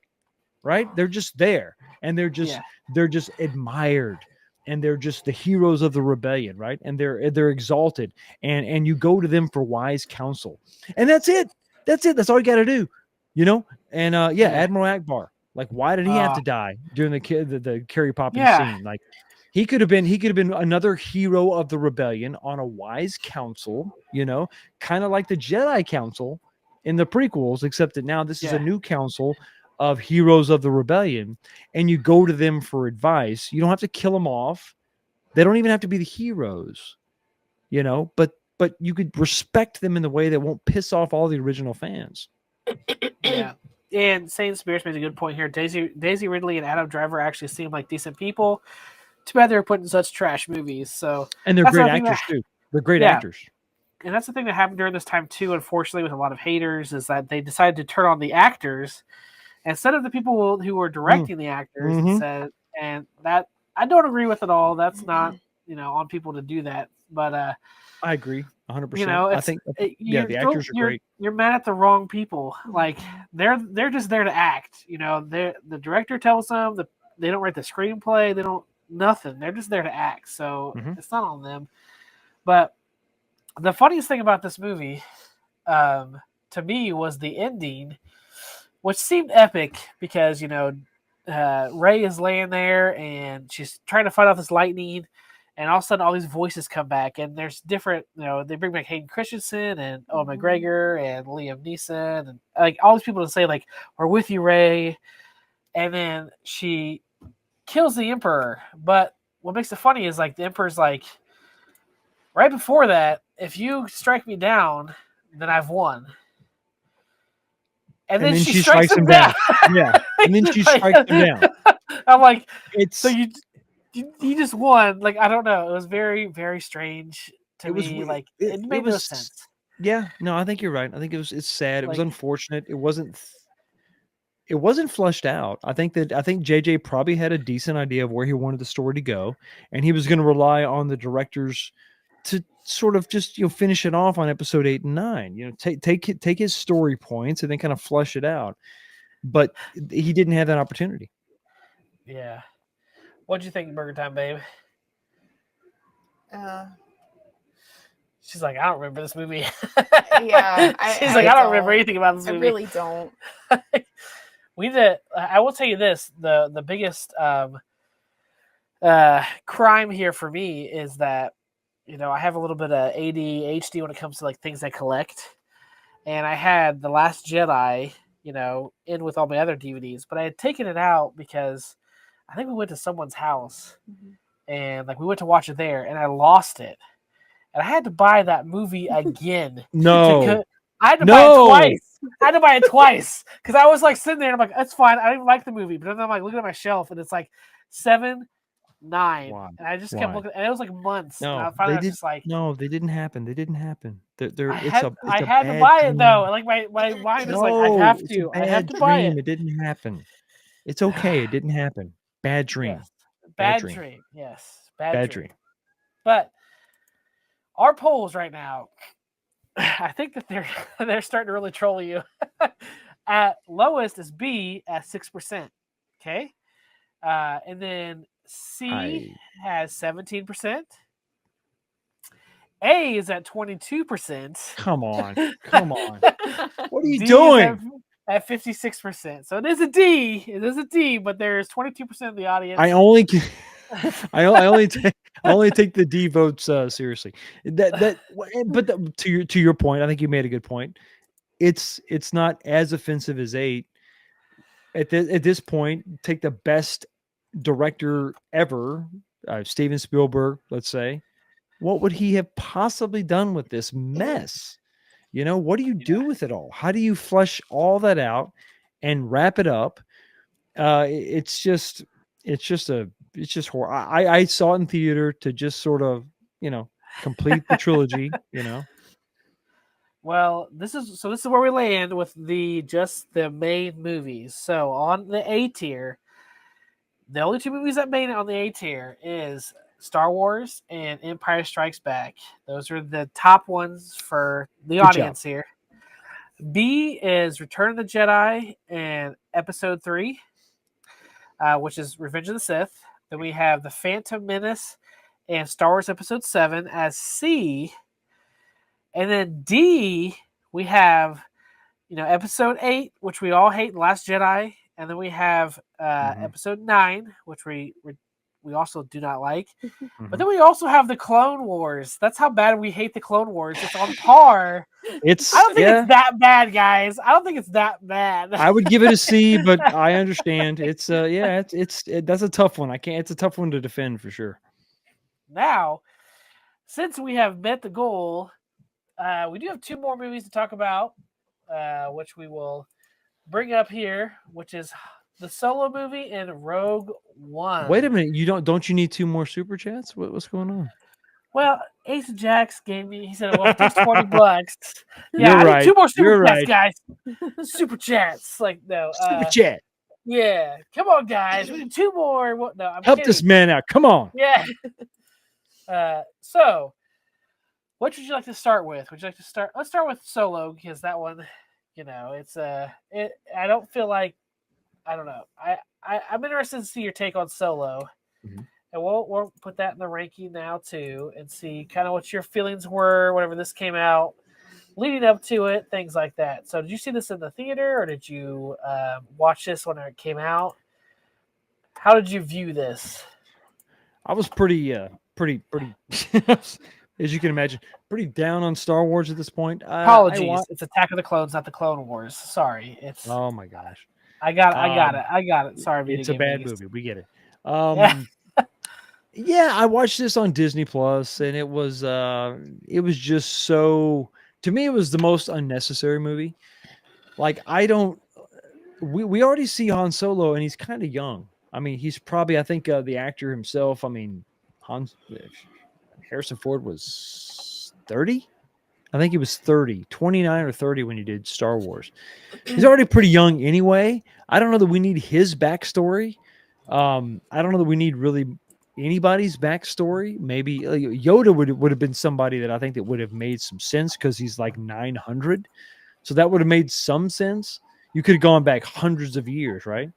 right? They're just there, and they're just admired, and they're just the heroes of the rebellion, right? And they're exalted, and you go to them for wise counsel, and that's it. That's all you got to do, And Admiral Akbar, like, why did he have to die during the Carrie Poppins scene? Like, he could have been another hero of the rebellion on a wise council, kind of like the Jedi Council in the prequels, except that now this is a new council of heroes of the rebellion, and you go to them for advice. You don't have to kill them off. They don't even have to be the heroes, but you could respect them in the way that won't piss off all the original fans. Yeah. And Saint Spears made a good point here. Daisy Ridley and Adam Driver actually seem like decent people. Too bad they're put in such trash movies. And they're great actors too. They're great actors. And that's the thing that happened during this time too, unfortunately, with a lot of haters, is that they decided to turn on the actors instead of the people who were directing the actors. Mm-hmm. And that I don't agree with at all. That's not on people to do that. But I agree 100%. I think the actors are great. You're mad at the wrong people. Like, they're just there to act. The director tells them they don't write the screenplay. They don't nothing. They're just there to act. So it's not on them. But the funniest thing about this movie, to me, was the ending, which seemed epic because Rey is laying there and she's trying to fight off this lightning. And all of a sudden, all these voices come back, and there's different, they bring back Hayden Christensen and Owen McGregor and Liam Neeson, and like all these people to say, like, "We're with you, Rey." And then she kills the Emperor, but what makes it funny is like the Emperor's like right before that, if you strike me down, then I've won. And then she strikes him down. Yeah, and then she strikes him down. I'm like, It's so you just won. Like, I don't know. It was very, very strange to me. Like, it made no sense. Yeah, no, I think you're right. I think it's sad. It was Like- unfortunate. It wasn't flushed out. I think JJ probably had a decent idea of where he wanted the story to go, and he was going to rely on the directors to sort of just finish it off on episode 8 and 9. Take his story points and then kind of flush it out. But he didn't have that opportunity. Yeah. What'd you think, Burger Time, babe? She's like, I don't remember this movie. Yeah. She's like, I don't remember anything about this movie. I really don't. I will tell you this: the biggest crime here for me is that I have a little bit of ADHD when it comes to like things I collect, and I had The Last Jedi, in with all my other DVDs, but I had taken it out because I think we went to someone's house, and like we went to watch it there, and I lost it, and I had to buy that movie again. No. I had to buy it twice. I had to buy it twice because I was like sitting there and I'm like, that's fine. I didn't like the movie, but then I'm like looking at my shelf and it's like 7, 9, Why? and I just kept looking, and it was like months. No, and finally I was just like, no, they didn't happen. They didn't happen. I had to buy it though. Like my mind is like, I have to. I have to buy it. It didn't happen. It's okay. It didn't happen. Bad dream. Yes. Bad dream. Yes. Bad dream. Dream. But our polls right now, I think that they're starting to really troll you. At lowest is B at 6%. Okay. And then C has 17%. A is at 22%. Come on. What are you D doing? At 56%. So it is a D. It is a D, but there's 22% of the audience. I only take the D votes seriously. But to your point, I think you made a good point. It's not as offensive as 8. At this point, take the best director ever, Steven Spielberg, let's say. What would he have possibly done with this mess? What do you do with it all? How do you flesh all that out and wrap it up? It's just horrible. I saw it in theater to just sort of, complete the trilogy, Well, this is where we land with the main movies. So on the A tier, the only 2 movies that made it on the A tier is Star Wars and Empire Strikes Back. Those are the top ones for the audience here. B is Return of the Jedi and Episode 3, which is Revenge of the Sith. Then we have The Phantom Menace and Star Wars Episode 7 as C. And then D, we have, Episode 8, which we all hate, The Last Jedi. And then we have Episode 9, which we also do not like. But then we also have the Clone Wars. That's how bad we hate the Clone Wars. It's on par. I don't think it's that bad, guys. I don't think it's that bad. I would give it a C, but I understand. It's that's a tough one. It's a tough one to defend for sure. Now, since we have met the goal, we do have 2 more movies to talk about, which we will bring up here, which is the Solo movie and Rogue One. Wait a minute, don't you need 2 more super chats? What's going on? Well, Ace Jacks gave me. He said, "Well, it's $40." Yeah, You're I right. need 2 more super chats, right. guys. Super chats, like no Super chat. Yeah, come on, guys. We need 2 more. What? No, I'm Help kidding. this man out. Come on. Yeah. So, what would you like to start with? Would you like to start? Let's start with Solo because that one, it's I don't feel like. I don't know. I'm interested to see your take on Solo, and we'll put that in the ranking now too, and see kind of what your feelings were whenever this came out, leading up to it, things like that. So, did you see this in the theater, or did you watch this when it came out? How did you view this? I was pretty, as you can imagine, pretty down on Star Wars at this point. Apologies, it's Attack of the Clones, not the Clone Wars. Sorry, it's. Oh my gosh. I got it. Sorry, it's a bad movie. We get it. Yeah, I watched this on Disney Plus, and it was just so, to me, it was the most unnecessary movie. Like, I don't, we already see Han Solo, and he's kind of young. I mean, he's probably, I think, the actor himself. I mean, Harrison Ford was 30. I think he was 30, 29 or 30 when he did Star Wars. He's already pretty young anyway. I don't know that we need his backstory. I don't know that we need really anybody's backstory. Maybe Yoda would have been somebody that I think that would have made some sense because he's like 900. So that would have made some sense. You could have gone back hundreds of years, right?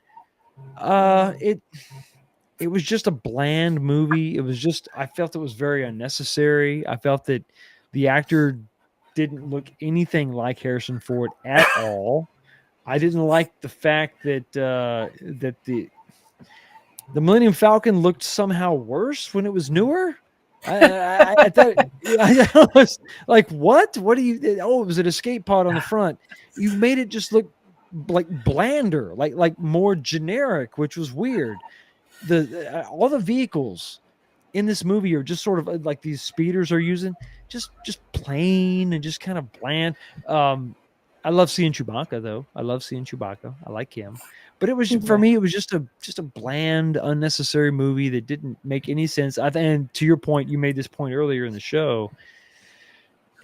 It was just a bland movie. It was just, I felt it was very unnecessary. I felt that the actor didn't look anything like Harrison Ford at all. I didn't like the fact that that the Millennium Falcon looked somehow worse when it was newer. I thought, I was like, what? What do you? Oh, it was an escape pod on the front. You made it just look like blander, like more generic, which was weird. All the vehicles in this movie are just sort of like these speeders are using, just plain and just kind of bland. I love seeing Chewbacca though. I love seeing Chewbacca. I like him. But it was, for me, it was just a bland, unnecessary movie that didn't make any sense. And to your point, you made this point earlier in the show.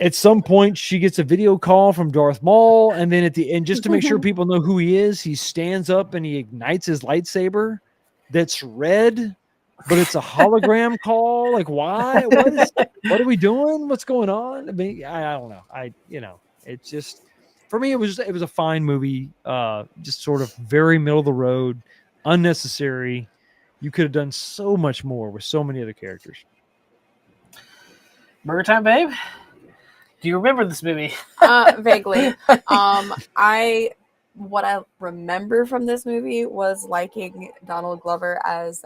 At some point, she gets a video call from Darth Maul, and then at the end, just to make sure people know who he is, he stands up and he ignites his lightsaber. That's red, but it's a hologram call. Like, why? What are we doing? What's going on? I mean, I don't know. It's just, for me, it was a fine movie. Just sort of very middle of the road, unnecessary. You could have done so much more with so many other characters. Burger Time, babe. Do you remember this movie? Vaguely. What I remember from this movie was liking Donald Glover as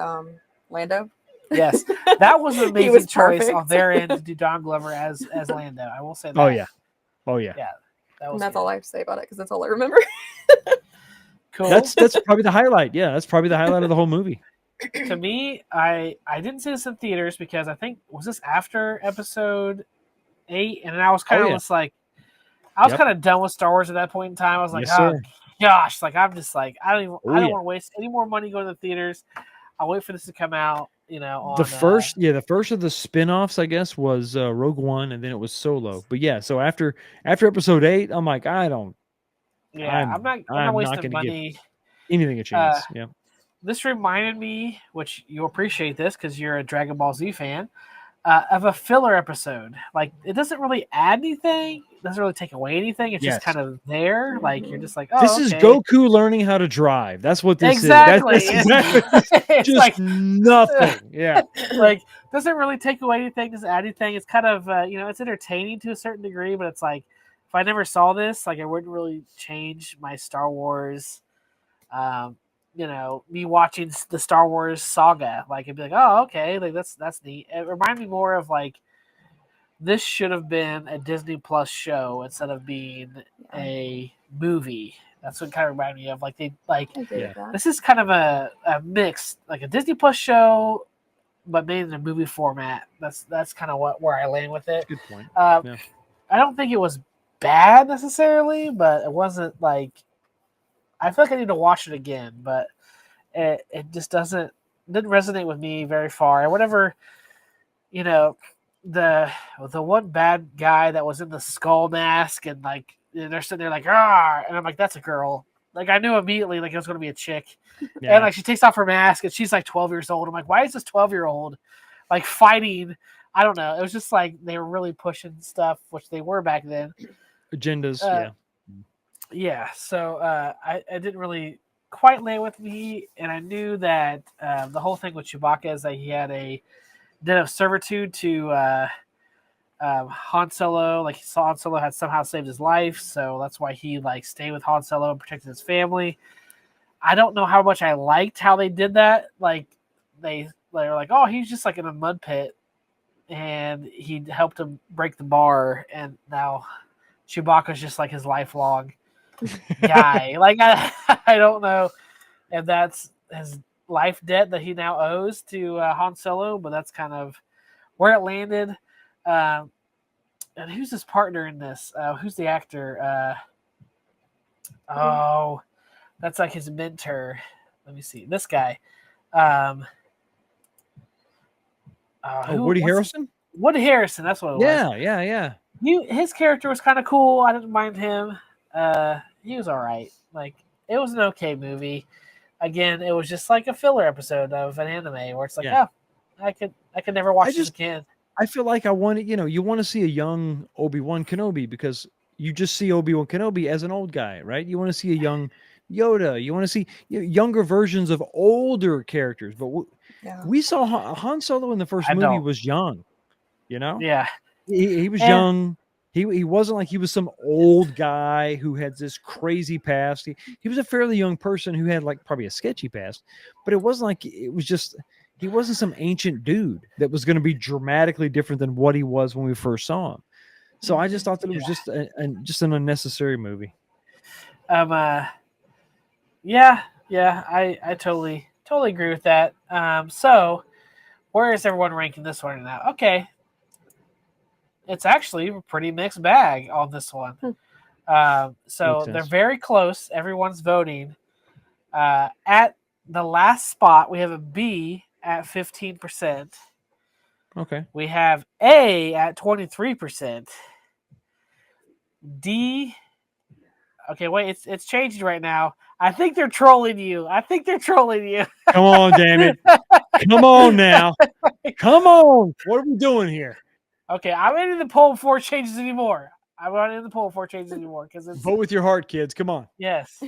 Lando. Yes, that was an amazing was choice perfect. on their end to do Don Glover as Lando. I will say that. Oh yeah. Yeah, that was And that's good. all I have to say about it because that's all I remember. Cool. That's probably the highlight. Yeah, that's probably the highlight of the whole movie. To me, I didn't see this in theaters because I think, was this after episode 8? And then I was kind of just like, I was kind of done with Star Wars at that point in time. I was like, Yes, sir. gosh, like I'm just like, I don't yeah. want to waste any more money going to the theaters. I'll wait for this to come out. On, the first of the spin-offs, I guess, was Rogue One, and then it was Solo. But yeah, so after episode 8, I'm like, I'm not wasting gonna money. give anything a chance. Yeah. This reminded me, which you'll appreciate this because you're a Dragon Ball Z fan, of a filler episode. Like, it doesn't really add anything. It doesn't really take away anything. It's just kind of there. Like, you're just like, oh, this is Goku learning how to drive. That's what this exactly. is. That's exactly. It's just like nothing. Yeah. Like, doesn't really take away anything. Doesn't add anything. It's kind of, it's entertaining to a certain degree, but it's like, if I never saw this, like, it wouldn't really change my Star Wars, me watching the Star Wars saga. Like, it'd be like, oh, okay, like that's neat. It reminded me more of like, this should have been a Disney Plus show instead of being a movie. That's what kind of reminded me of. Like, this is kind of a mix, like a Disney Plus show, but made in a movie format. That's kind of where I land with it. Good point. I don't think it was bad necessarily, but it wasn't like, I feel like I need to watch it again, but it just didn't resonate with me very far. And whatever, the one bad guy that was in the skull mask, and like they're sitting there like, and I'm like, that's a girl. Like, I knew immediately like it was going to be a chick. Yeah. And like she takes off her mask and she's like 12 years old. I'm like, why is this 12-year-old like fighting? I don't know. It was just like they were really pushing stuff, which they were back then. Agendas. Yeah. So I didn't really quite land with me, and I knew that the whole thing with Chewbacca is that he had a debt of servitude to Han Solo. Like, he saw Han Solo had somehow saved his life, so that's why he like stayed with Han Solo and protected his family. I don't know how much I liked how they did that. Like, they were like, oh, he's just like in a mud pit, and he helped him break the bar, and now Chewbacca's just like his lifelong guy. Like, I don't know if that's his life debt that he now owes to Han Solo, but that's kind of where it landed. And who's his partner in this? Who's the actor? Oh, that's like his mentor. Let me see. This guy. Woody Harrelson? Woody Harrison, that's what it was. Yeah. His character was kind of cool. I didn't mind him. He was all right. Like, it was an okay movie. Again, it was just like a filler episode of an anime where it's like, I could never watch this again. I feel like I wanted, you want to see a young Obi-Wan Kenobi because you just see Obi-Wan Kenobi as an old guy, right? You want to see a young Yoda. You want to see younger versions of older characters. But we saw Han Solo in the first movie was young, Yeah. He was young. He wasn't like he was some old guy who had this crazy past. He was a fairly young person who had like probably a sketchy past, but it wasn't like it was just he wasn't some ancient dude that was going to be dramatically different than what he was when we first saw him. So I just thought that it was just an unnecessary movie. I totally agree with that. So where is everyone ranking this one now? Okay. It's actually a pretty mixed bag on this one. So they're very close. Everyone's voting. At the last spot, we have a B at 15%. Okay. We have A at 23%. D. Okay, wait, it's changing right now. I think they're trolling you. Come on, damn it. Come on now. Come on. What are we doing here? Okay, I'm in the poll before it changes anymore. I'm not in the poll before it changes anymore because it's vote with your heart, kids. Come on. Yes.